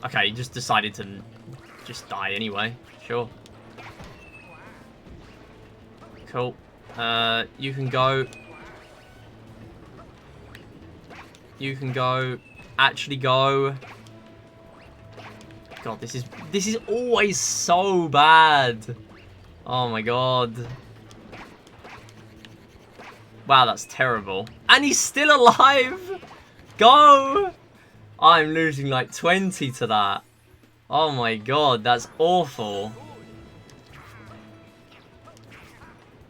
Okay, you just decided to just die anyway. Sure. Cool. You can go. You can go. Actually go. God, this is always so bad. Oh my god. Wow, that's terrible. And he's still alive. Go. I'm losing like 20 to that. Oh my god, that's awful.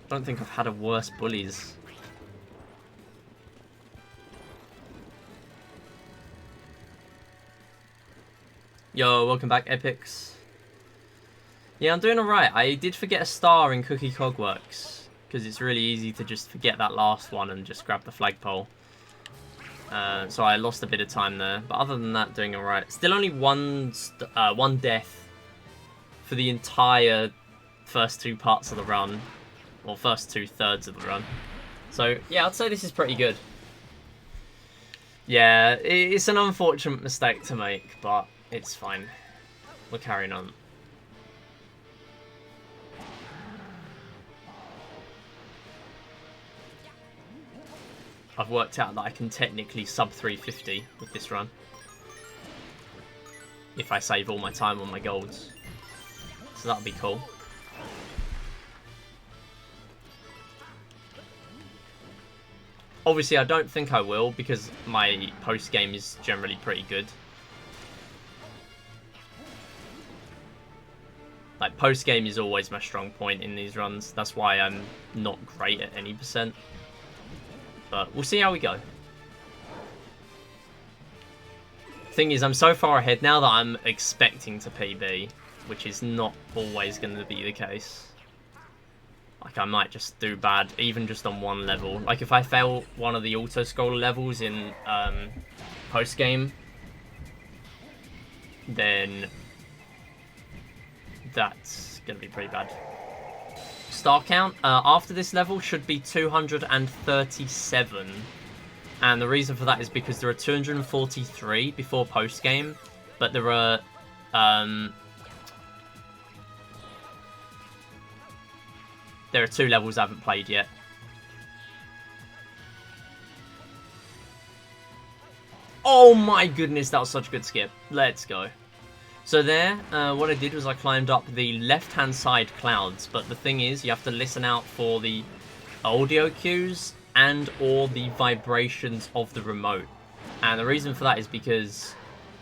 I don't think I've had a worse bullies. Yo, welcome back, Epics. Yeah, I'm doing alright. I did forget a star in Cookie Cogworks, because it's really easy to just forget that last one and just grab the flagpole. So I lost a bit of time there, but other than that, doing alright. Still only one death for the entire first 2 parts of the run, or first 2/3 of the run. So yeah, I'd say this is pretty good. Yeah, it's an unfortunate mistake to make, but it's fine. We're carrying on. I've worked out that I can technically sub 350 with this run. If I save all my time on my golds. So that'll be cool. Obviously, I don't think I will, because my post-game is generally pretty good. Like, post-game is always my strong point in these runs. That's why I'm not great at any percent. But we'll see how we go. Thing is, I'm so far ahead now that I'm expecting to PB, which is not always going to be the case. Like, I might just do bad, even just on one level. Like, if I fail one of the auto-scroller levels in post-game, then that's going to be pretty bad. Star count after this level should be 237. And the reason for that is because there are 243 before post-game, but there are... there are 2 levels I haven't played yet. Oh my goodness, that was such a good skip. Let's go. So there, what I did was I climbed up the left-hand side clouds, but the thing is, you have to listen out for the audio cues and or the vibrations of the remote. And the reason for that is because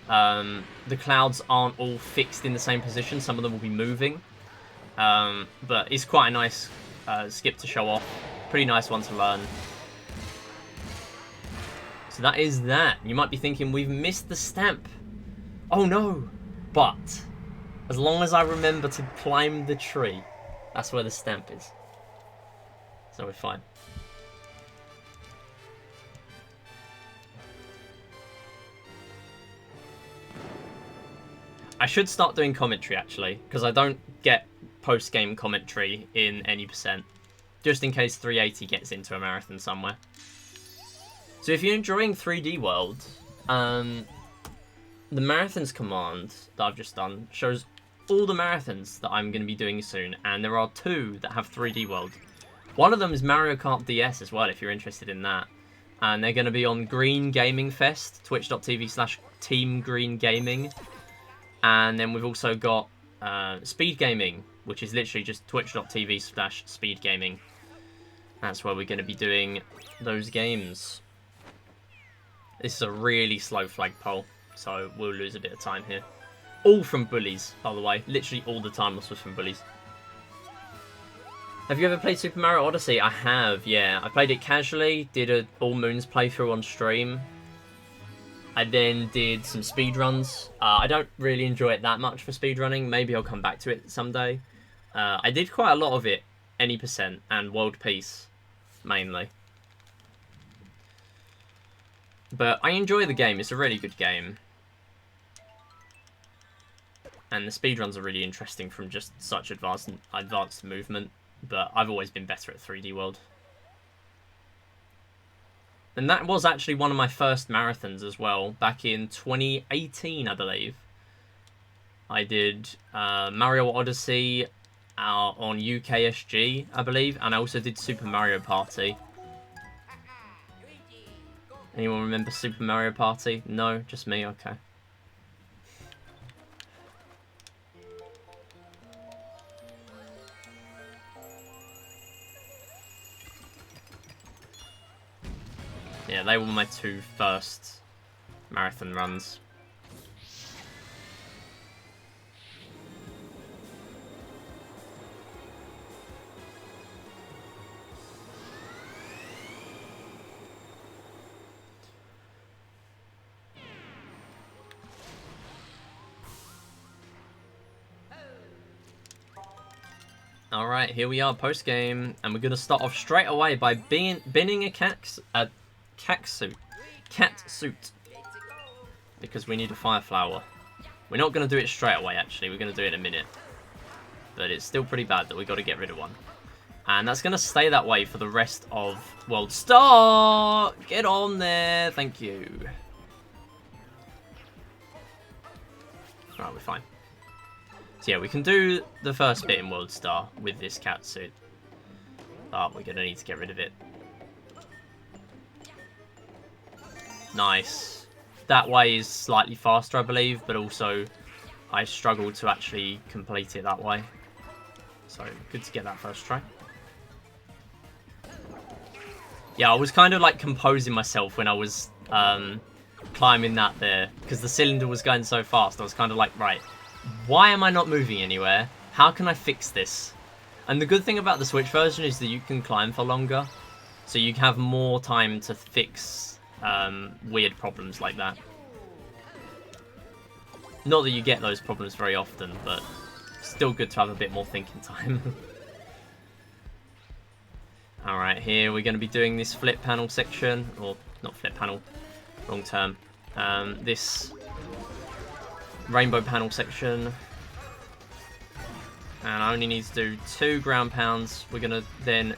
the clouds aren't all fixed in the same position. Some of them will be moving. But it's quite a nice skip to show off. Pretty nice one to learn. So that is that. You might be thinking, we've missed the stamp. Oh no! But as long as I remember to climb the tree, that's where the stamp is. So we're fine. I should start doing commentary, actually, because I don't get post-game commentary in any percent. Just in case 380 gets into a marathon somewhere. So if you're enjoying 3D World, the marathons command that I've just done shows all the marathons that I'm going to be doing soon, and there are 2 that have 3D World. One of them is Mario Kart DS as well, if you're interested in that. And they're going to be on Green Gaming Fest, twitch.tv/Team Green Gaming. And then we've also got Speed Gaming, which is literally just twitch.tv/Speed Gaming. That's where we're going to be doing those games. This is a really slow flagpole, so we'll lose a bit of time here. All from bullies, by the way. Literally all the time was from bullies. Have you ever played Super Mario Odyssey? I have, yeah. I played it casually, did a All Moons playthrough on stream. I then did some speedruns. I don't really enjoy it that much for speedrunning. Maybe I'll come back to it someday. I did quite a lot of it, Any Percent and World Peace, mainly. But I enjoy the game. It's a really good game. And the speedruns are really interesting from just such advanced movement. But I've always been better at 3D World. And that was actually one of my first marathons as well, back in 2018, I believe. I did Mario Odyssey on UKSG, I believe, and I also did Super Mario Party. Anyone remember Super Mario Party? No, just me, okay. Yeah, they were my two first marathon runs. Alright, here we are, post-game, and we're going to start off straight away by binning a cat suit. Because we need a fire flower. We're not going to do it straight away, actually. We're going to do it in a minute. But it's still pretty bad that we got to get rid of one. And that's going to stay that way for the rest of World Star. Get on there. Thank you. Alright, we're fine. So yeah, we can do the first bit in World Star with this cat suit. But we're going to need to get rid of it. Nice. That way is slightly faster, I believe, but also I struggled to actually complete it that way. So, good to get that first try. Yeah, I was kind of like composing myself when I was climbing that there, because the cylinder was going so fast. I was kind of like, right, why am I not moving anywhere? How can I fix this? And the good thing about the Switch version is that you can climb for longer, so you have more time to fix weird problems like that. Not that you get those problems very often, but still good to have a bit more thinking time. Alright, here we're going to be doing this flip panel section, or not flip panel, wrong term. This rainbow panel section. And I only need to do 2 ground pounds. We're going to then,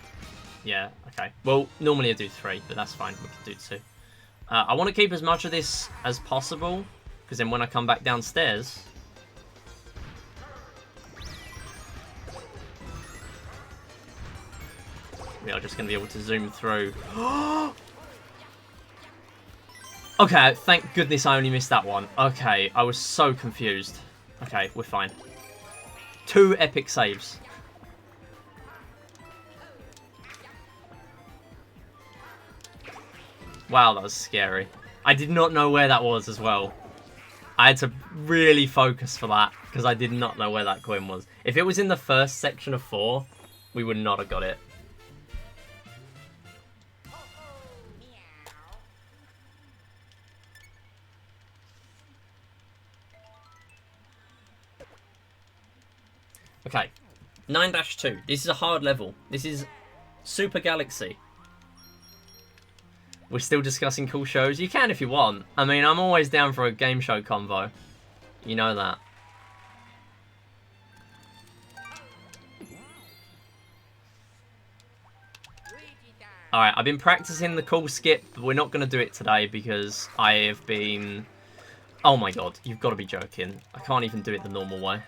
yeah, okay. Well, normally I do 3, but that's fine, we can do 2. I want to keep as much of this as possible, because then when I come back downstairs, we are just going to be able to zoom through. Okay, thank goodness I only missed that one. Okay, I was so confused. Okay, we're fine. 2 epic saves. Wow, that was scary. I did not know where that was as well. I had to really focus for that, because I did not know where that coin was. If it was in the first section of 4, we would not have got it. Okay, 9-2. This is a hard level. This is Super Galaxy. We're still discussing cool shows. You can if you want. I mean, I'm always down for a game show convo. You know that. Alright, I've been practicing the cool skip, but we're not going to do it today because I have been... Oh my god, you've got to be joking. I can't even do it the normal way.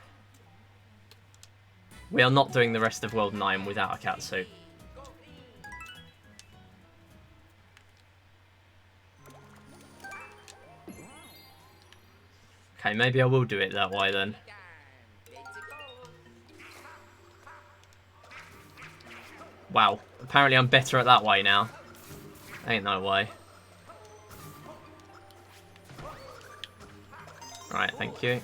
We are not doing the rest of World 9 without a catsuit. Okay, maybe I will do it that way then. Wow, apparently I'm better at that way now. Ain't no way. Right, thank you.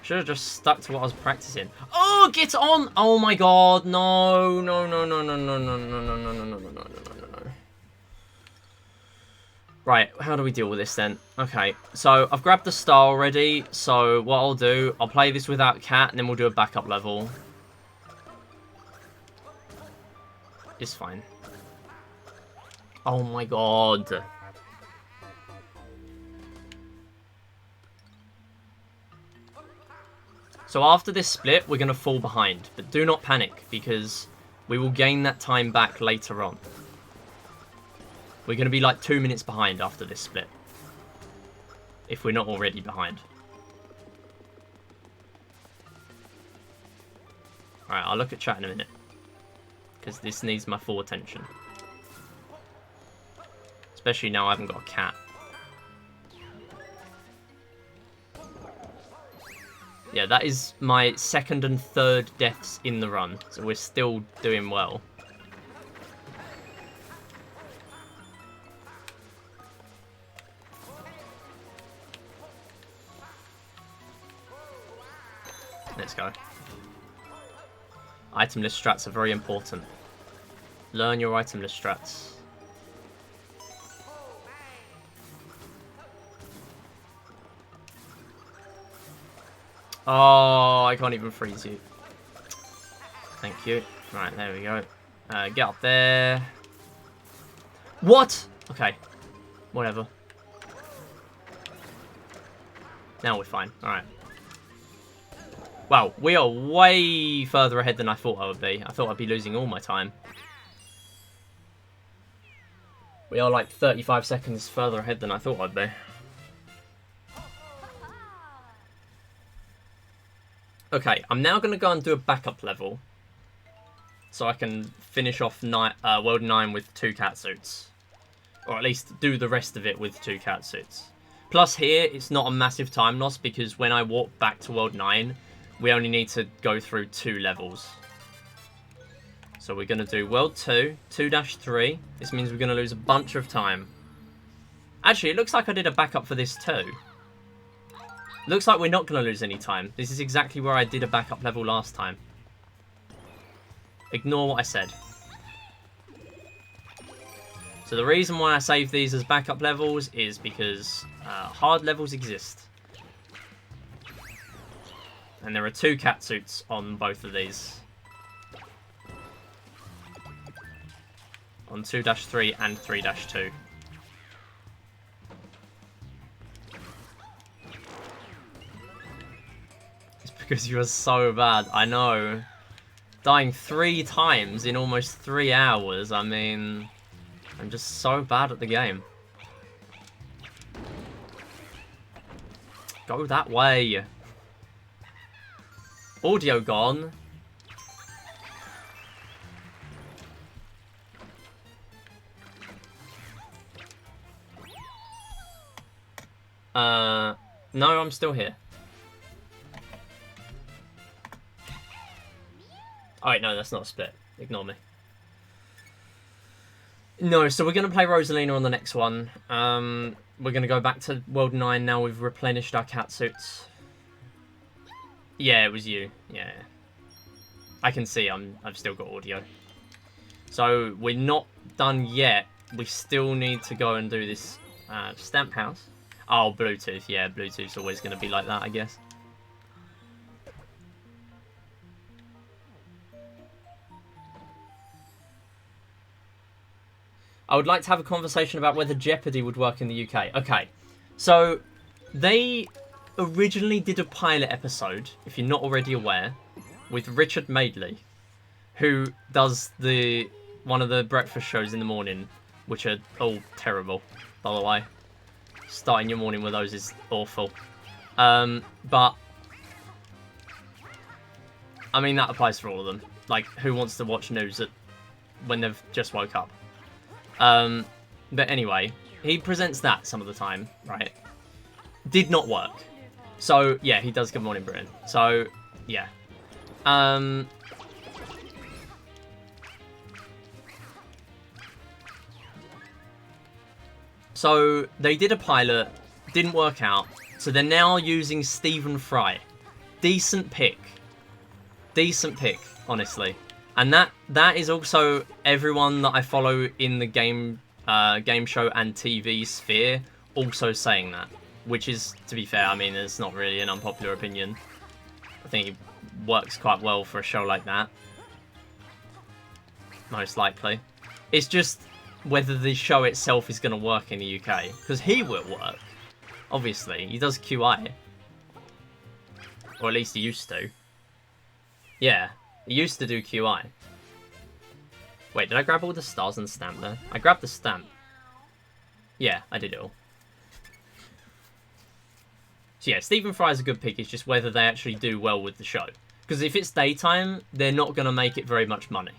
Should have just stuck to what I was practicing. Oh, get on! Oh my god, no, no, no, no, no, no, no, no, no, no, no, no, no, no, no, no. Right, how do we deal with this then? Okay, so I've grabbed the star already, so what I'll do, I'll play this without Cat, and then we'll do a backup level. It's fine. Oh my god. So after this split, we're going to fall behind. But do not panic, because we will gain that time back later on. We're going to be like 2 minutes behind after this split. If we're not already behind. Alright, I'll look at chat in a minute. Because this needs my full attention. Especially now I haven't got a cat. Yeah, that is my second and third deaths in the run. So we're still doing well. Let's go. Itemless strats are very important. Learn your itemless strats. Oh, I can't even freeze you. Thank you. Right, there we go. Get up there. What? Okay. Whatever. Now we're fine. Alright. Wow, we are way further ahead than I thought I would be. I thought I'd be losing all my time. We are like 35 seconds further ahead than I thought I'd be. Okay, I'm now going to go and do a backup level. So I can finish off World 9 with 2 cat suits. Or at least do the rest of it with 2 cat suits. Plus here, it's not a massive time loss because when I walk back to World 9, we only need to go through 2 levels. So we're going to do World 2, 2-3. This means we're going to lose a bunch of time. Actually, it looks like I did a backup for this too. Looks like we're not going to lose any time. This is exactly where I did a backup level last time. Ignore what I said. So the reason why I save these as backup levels is because hard levels exist. And there are 2 cat suits on both of these. On 2-3 and 3-2. Because you are so bad, I know. Dying 3 times in almost 3 hours, I mean... I'm just so bad at the game. Go that way. Audio gone. No, I'm still here. Oh wait, no, that's not a split. Ignore me. No, so we're going to play Rosalina on the next one. We're going to go back to World 9 now we've replenished our cat suits. Yeah, it was you. Yeah. I can see I've still got audio. So we're not done yet. We still need to go and do this stamp house. Oh, Bluetooth. Yeah, Bluetooth's always going to be like that, I guess. I would like to have a conversation about whether Jeopardy would work in the UK. Okay, so they originally did a pilot episode, if you're not already aware, with Richard Madeley, who does one of the breakfast shows in the morning, which are all terrible, by the way. Starting your morning with those is awful. But, I mean, that applies for all of them. Like, who wants to watch news when they've just woke up? But anyway, he presents that some of the time, right? did not work. So, yeah, he does Good Morning Britain. So, yeah. So, they did a pilot, didn't work out. So, they're now using Stephen Fry. Decent pick. Decent pick, honestly. And that is also everyone that I follow in the game show and TV sphere also saying that. Which is, to be fair, I mean, it's not really an unpopular opinion. I think it works quite well for a show like that. Most likely. It's just whether the show itself is going to work in the UK. Because he will work. Obviously. He does QI. Or at least he used to. Yeah. He used to do QI. Wait, did I grab all the stars and stamp there? I grabbed the stamp. Yeah, I did it all. So yeah, Stephen Fry is a good pick. It's just whether they actually do well with the show. Because if it's daytime, they're not going to make it very much money.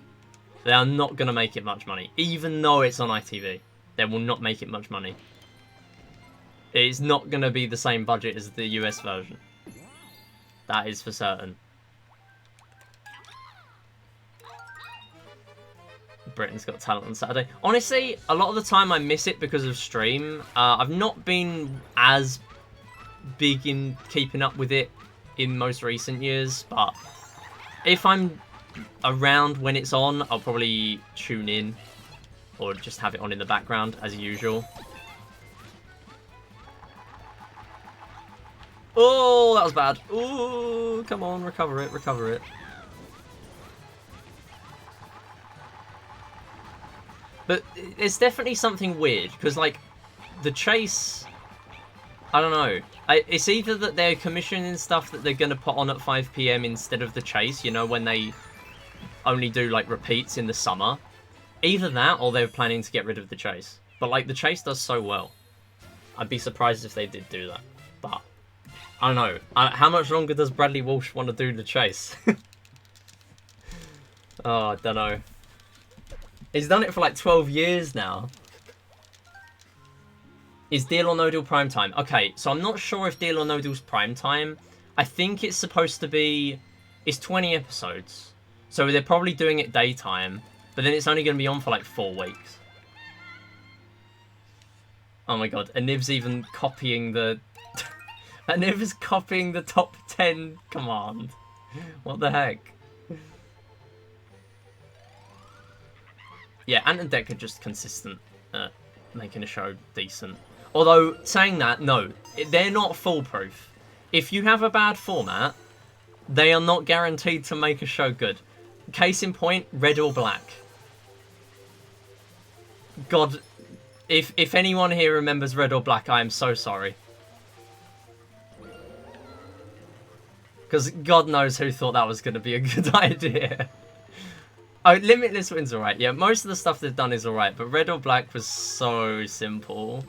They are not going to make it much money. Even though it's on ITV. They will not make it much money. It's not going to be the same budget as the US version. That is for certain. Britain's Got Talent on Saturday. Honestly, a lot of the time I miss it because of stream. I've not been as big in keeping up with it in most recent years, but if I'm around when it's on, I'll probably tune in or just have it on in the background as usual. Oh, that was bad. Oh, come on, recover it, recover it. But it's definitely something weird, because, like, the chase, I don't know. It's either that they're commissioning stuff that they're going to put on at 5 PM instead of the chase, you know, when they only do, like, repeats in the summer. Either that, or they're planning to get rid of the chase. But, like, the chase does so well. I'd be surprised if they did do that. But, I don't know. How much longer does Bradley Walsh want to do the chase? Oh, I don't know. He's done it for like 12 years now. Is Deal or No Deal prime time? Okay, so I'm not sure if Deal or No Deal's prime time. I think it's supposed to be... It's 20 episodes. So they're probably doing it daytime. But then it's only going to be on for like 4 weeks. Oh my god, Aniv's even copying the... Aniv is copying the top 10 command. What the heck? Yeah, Ant and Dec are just consistent at making a show decent. Although, saying that, no, they're not foolproof. If you have a bad format, they are not guaranteed to make a show good. Case in point, Red or Black. God, if anyone here remembers Red or Black, I am so sorry. Because God knows who thought that was going to be a good idea. Oh, Limitless Win's alright. Yeah, most of the stuff they've done is alright, but Red or Black was so simple.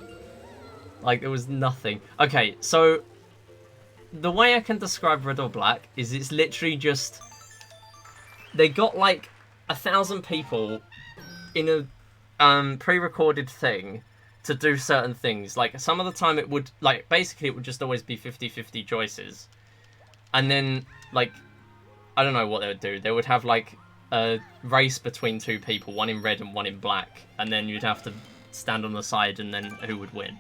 Like, there was nothing. Okay, so the way I can describe Red or Black is it's literally just... They got, like, 1,000 people in a pre-recorded thing to do certain things. Like, some of the time it would... Like, basically it would just always be 50-50 choices. And then, like, I don't know what they would do. They would have, like... a race between 2 people, one in red and one in black, and then you'd have to stand on the side and then who would win.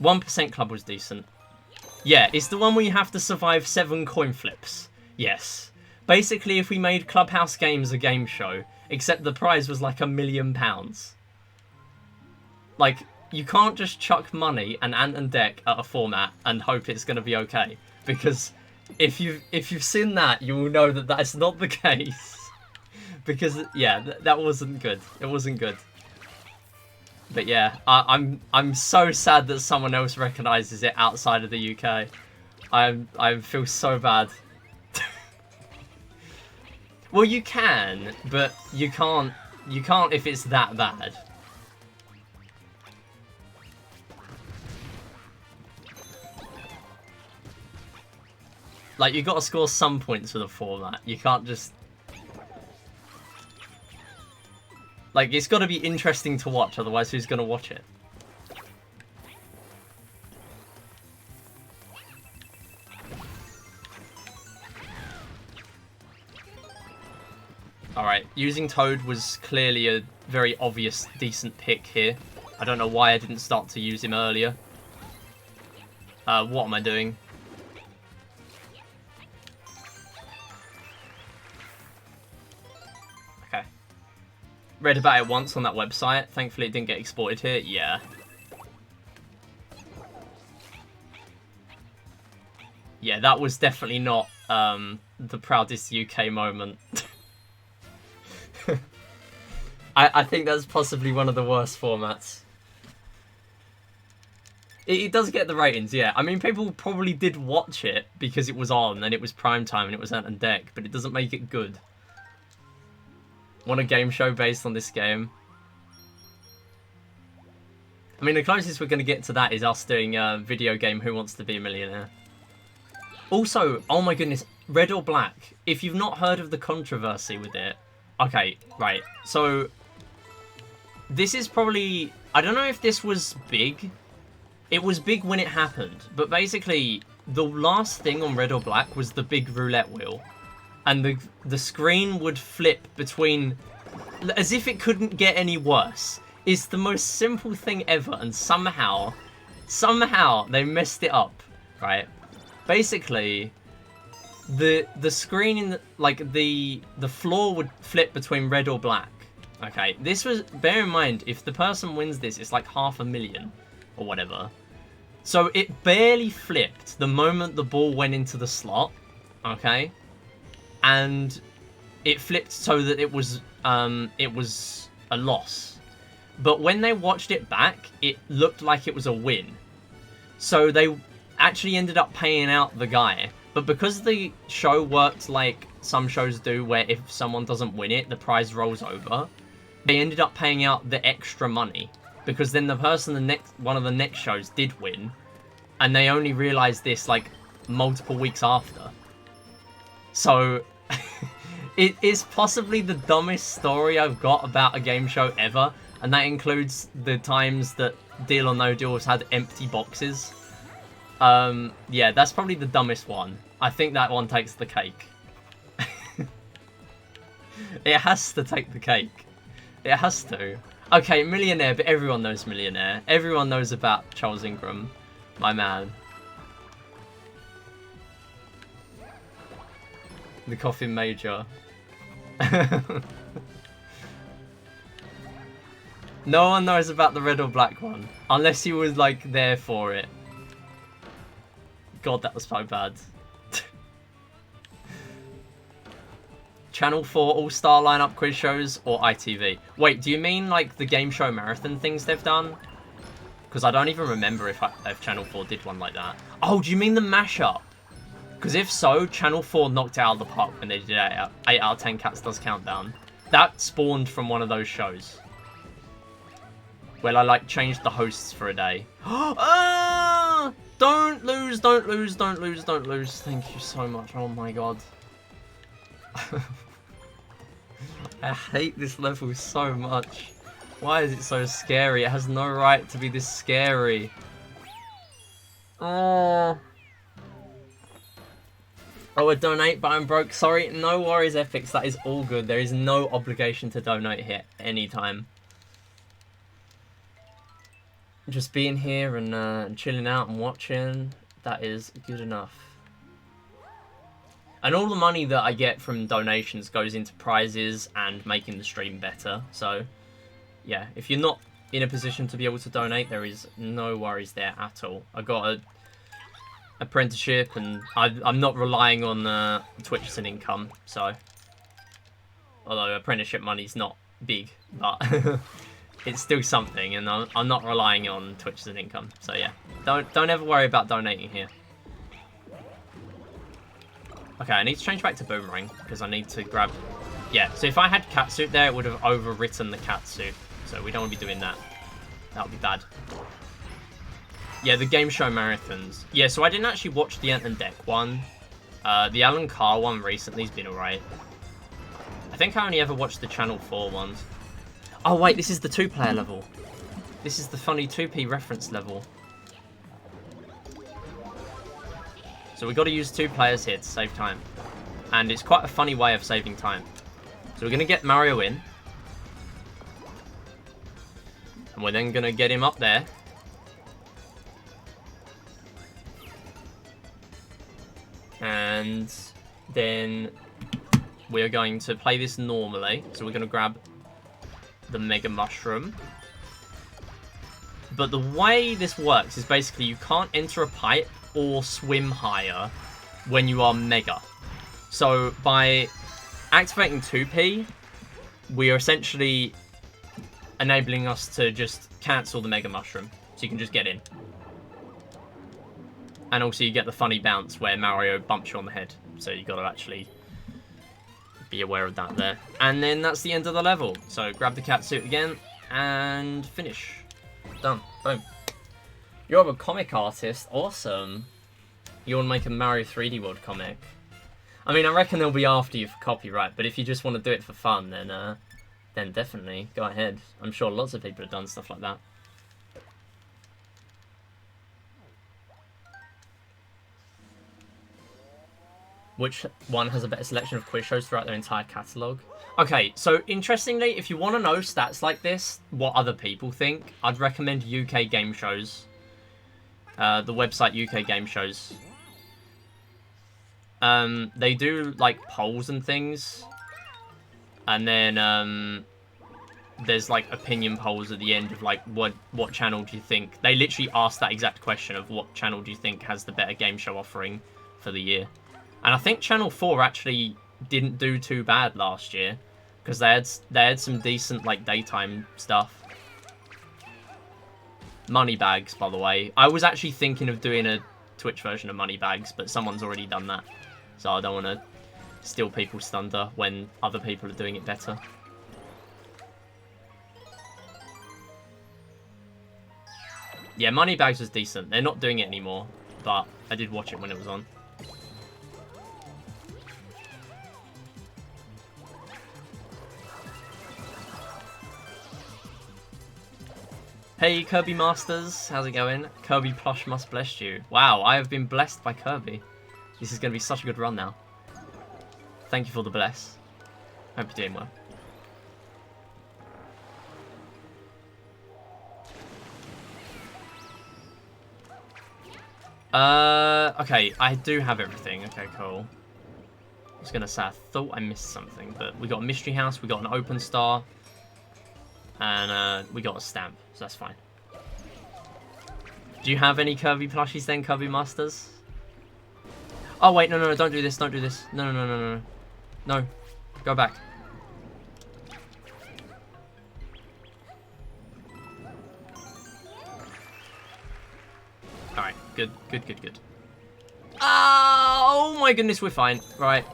1% Club was decent. Yeah, it's the one where you have to survive 7 coin flips. Yes. Basically, if we made Clubhouse Games a game show, except the prize was like £1 million. Like, you can't just chuck money and Ant and Dec at a format and hope it's going to be okay, because... If you've seen that, you will know that that's not the case. Because yeah, that wasn't good. It wasn't good. But yeah, I'm so sad that someone else recognises it outside of the UK. I feel so bad. Well, you can, but you can't if it's that bad. Like, you got to score some points for the format. You can't just... Like, it's got to be interesting to watch, otherwise who's going to watch it? Alright, using Toad was clearly a very obvious, decent pick here. I don't know why I didn't start to use him earlier. What am I doing? Okay. Read about it once on that website. Thankfully it didn't get exported here. Yeah. Yeah, that was definitely not the proudest UK moment. I think that's possibly one of the worst formats. It does get the ratings, yeah. I mean, people probably did watch it because it was on and it was prime time and it was Ant and Dec, but it doesn't make it good. Want a game show based on this game? I mean, the closest we're going to get to that is us doing a video game Who Wants to Be a Millionaire. Also, oh my goodness, Red or Black? If you've not heard of the controversy with it... Okay, right. So, this is probably... I don't know if this was big. It was big when it happened. But basically, the last thing on Red or Black was the big roulette wheel. And the screen would flip between... As if it couldn't get any worse. It's the most simple thing ever. And somehow they messed it up, right? Basically... The screen in the floor would flip between red or black. Okay, this was, bear in mind, if the person wins this, it's like 500,000 or whatever. So it barely flipped the moment the ball went into the slot. Okay, and it flipped so that it was a loss. But when they watched it back, it looked like it was a win. So they actually ended up paying out the guy. But because the show worked like some shows do, where if someone doesn't win it, the prize rolls over, they ended up paying out the extra money. Because then the person one of the next shows did win, and they only realised this like multiple weeks after. So it is possibly the dumbest story I've got about a game show ever, and that includes the times that Deal or No Deal has had empty boxes. Yeah, that's probably the dumbest one. I think that one takes the cake. It has to take the cake. It has to. Okay, Millionaire, but everyone knows Millionaire. Everyone knows about Charles Ingram, my man. The Coffin Major. No one knows about the red or black one, unless you was like there for it. God, that was so bad. Channel 4 All-Star lineup quiz shows or ITV? Wait, do you mean like the game show marathon things they've done? Because I don't even remember if Channel 4 did one like that. Oh, do you mean the mashup? Because if so, Channel 4 knocked it out of the park when they did 8 out of 10 Cats Does Countdown. That spawned from one of those shows. Well, I like changed the hosts for a day. Ah! Don't lose, don't lose, don't lose, don't lose. Thank you so much. Oh my god. I hate this level so much. Why is it so scary? It has no right to be this scary. Oh. Oh, a donate, but I'm broke. Sorry, no worries, Epics. That is all good. There is no obligation to donate here anytime. Just being here and chilling out and watching, that is good enough. And all the money that I get from donations goes into prizes and making the stream better. So, yeah, if you're not in a position to be able to donate, there is no worries there at all. I got a apprenticeship and I'm not relying on Twitch as an income. So, although apprenticeship money's not big, but it's still something, and I'm not relying on Twitch as an income. So yeah, don't ever worry about donating here. Okay, I need to change back to Boomerang, because I need to grab... Yeah, so if I had Catsuit there, it would have overwritten the Catsuit. So we don't want to be doing that. That would be bad. Yeah, the game show marathons. Yeah, so I didn't actually watch the Ant and Dec one. The Alan Carr one recently has been alright. I think I only ever watched the Channel 4 ones. Oh wait, this is the 2-player level. This is the funny 2p reference level. So we've got to use 2 players here to save time. And it's quite a funny way of saving time. So we're going to get Mario in. And we're then going to get him up there. And then we're going to play this normally. So we're going to grab the Mega Mushroom. But the way this works is basically you can't enter a pipe or swim higher when you are Mega. So by activating 2P, we are essentially enabling us to just cancel the Mega Mushroom. So you can just get in. And also you get the funny bounce where Mario bumps you on the head. So you got to actually be aware of that there. And then that's the end of the level. So grab the cat suit again and finish. Done. Boom. You're a comic artist. Awesome. You want to make a Mario 3D World comic? I mean, I reckon they'll be after you for copyright, but if you just want to do it for fun, then definitely go ahead. I'm sure lots of people have done stuff like that. Which one has a better selection of quiz shows throughout their entire catalogue? Okay, so interestingly, if you want to know stats like this, what other people think, I'd recommend UK Game Shows. The website UK Game Shows. They do, like, polls and things. And then, there's, like, opinion polls at the end of, like, what channel do you think... They literally ask that exact question of what channel do you think has the better game show offering for the year. And I think Channel 4 actually didn't do too bad last year. Because they had some decent, like, daytime stuff. Moneybags, by the way. I was actually thinking of doing a Twitch version of Moneybags, but someone's already done that. So I don't want to steal people's thunder when other people are doing it better. Yeah, Moneybags was decent. They're not doing it anymore, but I did watch it when it was on. Hey Kirby Masters, how's it going? Kirby plush must bless you. Wow, I have been blessed by Kirby. This is going to be such a good run now. Thank you for the bless. Hope you're doing well. Okay, I do have everything. Okay, cool. I was going to say, I thought I missed something, but we got a mystery house, we got an open star. And we got a stamp, so that's fine. Do you have any Kirby plushies then, Kirby Masters? Oh wait, no, don't do this, don't do this. No. No, go back. Alright, good. Oh my goodness, we're fine. Right.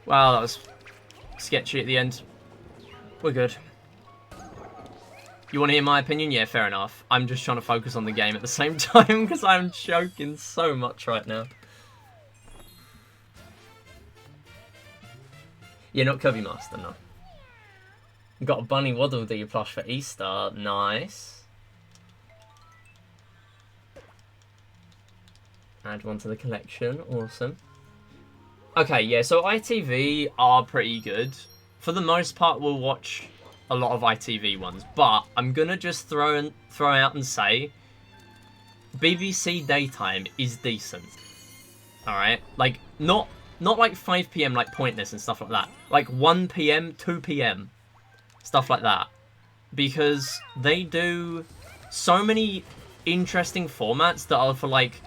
Wow, that was sketchy at the end. We're good. You want to hear my opinion? Yeah, fair enough. I'm just trying to focus on the game at the same time because I'm choking so much right now. You're not Kirby Master, no. You got a Bunny Waddle Dee plush for Easter. Nice. Add one to the collection. Awesome. Okay, yeah, so ITV are pretty good. For the most part, we'll watch a lot of ITV ones, but I'm gonna just throw out and say BBC daytime is decent. All right, like not like 5 PM like Pointless and stuff like that. Like 1 PM, 2 PM, stuff like that, because they do so many interesting formats that are for like,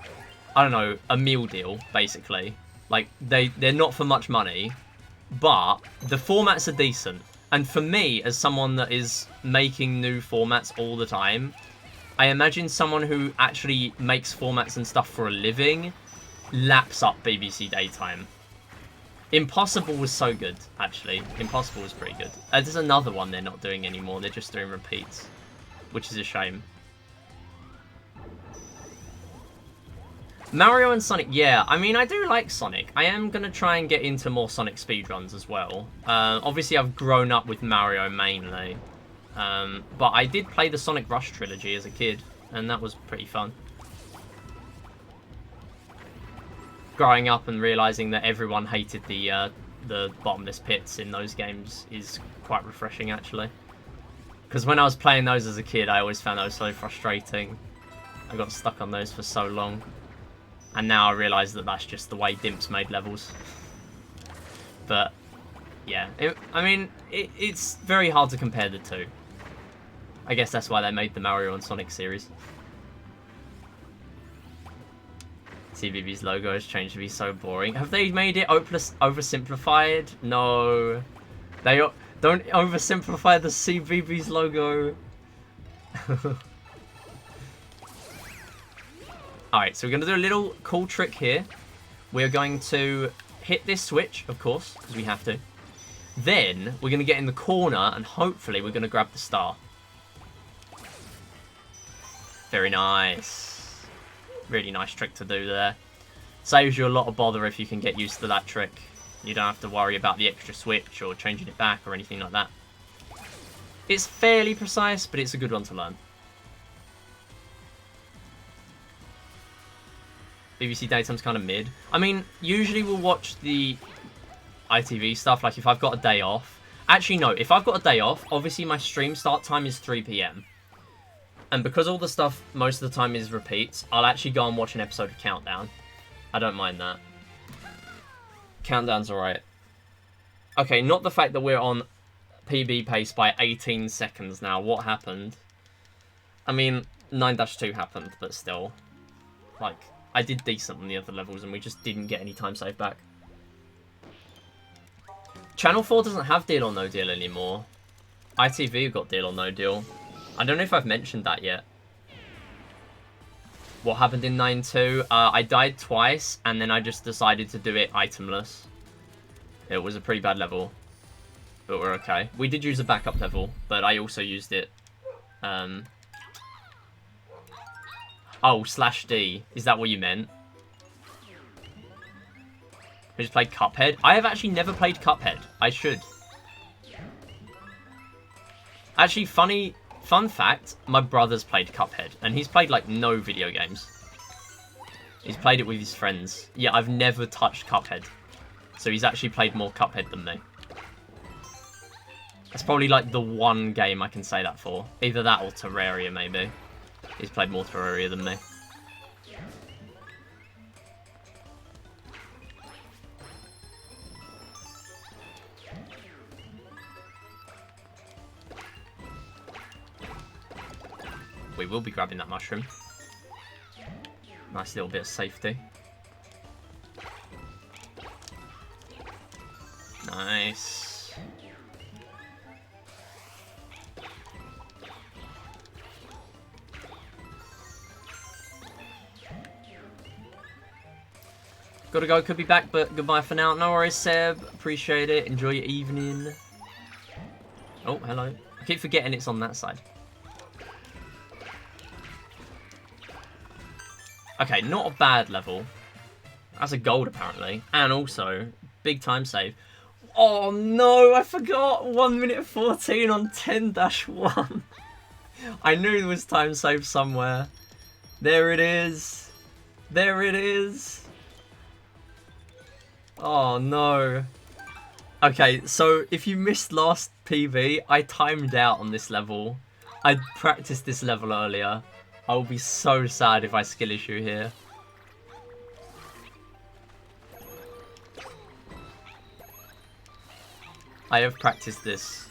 I don't know, a meal deal basically. Like they're not for much money. But the formats are decent. And for me, as someone that is making new formats all the time, I imagine someone who actually makes formats and stuff for a living laps up BBC Daytime. Impossible was so good, actually. Impossible was pretty good. There's another one they're not doing anymore. They're just doing repeats, which is a shame. Mario and Sonic, yeah. I mean, I do like Sonic. I am going to try and get into more Sonic speedruns as well. Obviously, I've grown up with Mario mainly. But I did play the Sonic Rush trilogy as a kid, and that was pretty fun. Growing up and realising that everyone hated the the bottomless pits in those games is quite refreshing, actually. Because when I was playing those as a kid, I always found those so frustrating. I got stuck on those for so long. And now I realise that that's just the way Dimps made levels. But, yeah. It's very hard to compare the two. I guess that's why they made the Mario and Sonic series. CBB's logo has changed to be so boring. Have they made it oversimplified? No. They don't oversimplify the CBB's logo. Alright, so we're going to do a little cool trick here. We're going to hit this switch, of course, because we have to. Then, we're going to get in the corner, and hopefully we're going to grab the star. Very nice. Really nice trick to do there. Saves you a lot of bother if you can get used to that trick. You don't have to worry about the extra switch or changing it back or anything like that. It's fairly precise, but it's a good one to learn. BBC Daytime's kind of mid. I mean, usually we'll watch the ITV stuff, like if I've got a day off. Actually, no, if I've got a day off, obviously my stream start time is 3 PM. And because all the stuff most of the time is repeats, I'll actually go and watch an episode of Countdown. I don't mind that. Countdown's alright. Okay, not the fact that we're on PB pace by 18 seconds now. What happened? I mean, 9-2 happened, but still. Like, I did decent on the other levels and we just didn't get any time save back. Channel 4 doesn't have Deal or No Deal anymore. ITV got Deal or No Deal. I don't know if I've mentioned that yet. What happened in 9-2? I died twice, and then I just decided to do it itemless. It was a pretty bad level, but we're okay. We did use a backup level, but I also used it. Oh, /D. Is that what you meant? We just played Cuphead? I have actually never played Cuphead. I should. Actually, fun fact, my brother's played Cuphead, and he's played, like, no video games. He's played it with his friends. Yeah, I've never touched Cuphead. So he's actually played more Cuphead than me. That's probably, like, the one game I can say that for. Either that or Terraria, maybe. He's played more Terraria than me. We will be grabbing that mushroom. Nice little bit of safety. Nice. Gotta go, could be back, but goodbye for now. No worries, Seb. Appreciate it. Enjoy your evening. Oh, hello. I keep forgetting it's on that side. Okay, not a bad level. That's a gold, apparently. And also, big time save. Oh, no, I forgot. 1 minute 14 on 10-1. I knew there was time save somewhere. There it is. There it is. Oh, no. Okay, so if you missed last PV, I timed out on this level. I practiced this level earlier. I will be so sad if I skill issue here. I have practiced this.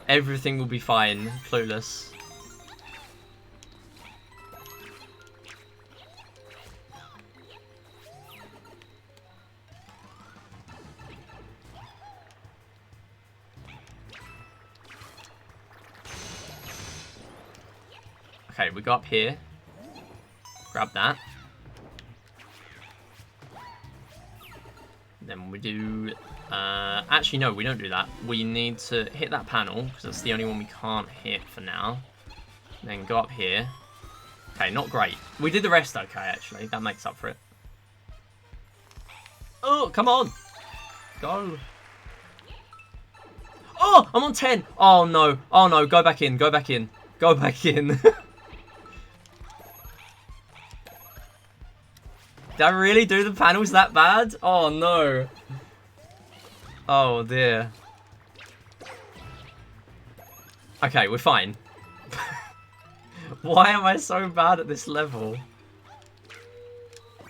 Everything will be fine. Clueless. Okay, we go up here. Grab that. Then we do... actually, no, we don't do that. We need to hit that panel, because that's the only one we can't hit for now. Then go up here. Okay, not great. We did the rest okay, actually. That makes up for it. Oh, come on! Go! Oh, I'm on 10! Oh, no. Oh, no. Go back in. Go back in. Go back in. Did I really do the panels that bad? Oh, no. Oh dear. Okay, we're fine. Why am I so bad at this level?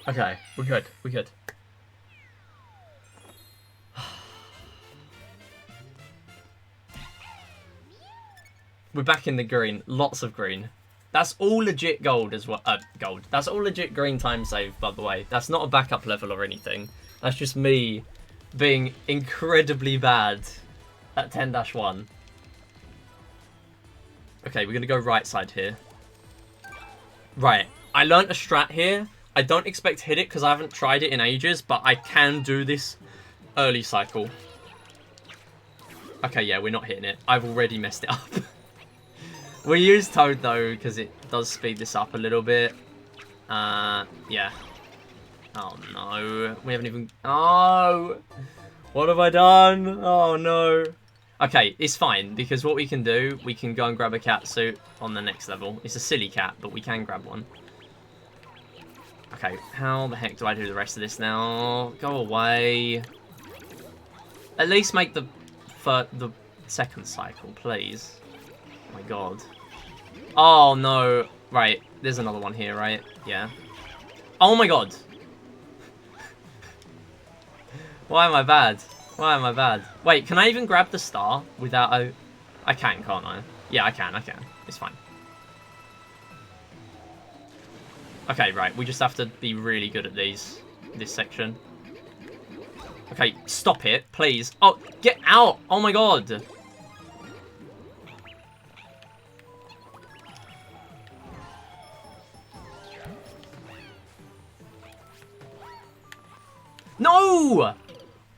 Okay, we're good. We're good. We're back in the green. Lots of green. That's all legit gold as well. Gold. That's all legit green time save, by the way. That's not a backup level or anything. That's just me being incredibly bad at 10-1. Okay, we're going to go right side here. Right. I learnt a strat here. I don't expect to hit it because I haven't tried it in ages, but I can do this early cycle. Okay, yeah, we're not hitting it. I've already messed it up. We use Toad, though, because it does speed this up a little bit. Yeah. Oh, no. We haven't even... Oh! What have I done? Oh, no. Okay, it's fine, because what we can do, we can go and grab a cat suit on the next level. It's a silly cat, but we can grab one. Okay, how the heck do I do the rest of this now? Go away. At least make the second cycle, please. Oh my god. Oh no. Right, there's another one here, right? Yeah. Oh my god. Why am I bad? Why am I bad? Wait, can I even grab the star without a... I can, can't I? Yeah, I can. It's fine. Okay, right. We just have to be really good at this section. Okay, stop it, please. Oh, get out! Oh my god! No!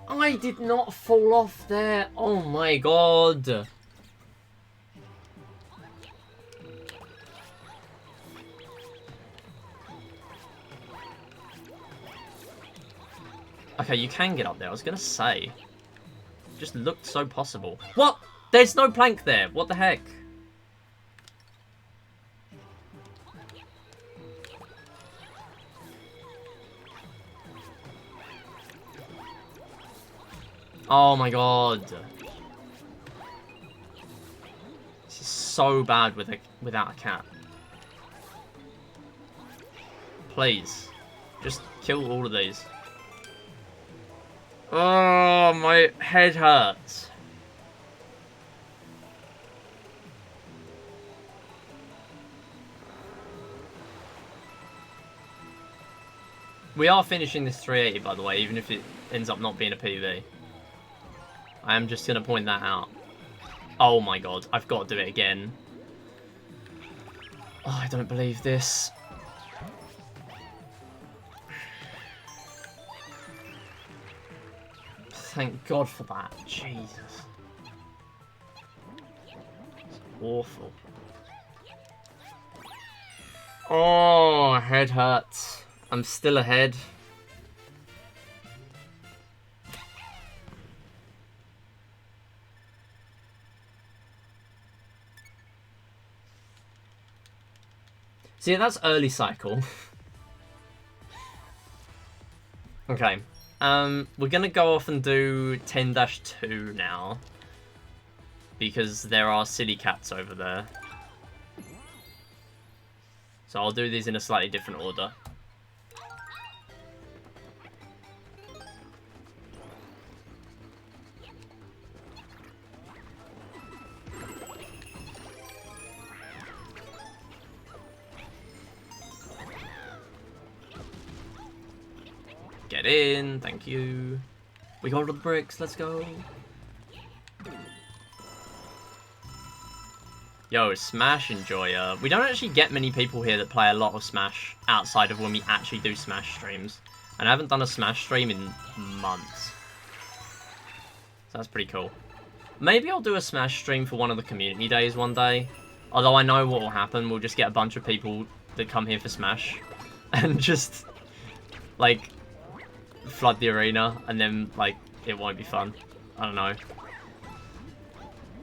I did not fall off there. Oh my god. Okay, you can get up there. I was going to say. Just looked so possible. What? There's no plank there. What the heck? Oh my god. This is so bad without a cat. Please. Just kill all of these. Oh, my head hurts. We are finishing this 380, by the way, even if it ends up not being a PV. I am just going to point that out. Oh my god, I've got to do it again. Oh, I don't believe this. Thank God for that. Jesus. It's awful. Oh, head hurts. I'm still ahead. See, that's early cycle. Okay. We're gonna go off and do 10-2 now. Because there are silly cats over there. So I'll do these in a slightly different order. Get in, thank you. We got all the bricks, let's go. Yo, Smash enjoyer. We don't actually get many people here that play a lot of Smash outside of when we actually do Smash streams. And I haven't done a Smash stream in months. So that's pretty cool. Maybe I'll do a Smash stream for one of the community days one day. Although I know what will happen, we'll just get a bunch of people that come here for Smash. And just, like, flood the arena, and then, like, it won't be fun. I don't know.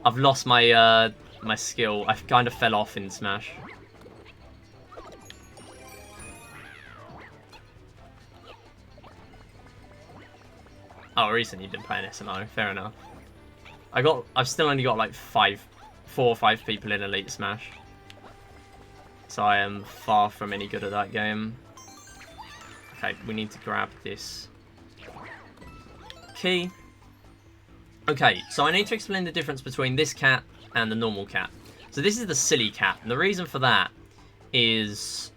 I've lost my, my skill. I kind of fell off in Smash. Oh, recently you've been playing SNO. Fair enough. I've still only got like 4 or 5 people in Elite Smash. So I am far from any good at that game. Okay, we need to grab this key. Okay, so I need to explain the difference between this cat and the normal cat. So this is the silly cat, and the reason for that is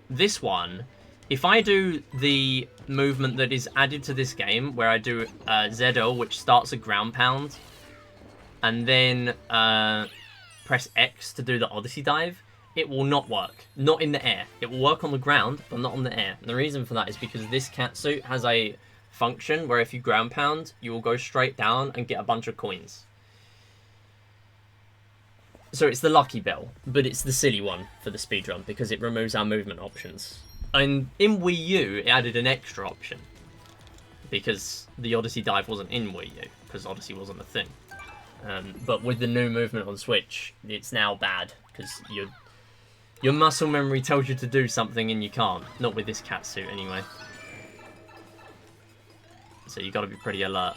this one. If I do the movement that is added to this game, where I do ZL, which starts a ground pound, and then press X to do the Odyssey dive, it will not work. Not in the air. It will work on the ground, but not on the air. And the reason for that is because this catsuit has a function where if you ground pound, you will go straight down and get a bunch of coins. So it's the lucky bell, but it's the silly one for the speedrun because it removes our movement options. And in Wii U, it added an extra option because the Odyssey dive wasn't in Wii U because Odyssey wasn't a thing. But with the new movement on Switch, it's now bad because your muscle memory tells you to do something and you can't. Not with this catsuit anyway. So you got to be pretty alert.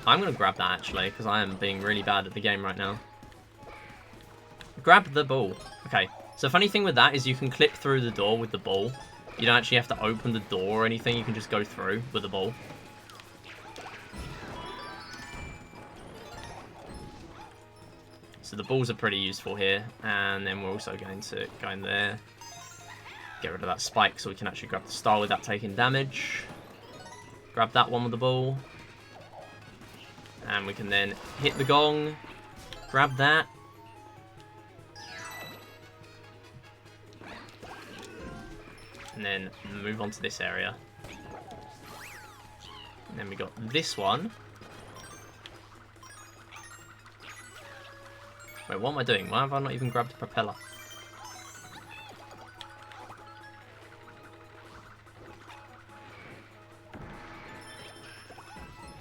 I'm going to grab that actually because I am being really bad at the game right now. Grab the ball. Okay, so funny thing with that is you can clip through the door with the ball. You don't actually have to open the door or anything. You can just go through with the ball. So the balls are pretty useful here. And then we're also going to go in there. Get rid of that spike so we can actually grab the star without taking damage. Grab that one with the ball. And we can then hit the gong. Grab that. And then move on to this area. And then we got this one. Wait, what am I doing? Why have I not even grabbed the propeller?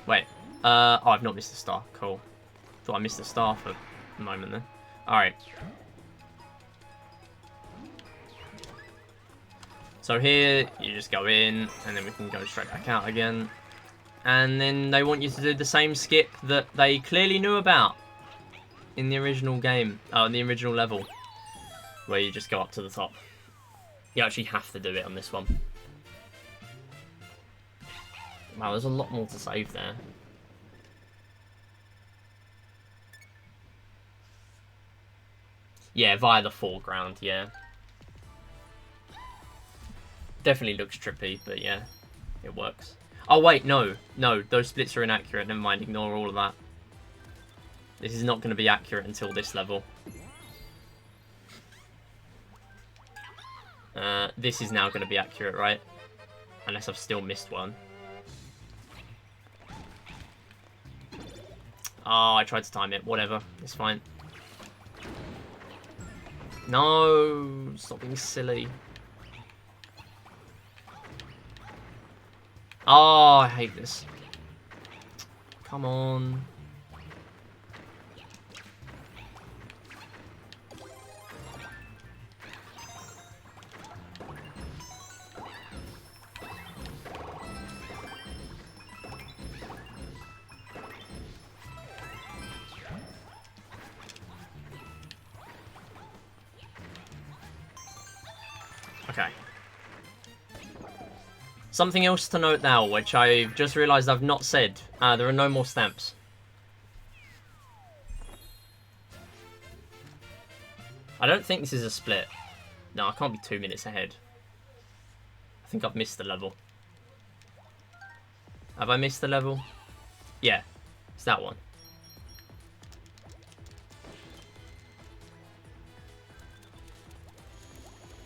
Wait. Oh, I've not missed a star. Cool. Thought I missed a star for a moment then. Alright. So here, you just go in, and then we can go straight back out again. And then they want you to do the same skip that they clearly knew about in the original game, in the original level, where you just go up to the top. You actually have to do it on this one. Wow, there's a lot more to save there. Yeah, via the foreground, yeah. Definitely looks trippy, but yeah, it works. Oh wait, no, those splits are inaccurate. Never mind, ignore all of that. This is not going to be accurate until this level. This is now going to be accurate, right? Unless I've still missed one. Oh, I tried to time it. Whatever, it's fine. No, stop being silly. Oh, I hate this. Come on. Okay. Something else to note now, which I've just realised I've not said. There are no more stamps. I don't think this is a split. No, I can't be 2 minutes ahead. I think I've missed the level. Have I missed the level? Yeah, it's that one.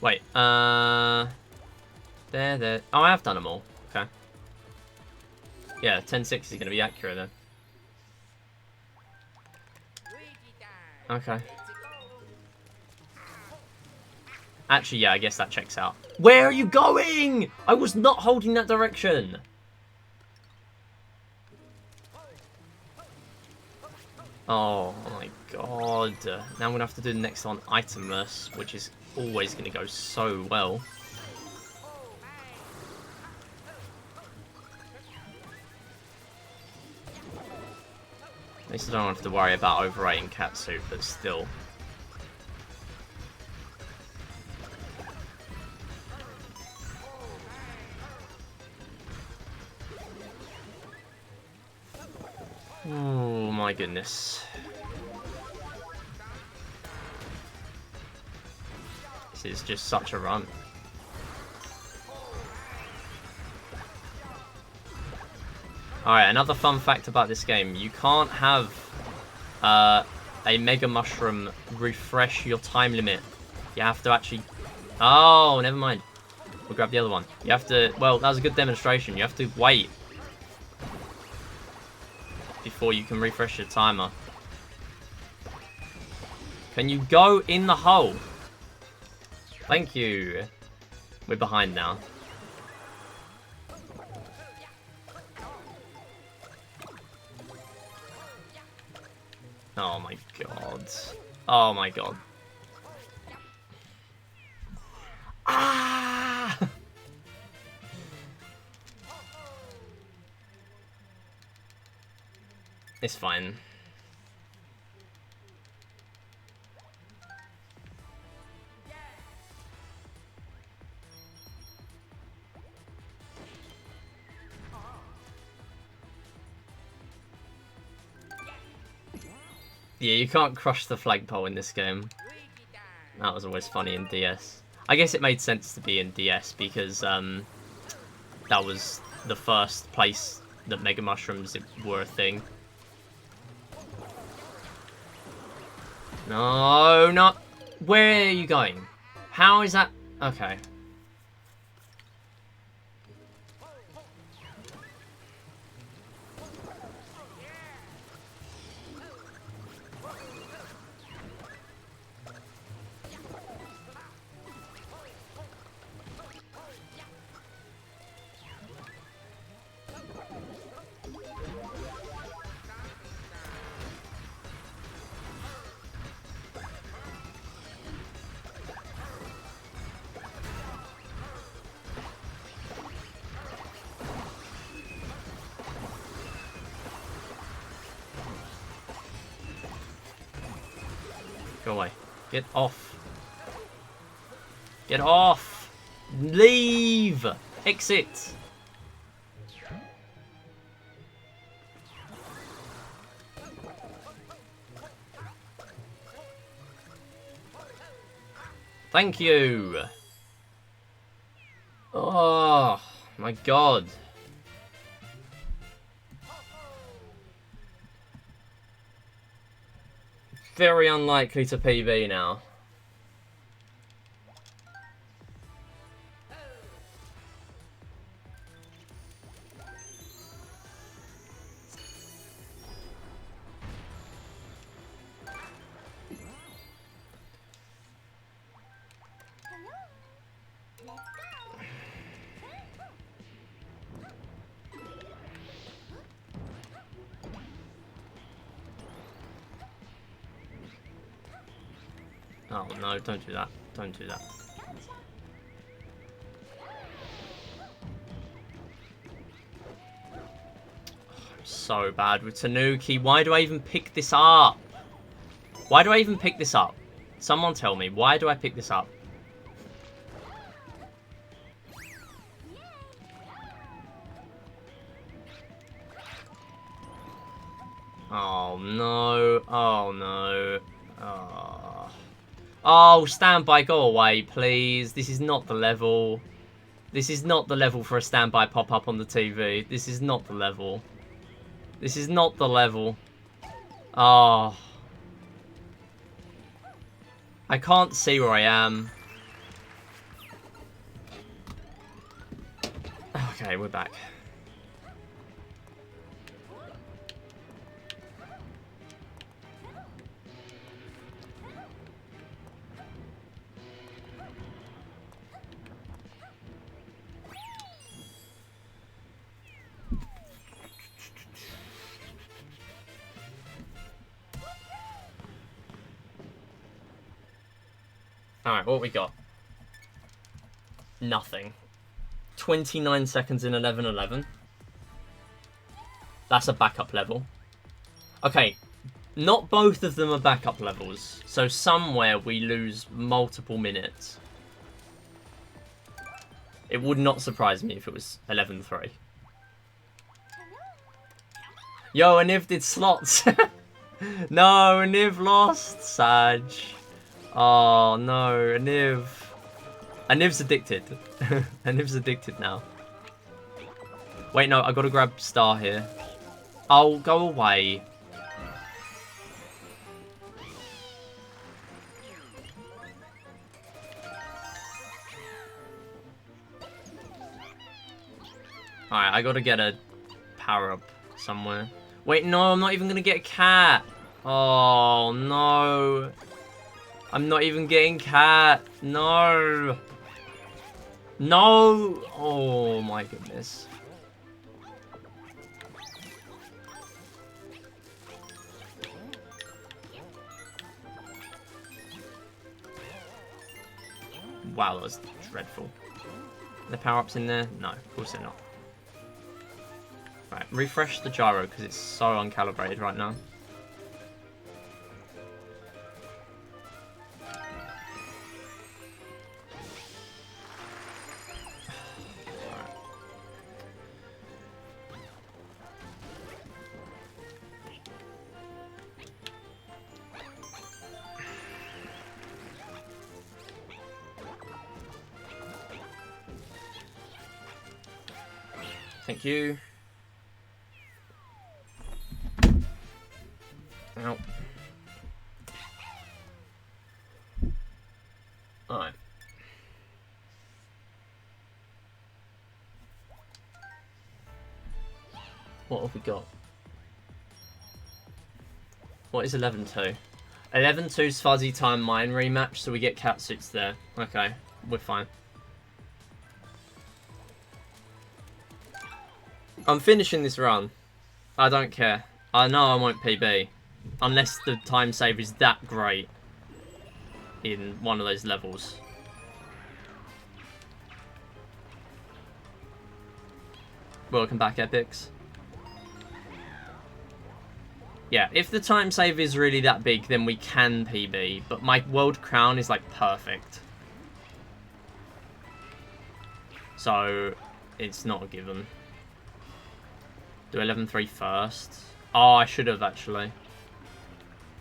Wait, there. Oh, I have done them all. Okay. Yeah, 10-6 is going to be accurate then. Okay. Actually, yeah, I guess that checks out. Where are you going? I was not holding that direction. Oh my god. Now I'm going to have to do the next one, itemless, which is always going to go so well. At least I don't have to worry about overrating Catsuit, but still. Oh my goodness. This is just such a run. Alright, another fun fact about this game. You can't have a Mega Mushroom refresh your time limit. You have to actually... Oh, never mind. We'll grab the other one. You have to... Well, that was a good demonstration. You have to wait before you can refresh your timer. Can you go in the hole? Thank you. We're behind now. Oh my god. Oh my god. Ah! It's fine. Yeah, you can't crush the flagpole in this game. That was always funny in DS. I guess it made sense to be in DS because that was the first place that Mega Mushrooms were a thing. No, not... Where are you going? How is that... Okay. Go away. Get off. Get off. Leave. Exit. Thank you. Oh, my God. Very unlikely to PB now. Oh no, don't do that. Don't do that. Oh, I'm so bad with Tanuki. Why do I even pick this up? Why do I even pick this up? Someone tell me, why do I pick this up? Oh no. Oh no. Oh. Oh, standby, go away, please. This is not the level. This is not the level for a standby pop-up on the TV. This is not the level. This is not the level. Oh. I can't see where I am. Okay, we're back. Alright, what we got? Nothing. 29 seconds in 11:11. That's a backup level. Okay, not both of them are backup levels. So somewhere we lose multiple minutes. It would not surprise me if it was 11:3. Yo, Aniv did slots. No, Aniv lost. Sag. Oh, no, Aniv. Aniv's addicted. Aniv's addicted now. Wait, no, I gotta grab Star here. Oh, go away. Alright, I gotta get a power-up somewhere. Wait, no, I'm not even gonna get a cat. Oh, no. I'm not even getting cat. No. No. Oh, my goodness. Wow, that was dreadful. Are the power-ups in there? No, of course they're not. Right, refresh the gyro because it's so uncalibrated right now. Thank you. Ow. Alright. What have we got? What is 11-2? 11-2's Fuzzy Time Mine rematch, so we get catsuits there. Okay, we're fine. I'm finishing this run. I don't care. I know I won't PB. Unless the time save is that great in one of those levels. Welcome back, Epics. Yeah, if the time save is really that big, then we can PB. But my world crown is, like, perfect. So, it's not a given. Do 11-3 first. Oh, I should have, actually.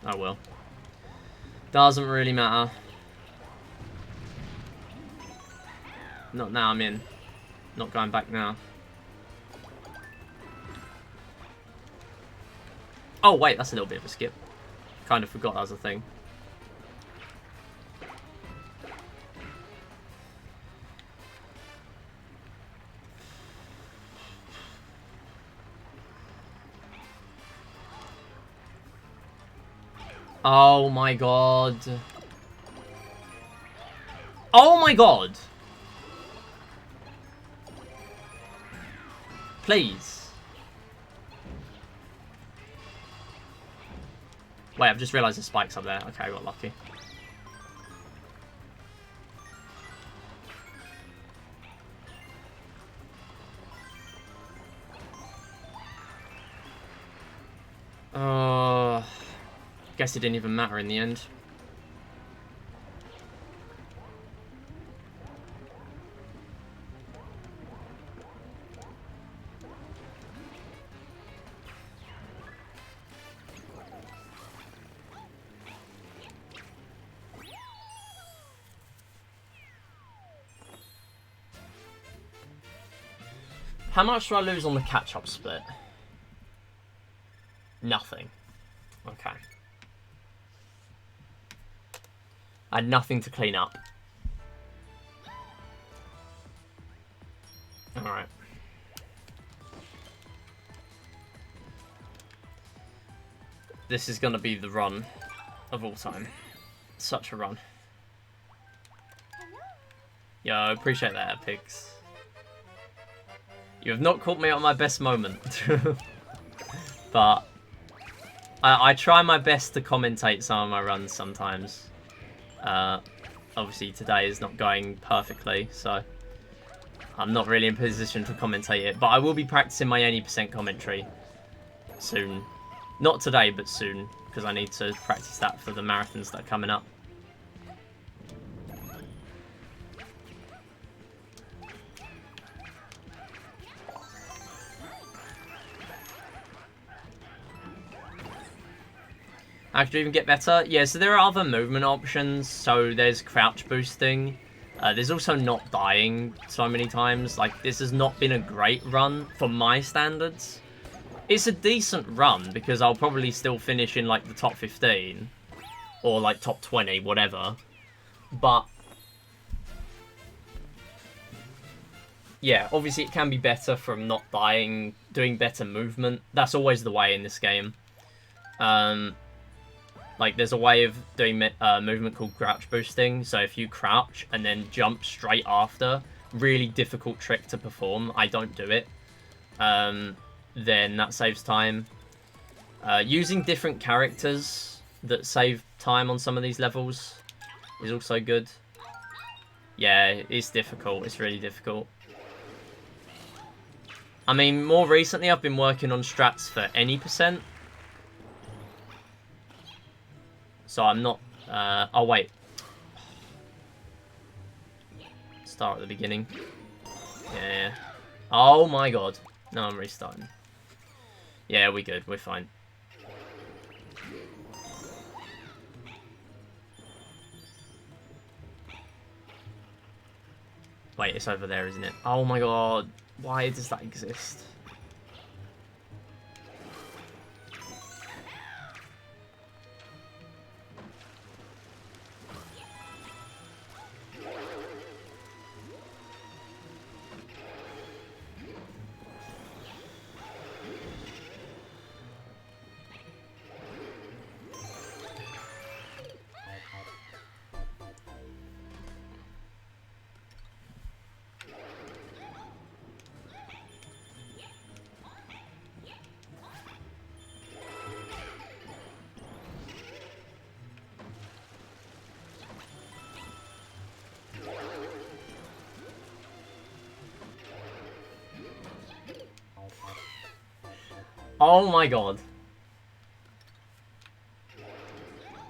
Oh, well. Doesn't really matter. Not now, I'm in. Not going back now. Oh, wait, that's a little bit of a skip. Kind of forgot that was a thing. Oh my god. Oh my god. Please. Wait, I've just realised the spike's up there. Okay, I got lucky. Guess it didn't even matter in the end. How much do I lose on the catch-up split? Nothing. Okay. I had nothing to clean up. Alright. This is going to be the run of all time. Such a run. Yo, I appreciate that, Epics. You have not caught me at my best moment. But I try my best to commentate some of my runs sometimes. obviously today is not going perfectly, so I'm not really in a position to commentate it. But I will be practicing my any percent commentary soon. Not today, but soon, because I need to practice that for the marathons that are coming up. I could even get better. Yeah, so there are other movement options. So there's crouch boosting. There's also not dying so many times. Like, this has not been a great run for my standards. It's a decent run because I'll probably still finish in, like, the top 15. Or, like, top 20, whatever. But yeah, obviously it can be better from not dying, doing better movement. That's always the way in this game. Like, there's a way of doing movement called crouch boosting. So if you crouch and then jump straight after, really difficult trick to perform. I don't do it. Then that saves time. Using different characters that save time on some of these levels is also good. Yeah, it's difficult. It's really difficult. I mean, more recently I've been working on strats for any percent. So I'm not... oh, wait. Start at the beginning. Yeah. Oh, my God. No, I'm restarting. Yeah, we're good. We're fine. Wait, it's over there, isn't it? Oh, my God. Why does that exist? Oh my God.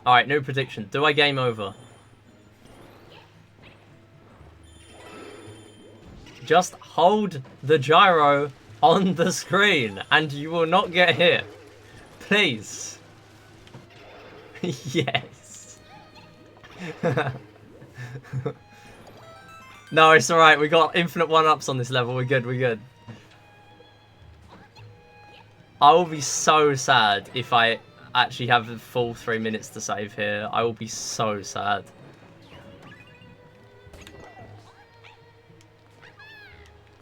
Alright, new prediction. Do I game over? Just hold the gyro on the screen and you will not get hit. Please. Yes. No, it's alright. We got infinite one-ups on this level. We're good, we're good. I will be so sad if I actually have the full 3 minutes to save here. I will be so sad.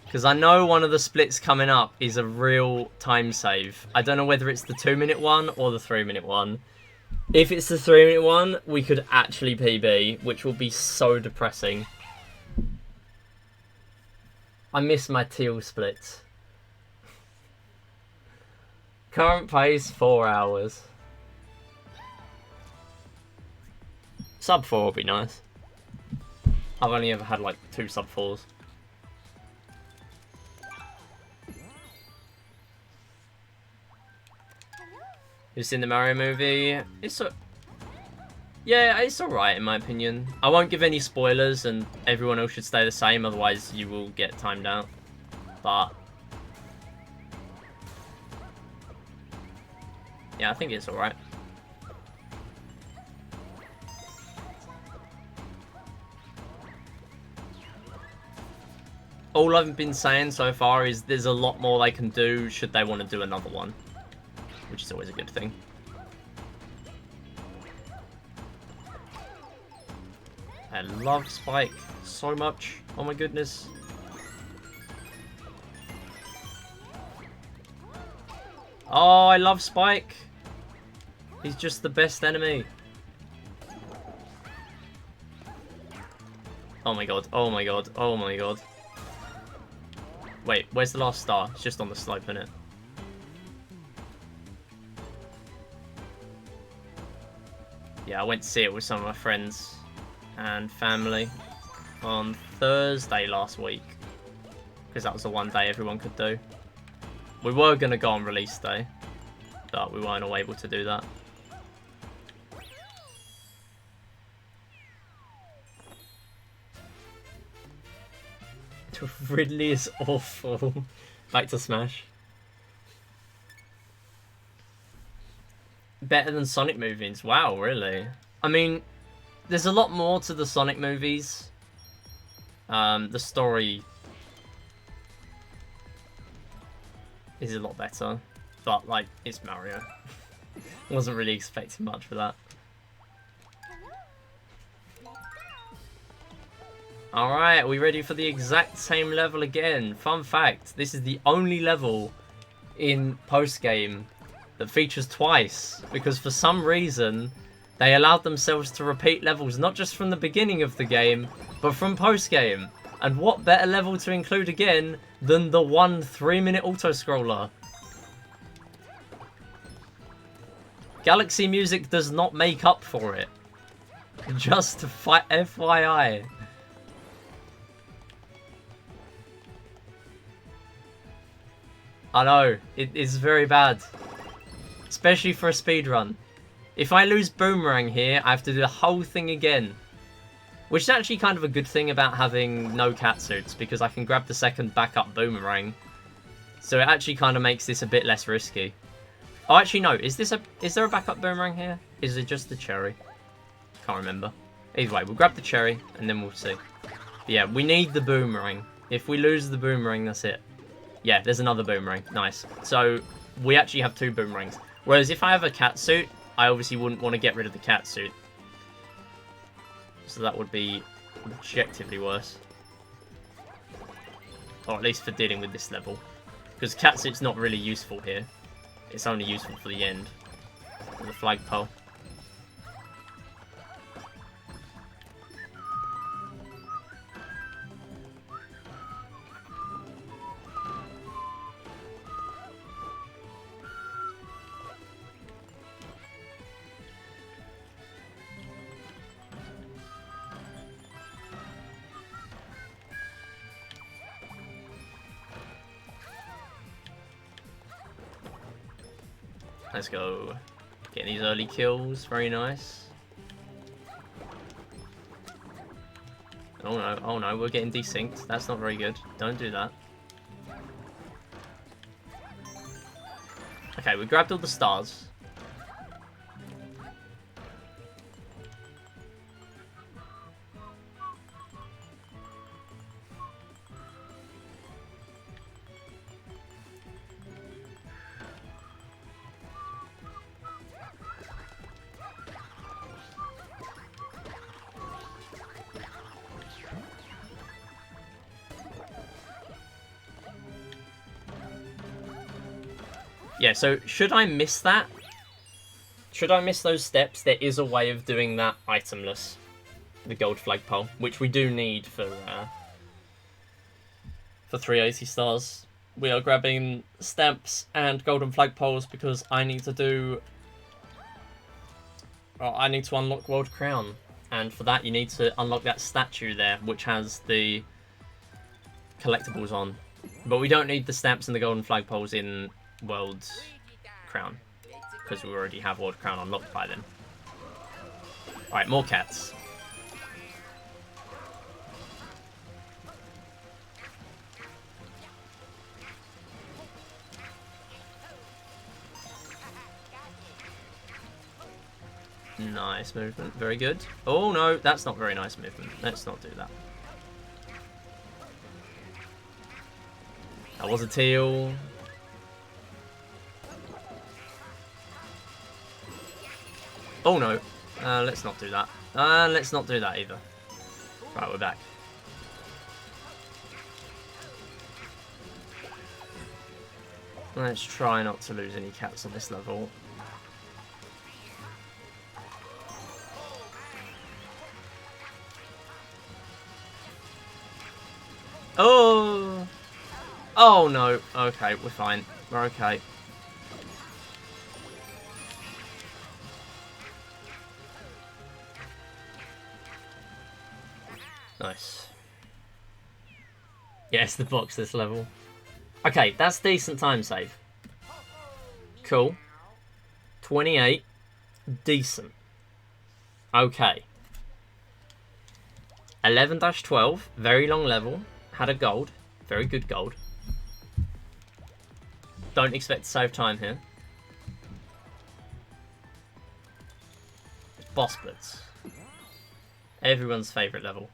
Because I know one of the splits coming up is a real time save. I don't know whether it's the 2-minute one or the 3-minute one. If it's the 3-minute one, we could actually PB, which will be so depressing. I miss my teal splits. Current pace, 4 hours. Sub 4 would be nice. I've only ever had like 2 sub 4s. You've seen the Mario movie? Yeah, it's alright in my opinion. I won't give any spoilers and everyone else should stay the same, otherwise you will get timed out. But yeah, I think it's alright. All I've been saying so far is there's a lot more they can do should they want to do another one, which is always a good thing. I love Spike so much. Oh my goodness. Oh, I love Spike. He's just the best enemy. Oh my god, oh my god, oh my god. Wait, where's the last star? It's just on the slope, innit? Yeah, I went to see it with some of my friends. and family on Thursday last week. Because that was the one day everyone could do. We were going to go on release day, but we weren't all able to do that. Ridley is awful. Back to Smash. Better than Sonic movies. Wow, really? I mean, there's a lot more to the Sonic movies. The story is a lot better. But, like, it's Mario. Wasn't really expecting much for that. Alright, are we ready for the exact same level again? Fun fact, this is the only level in post-game that features twice. Because for some reason, they allowed themselves to repeat levels not just from the beginning of the game, but from post-game. And what better level to include again than the 1 3-minute auto-scroller? Galaxy Music does not make up for it. Just FYI. I know, it is very bad. Especially for a speedrun. If I lose Boomerang here, I have to do the whole thing again. Which is actually kind of a good thing about having no catsuits, because I can grab the second backup Boomerang. So it actually kind of makes this a bit less risky. Oh, actually no, is there a backup Boomerang here? Is it just the cherry? Can't remember. Either way, we'll grab the cherry, and then we'll see. But yeah, we need the Boomerang. If we lose the Boomerang, that's it. Yeah, there's another Boomerang. Nice. So, we actually have 2 Boomerangs. Whereas if I have a catsuit, I obviously wouldn't want to get rid of the catsuit. So that would be objectively worse. Or at least for dealing with this level. Because catsuit's not really useful here. It's only useful for the end. For the flagpole. Let's go. Getting these early kills. Very nice. Oh no, we're getting desynced. That's not very good. Don't do that. Okay, we grabbed all the stars. Yeah, so should I miss that? Should I miss those steps? There is a way of doing that itemless. The gold flagpole, which we do need for 380 stars. We are grabbing stamps and golden flagpoles because I need to do... Well, I need to unlock World Crown. And for that you need to unlock that statue there, which has the collectibles on. But we don't need the stamps and the golden flagpoles in World Crown, because we already have World Crown unlocked by then. Alright, more cats. Nice movement, very good. Oh no, that's not very nice movement. Let's not do that. That was a teal. Oh no, let's not do that. Let's not do that either. Right, we're back. Let's try not to lose any cats on this level. Oh! Oh no. Okay, we're fine. We're okay. Nice. Yes, the box this level. Okay, that's decent time save. Cool. 28. Decent. Okay. 11-12. Very long level. Had a gold. Very good gold. Don't expect to save time here. Boss Blitz. Everyone's favourite level.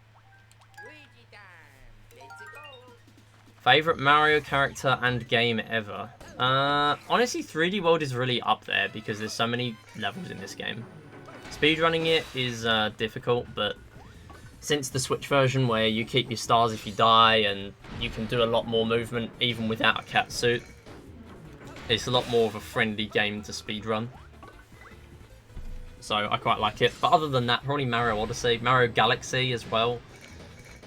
Favourite Mario character and game ever? Honestly, 3D World is really up there because there's so many levels in this game. Speedrunning it is difficult, but since the Switch version where you keep your stars if you die and you can do a lot more movement even without a cat suit, it's a lot more of a friendly game to speedrun. So I quite like it. But other than that, probably Mario Odyssey, Mario Galaxy as well.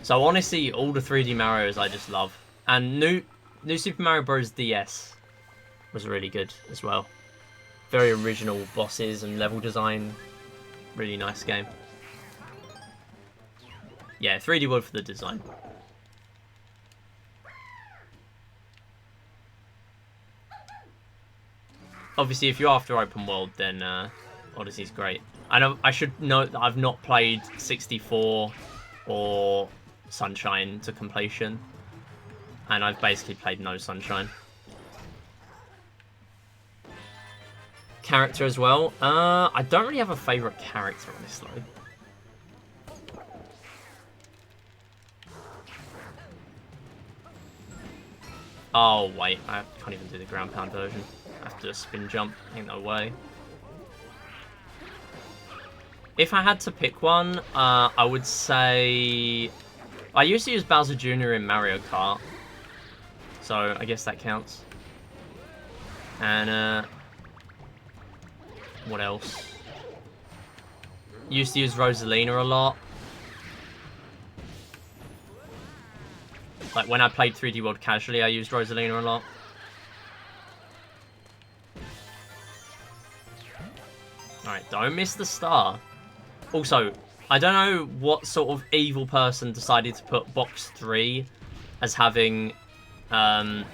So honestly, all the 3D Marios I just love. And new Super Mario Bros. DS was really good as well. Very original bosses and level design. Really nice game. Yeah, 3D World for the design. Obviously, if you're after open world, then Odyssey's great. I should note that I've not played 64 or Sunshine to completion. And I've basically played no Sunshine. Character as well. I don't really have a favourite character, honestly. Oh, wait. I can't even do the ground pound version. I have to do a spin jump. Ain't no way. If I had to pick one, I would say... I used to use Bowser Jr. in Mario Kart. So, I guess that counts. And, what else? Used to use Rosalina a lot. Like, when I played 3D World casually, I used Rosalina a lot. Alright, don't miss the star. Also, I don't know what sort of evil person decided to put box 3 as having that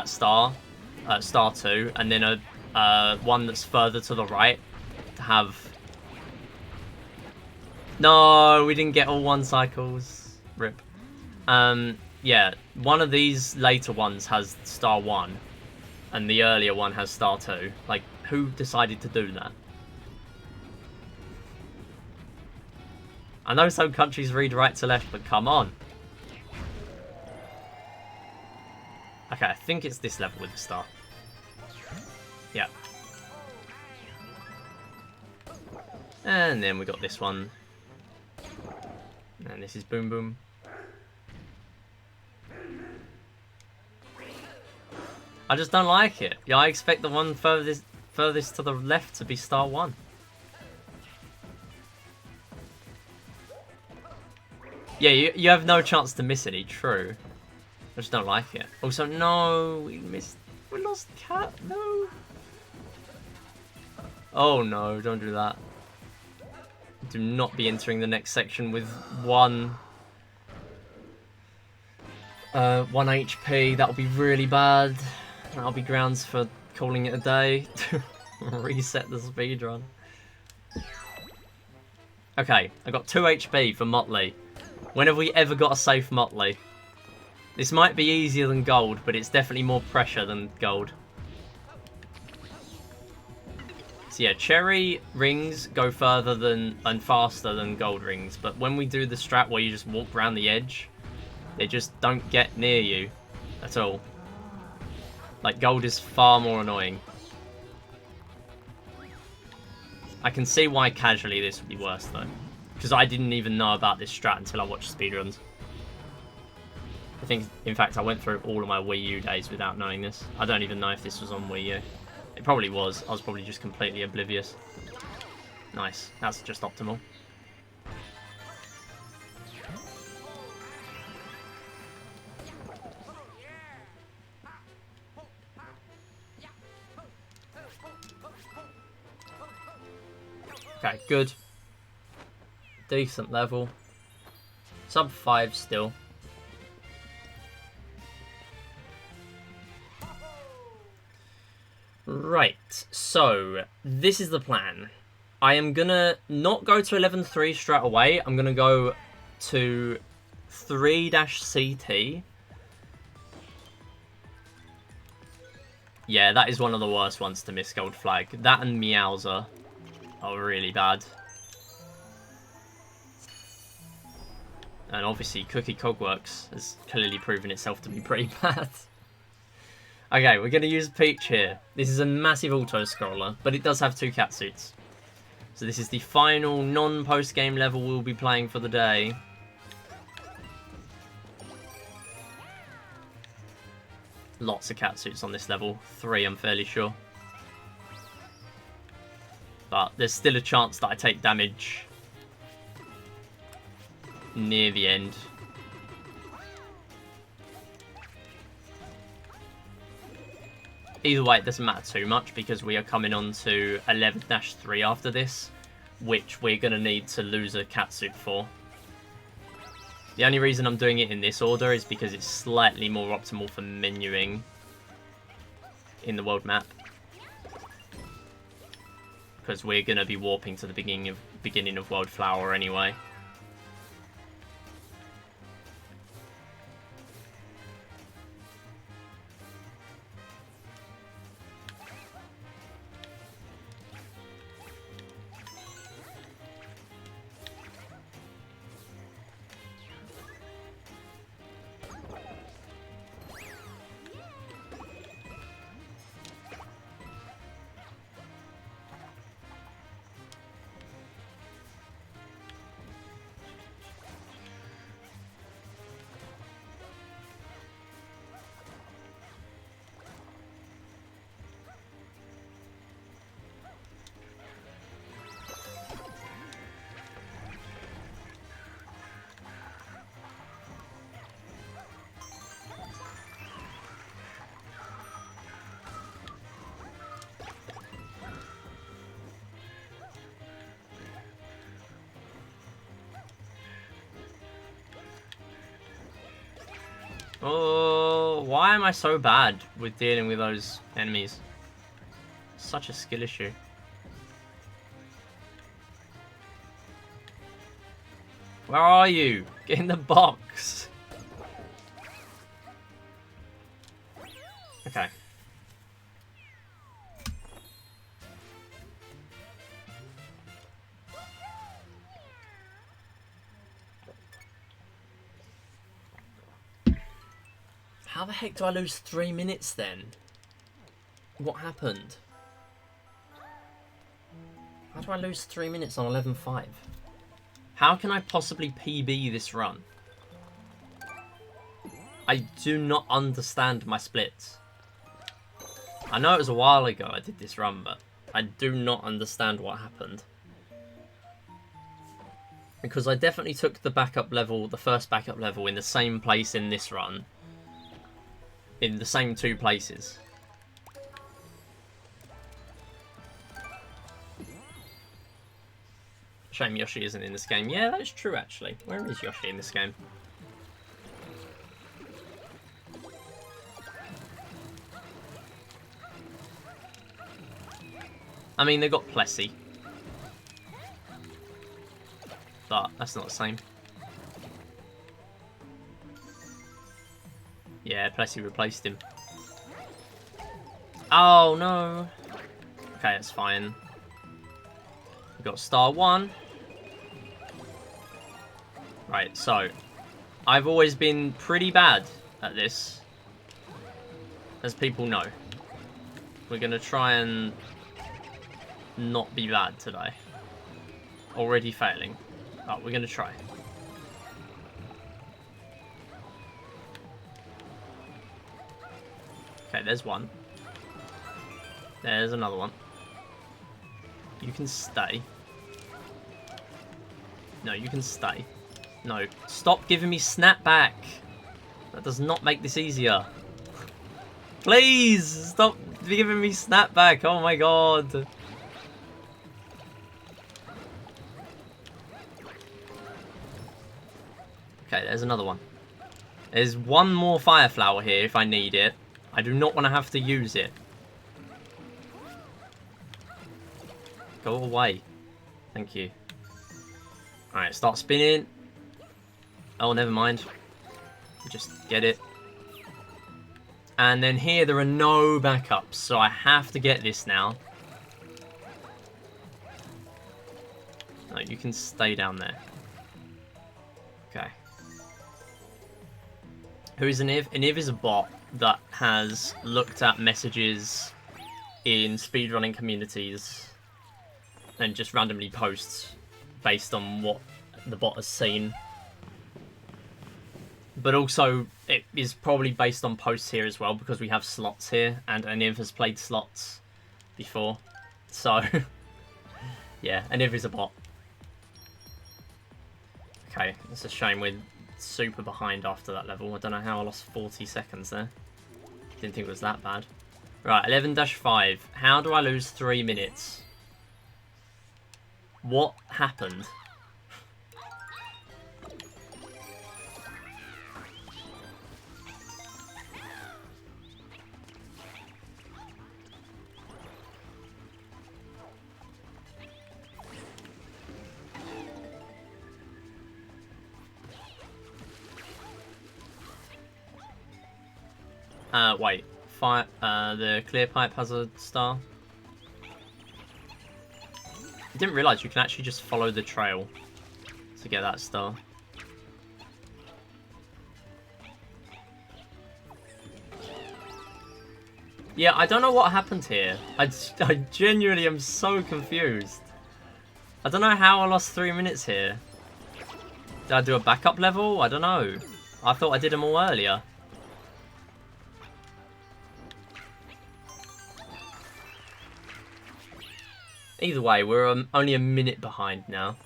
star, star 2, and then a one that's further to the right to have... No, we didn't get all 1 cycles. Rip. Yeah, one of these later ones has star 1, and the earlier one has star 2. Like, who decided to do that? I know some countries read right to left, but come on. Okay, I think it's this level with the star. Yeah. And then we got this one. And this is Boom Boom. I just don't like it. Yeah, I expect the one furthest to the left to be star 1. Yeah, you have no chance to miss any, true. I just don't like it. Also, no, we lost Cat, no. Oh no, don't do that. Do not be entering the next section with 1 HP, that'll be really bad. That'll be grounds for calling it a day. Reset the speedrun. Okay, I got 2 HP for Motley. When have we ever got a safe Motley? This might be easier than gold, but it's definitely more pressure than gold. So yeah, cherry rings go further and faster than gold rings, but when we do the strat where you just walk around the edge, they just don't get near you at all. Like, gold is far more annoying. I can see why casually this would be worse though, because I didn't even know about this strat until I watched speedruns. I think, in fact, I went through all of my Wii U days without knowing this. I don't even know if this was on Wii U. It probably was. I was probably just completely oblivious. Nice. That's just optimal. Okay, good. Decent level. Sub 5 still. Right, so this is the plan. I am gonna not go to 11.3 straight away. I'm gonna go to 3-CT. Yeah, that is one of the worst ones to miss gold flag. That and Meowser are really bad. And obviously Cookie Cogworks has clearly proven itself to be pretty bad. Okay, we're going to use Peach here. This is a massive auto-scroller, but it does have 2 catsuits. So this is the final non-post-game level we'll be playing for the day. Lots of catsuits on this level. 3, I'm fairly sure. But there's still a chance that I take damage near the end. Either way, it doesn't matter too much because we are coming on to 11-3 after this, which we're going to need to lose a catsuit for. The only reason I'm doing it in this order is because it's slightly more optimal for menuing in the world map. Because we're going to be warping to the beginning of World Flower anyway. Oh, why am I so bad with dealing with those enemies? Such a skill issue. Where are you? Get in the box. Okay. How the heck do I lose 3 minutes then? What happened? How do I lose 3 minutes on 11.5? How can I possibly PB this run? I do not understand my splits. I know it was a while ago I did this run, but I do not understand what happened. Because I definitely took the backup level, the first backup level, in the same place in this run. In the same 2 places. Shame Yoshi isn't in this game. Yeah, that is true actually. Where is Yoshi in this game? I mean, they've got Plessy. But that's not the same. Yeah, Plessy replaced him. Oh, no. Okay, that's fine. We've got star 1. Right, so. I've always been pretty bad at this. As people know. We're going to try and not be bad today. Already failing. But we're going to try. Okay, there's one. There's another one. You can stay. No, you can stay. No, stop giving me snapback. That does not make this easier. Please, stop giving me snapback. Oh my god. Okay, there's another one. There's one more fire flower here if I need it. I do not want to have to use it. Go away. Thank you. Alright, start spinning. Oh, never mind. Just get it. And then here there are no backups, so I have to get this now. No, you can stay down there. Okay. Who is Aniv? Aniv is a bot that has looked at messages in speedrunning communities and just randomly posts based on what the bot has seen. But also, it is probably based on posts here as well, because we have slots here, and Aniv has played slots before. So, yeah, Aniv is a bot. Okay, it's a shame we're super behind after that level. I don't know how I lost 40 seconds there. Didn't think it was that bad. Right, 11-5. How do I lose 3 minutes? What happened? Wait. Fire, the clear pipe has a star. I didn't realise you can actually just follow the trail to get that star. Yeah, I don't know what happened here. I genuinely am so confused. I don't know how I lost 3 minutes here. Did I do a backup level? I don't know. I thought I did them all earlier. Either way, we're only a minute behind now.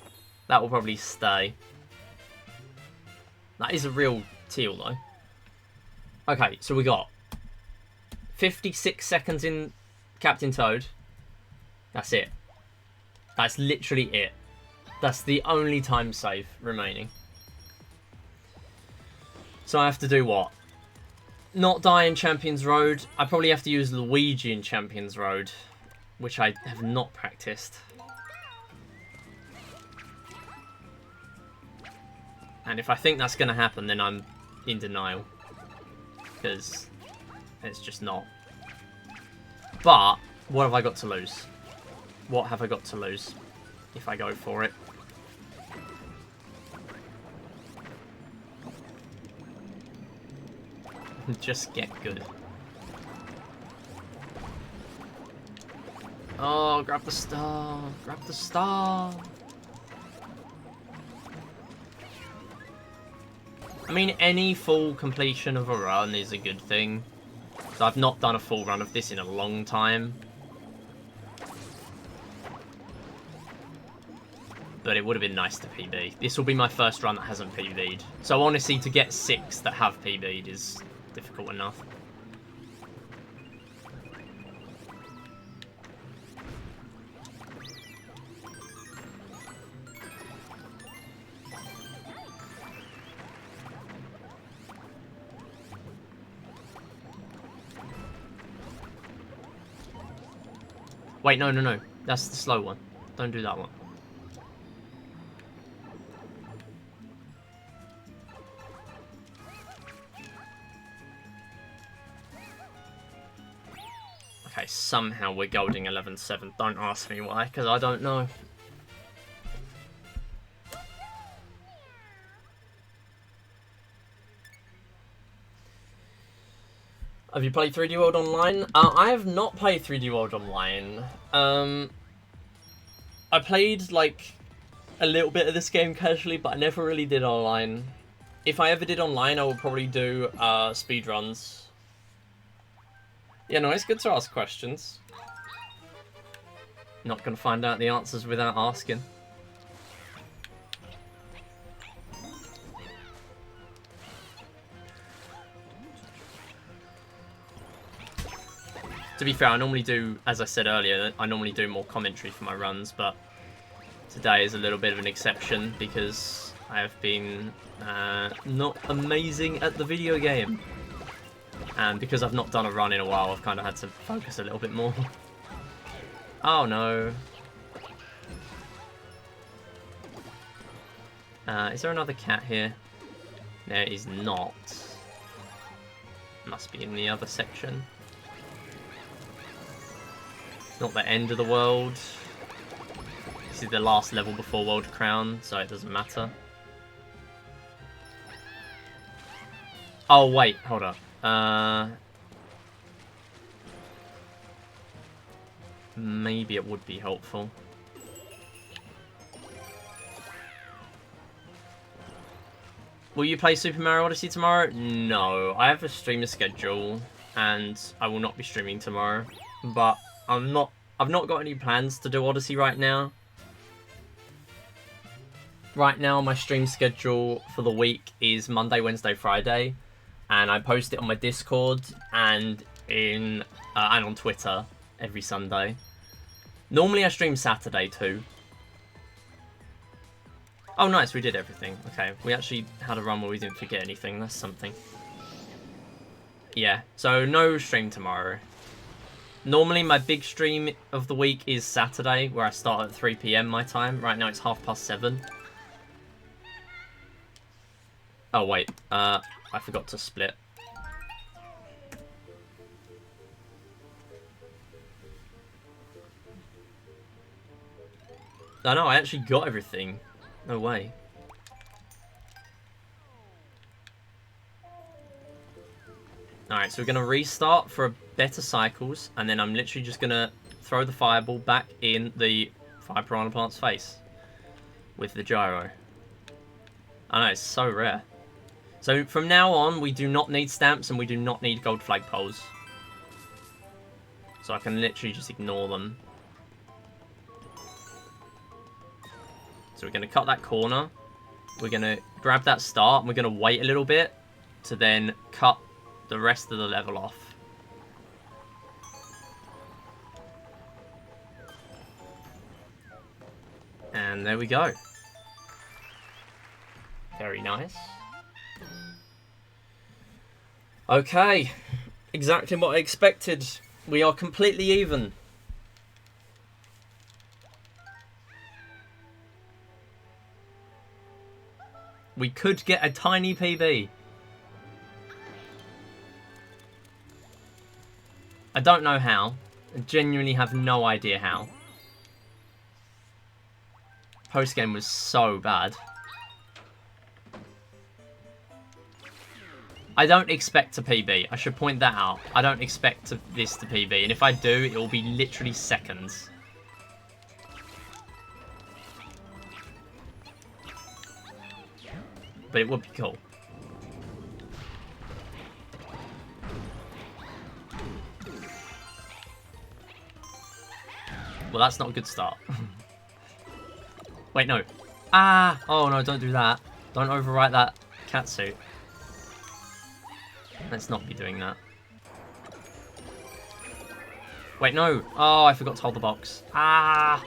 That will probably stay. That is a real teal, though. Okay, so we got 56 seconds in Captain Toad. That's it. That's literally it. That's the only time save remaining. So I have to do what? Not die in Champions Road. I probably have to use Luigi in Champions Road, which I have not practiced. And if I think that's going to happen, then I'm in denial. Because it's just not. But, what have I got to lose? What have I got to lose if I go for it? Just get good. Oh, grab the star. Grab the star. I mean, any full completion of a run is a good thing. So I've not done a full run of this in a long time. But it would have been nice to PB. This will be my first run that hasn't PB'd. So honestly, to get 6 that have PB'd is difficult enough. Wait, no, no, no. That's the slow one. Don't do that one. Okay, somehow we're golding 11-7. Don't ask me why, because I don't know. Have you played 3D World Online? I have not played 3D World Online. I played, like, a little bit of this game casually, but I never really did online. If I ever did online, I would probably do speedruns. Yeah, no, it's good to ask questions. Not gonna find out the answers without asking. To be fair, I normally do, as I said earlier, I normally do more commentary for my runs, but today is a little bit of an exception because I have been not amazing at the video game. And because I've not done a run in a while, I've kind of had to focus a little bit more. Oh no. Is there another cat here? There is not. Must be in the other section. Not the end of the world. This is the last level before World Crown, so it doesn't matter. Oh wait, hold up. Maybe it would be helpful. Will you play Super Mario Odyssey tomorrow? No, I have a streamer schedule, and I will not be streaming tomorrow. But I've not got any plans to do Odyssey right now. Right now, my stream schedule for the week is Monday, Wednesday, Friday, and I post it on my Discord and on Twitter every Sunday. Normally, I stream Saturday too. Oh, nice, we did everything. Okay, we actually had a run where we didn't forget anything. That's something. Yeah, so no stream tomorrow. Normally, my big stream of the week is Saturday, where I start at 3 PM my time. Right now, it's 7:30. Oh, wait. I forgot to split. Oh, no, I actually got everything. No way. Alright, so we're going to restart for better cycles, and then I'm literally just going to throw the fireball back in the Fire Piranha Plant's face with the gyro. I know, it's so rare. So from now on, we do not need stamps and we do not need gold flagpoles. So I can literally just ignore them. So we're going to cut that corner. We're going to grab that start and we're going to wait a little bit to then cut the rest of the level off. And there we go. Very nice. Okay, exactly what I expected. We are completely even. We could get a tiny PB. I don't know how. I genuinely have no idea how. Postgame was so bad. I don't expect a PB. I should point that out. I don't expect this to PB. And if I do, it will be literally seconds. But it would be cool. Well, that's not a good start. Wait, no. Ah! Oh, no, don't do that. Don't overwrite that catsuit. Let's not be doing that. Wait, no. Oh, I forgot to hold the box. Ah!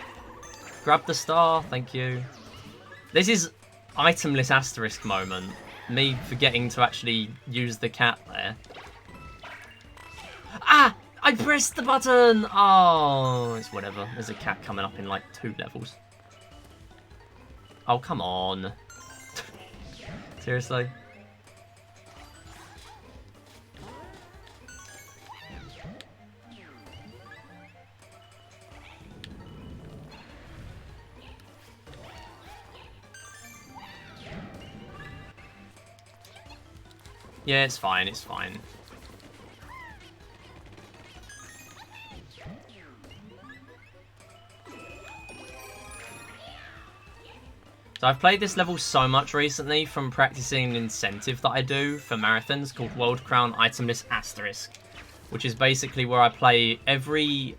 Grab the star. Thank you. This is itemless asterisk moment. Me forgetting to actually use the cat there. Ah! I pressed the button! Oh, it's whatever. There's a cat coming up in like 2 levels. Oh, come on. Seriously? Yeah, it's fine, it's fine. So I've played this level so much recently from practicing an incentive that I do for marathons called World Crown Itemless Asterisk, which is basically where I play every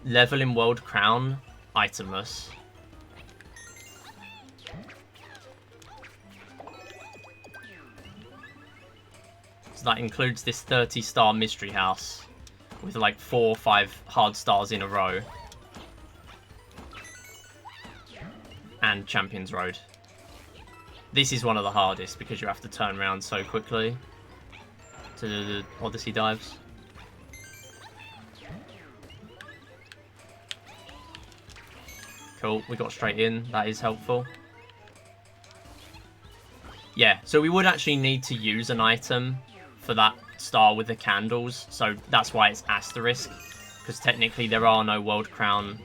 level in World Crown itemless. So that includes this 30-star mystery house with like 4 or 5 hard stars in a row. And Champions Road. This is one of the hardest because you have to turn around so quickly to do the Odyssey dives. Cool, we got straight in. That is helpful. Yeah, so we would actually need to use an item for that star with the candles. So that's why it's asterisk. Because technically there are no World Crown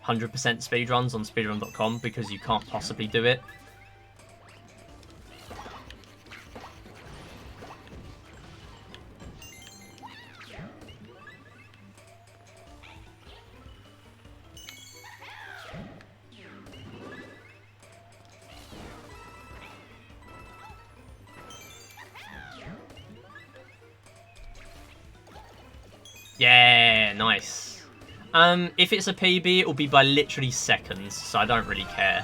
100% speedruns on speedrun.com because you can't possibly do it. Yeah, nice. If it's a PB, it will be by literally seconds, so I don't really care.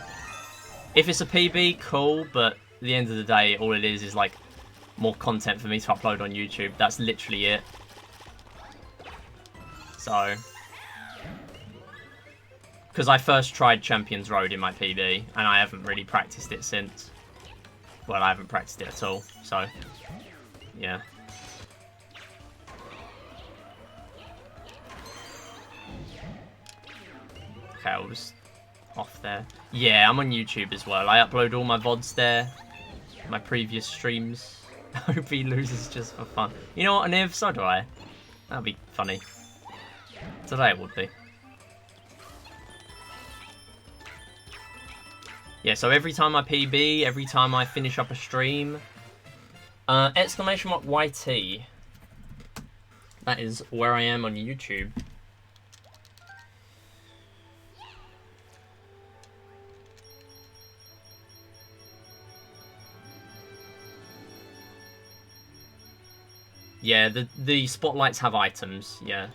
If it's a PB, cool, but at the end of the day, all it is like more content for me to upload on YouTube. That's literally it. So, because I first tried Champions Road in my PB, and I haven't really practiced it since. Well, I haven't practiced it at all, so, yeah. Okay, I was off there. Yeah, I'm on YouTube as well. I upload all my VODs there. My previous streams. I hope he loses just for fun. You know what, Aniv? So do I. That'd be funny. Today it would be. Yeah, so every time I PB, every time I finish up a stream, exclamation mark YT. That is where I am on YouTube. Yeah, the spotlights have items, yeah.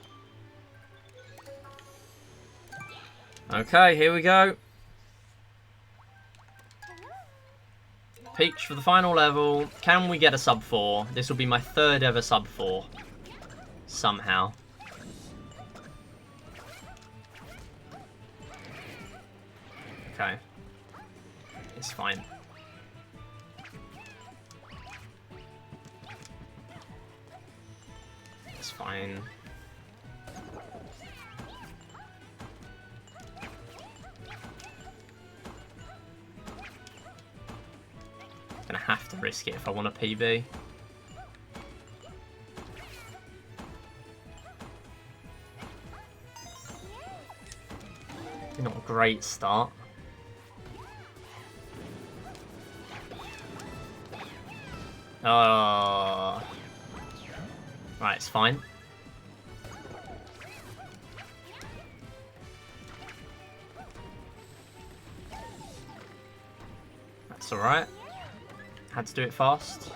Okay, here we go. Peach for the final level. Can we get a sub 4? This will be my third ever sub 4. Somehow. Okay. It's fine. It's fine. Gonna have to risk it if I want a PB. Not a great start. Oh. Right, it's fine. That's alright. Had to do it fast.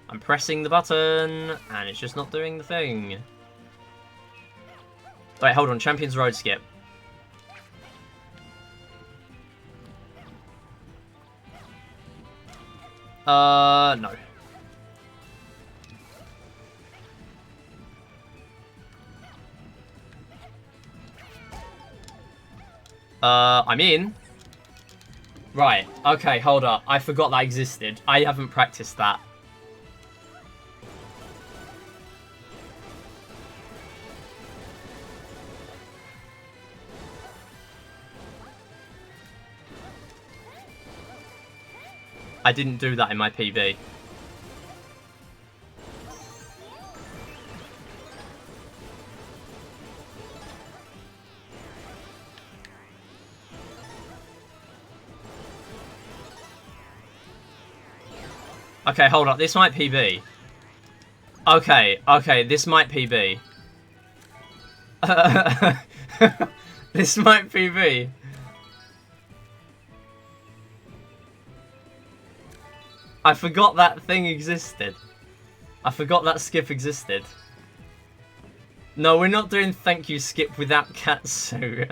I'm pressing the button, and it's just not doing the thing. Wait, hold on. Champions Road skip. No. I'm in. Right, okay, hold up. I forgot that existed. I haven't practiced that. I didn't do that in my PB. Okay, hold up. This might PB. Okay, okay, this might PB. This might PB. I forgot that thing existed. I forgot that skip existed. No, we're not doing thank you skip without Katsu.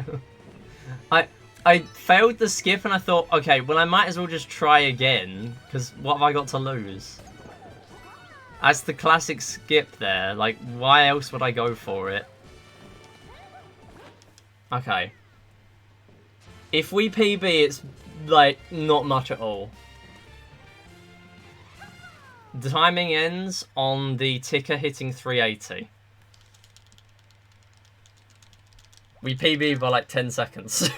I failed the skip and I thought, okay, well I might as well just try again, because what have I got to lose? That's the classic skip there, like why else would I go for it? Okay. If we PB, it's, like, not much at all. The timing ends on the ticker hitting 380. We PB by, like, 10 seconds.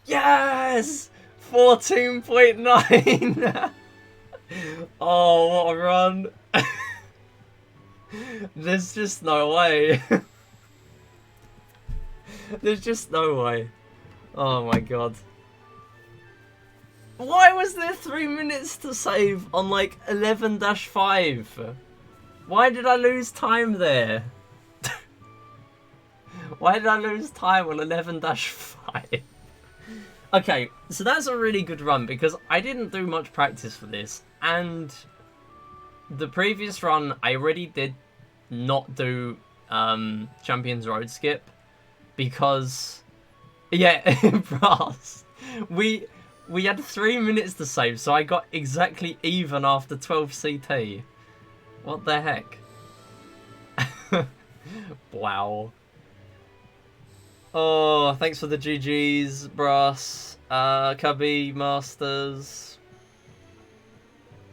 Yes! 14.9! Oh, what a run. There's just no way. There's just no way. Oh my god. Why was there 3 minutes to save on like 11-5? Why did I lose time there? Why did I lose time on 11-5? Okay, so that's a really good run because I didn't do much practice for this, and the previous run I already did not do Champions Road Skip because, yeah, brass. We had 3 minutes to save, so I got exactly even after 12 CT. What the heck? Wow. Oh, thanks for the GGs, Brass. Cubby, Masters.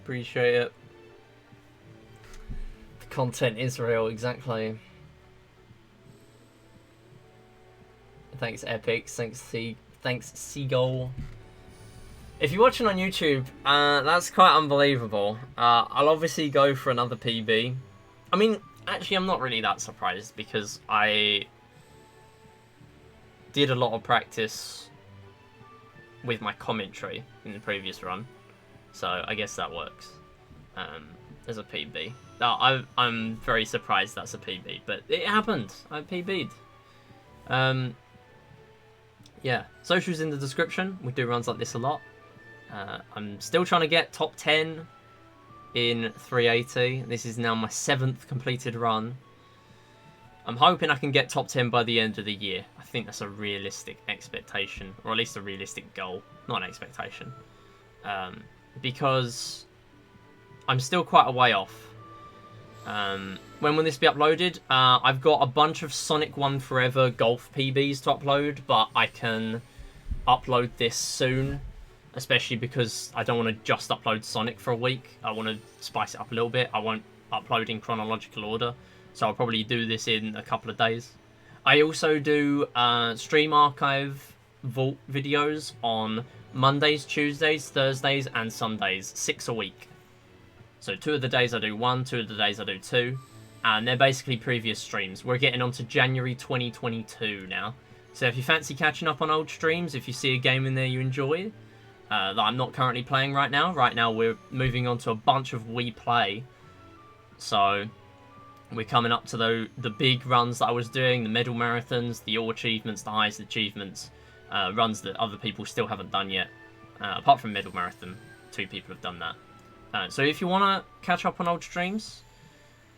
Appreciate it. The content is real, exactly. Thanks, Epics. Thanks, Seagull. If you're watching on YouTube, that's quite unbelievable. I'll obviously go for another PB. I mean, actually, I'm not really that surprised because I did a lot of practice with my commentary in the previous run, so I guess that works as a PB. I'm very surprised that's a PB, but it happened. I PB'd. Yeah, socials in the description. We do runs like this a lot. I'm still trying to get top 10 in 380. This is now my 7th completed run. I'm hoping I can get top 10 by the end of the year. I think that's a realistic expectation, or at least a realistic goal, not an expectation. Because I'm still quite a way off. When will this be uploaded? I've got a bunch of Sonic 1 Forever Golf PBs to upload, but I can upload this soon, especially because I don't want to just upload Sonic for a week. I want to spice it up a little bit. I won't upload in chronological order, so I'll probably do this in a couple of days. I also do stream archive vault videos on Mondays, Tuesdays, Thursdays, and Sundays, 6 a week. So 2 of the days I do 1, 2 of the days I do 2, and they're basically previous streams. We're getting on to January 2022 now. So if you fancy catching up on old streams, if you see a game in there you enjoy, that I'm not currently playing right now. Right now we're moving on to a bunch of We Play. So we're coming up to the big runs that I was doing, the medal marathons, the all achievements, the highest achievements, runs that other people still haven't done yet. Apart from medal marathon, 2 people have done that. So if you want to catch up on old streams,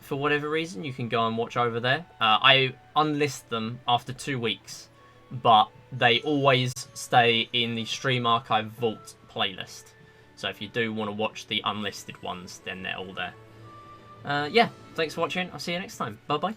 for whatever reason, you can go and watch over there. I unlist them after 2 weeks, but they always stay in the Stream Archive Vault playlist. So if you do want to watch the unlisted ones, then they're all there. Yeah, thanks for watching. I'll see you next time. Bye-bye.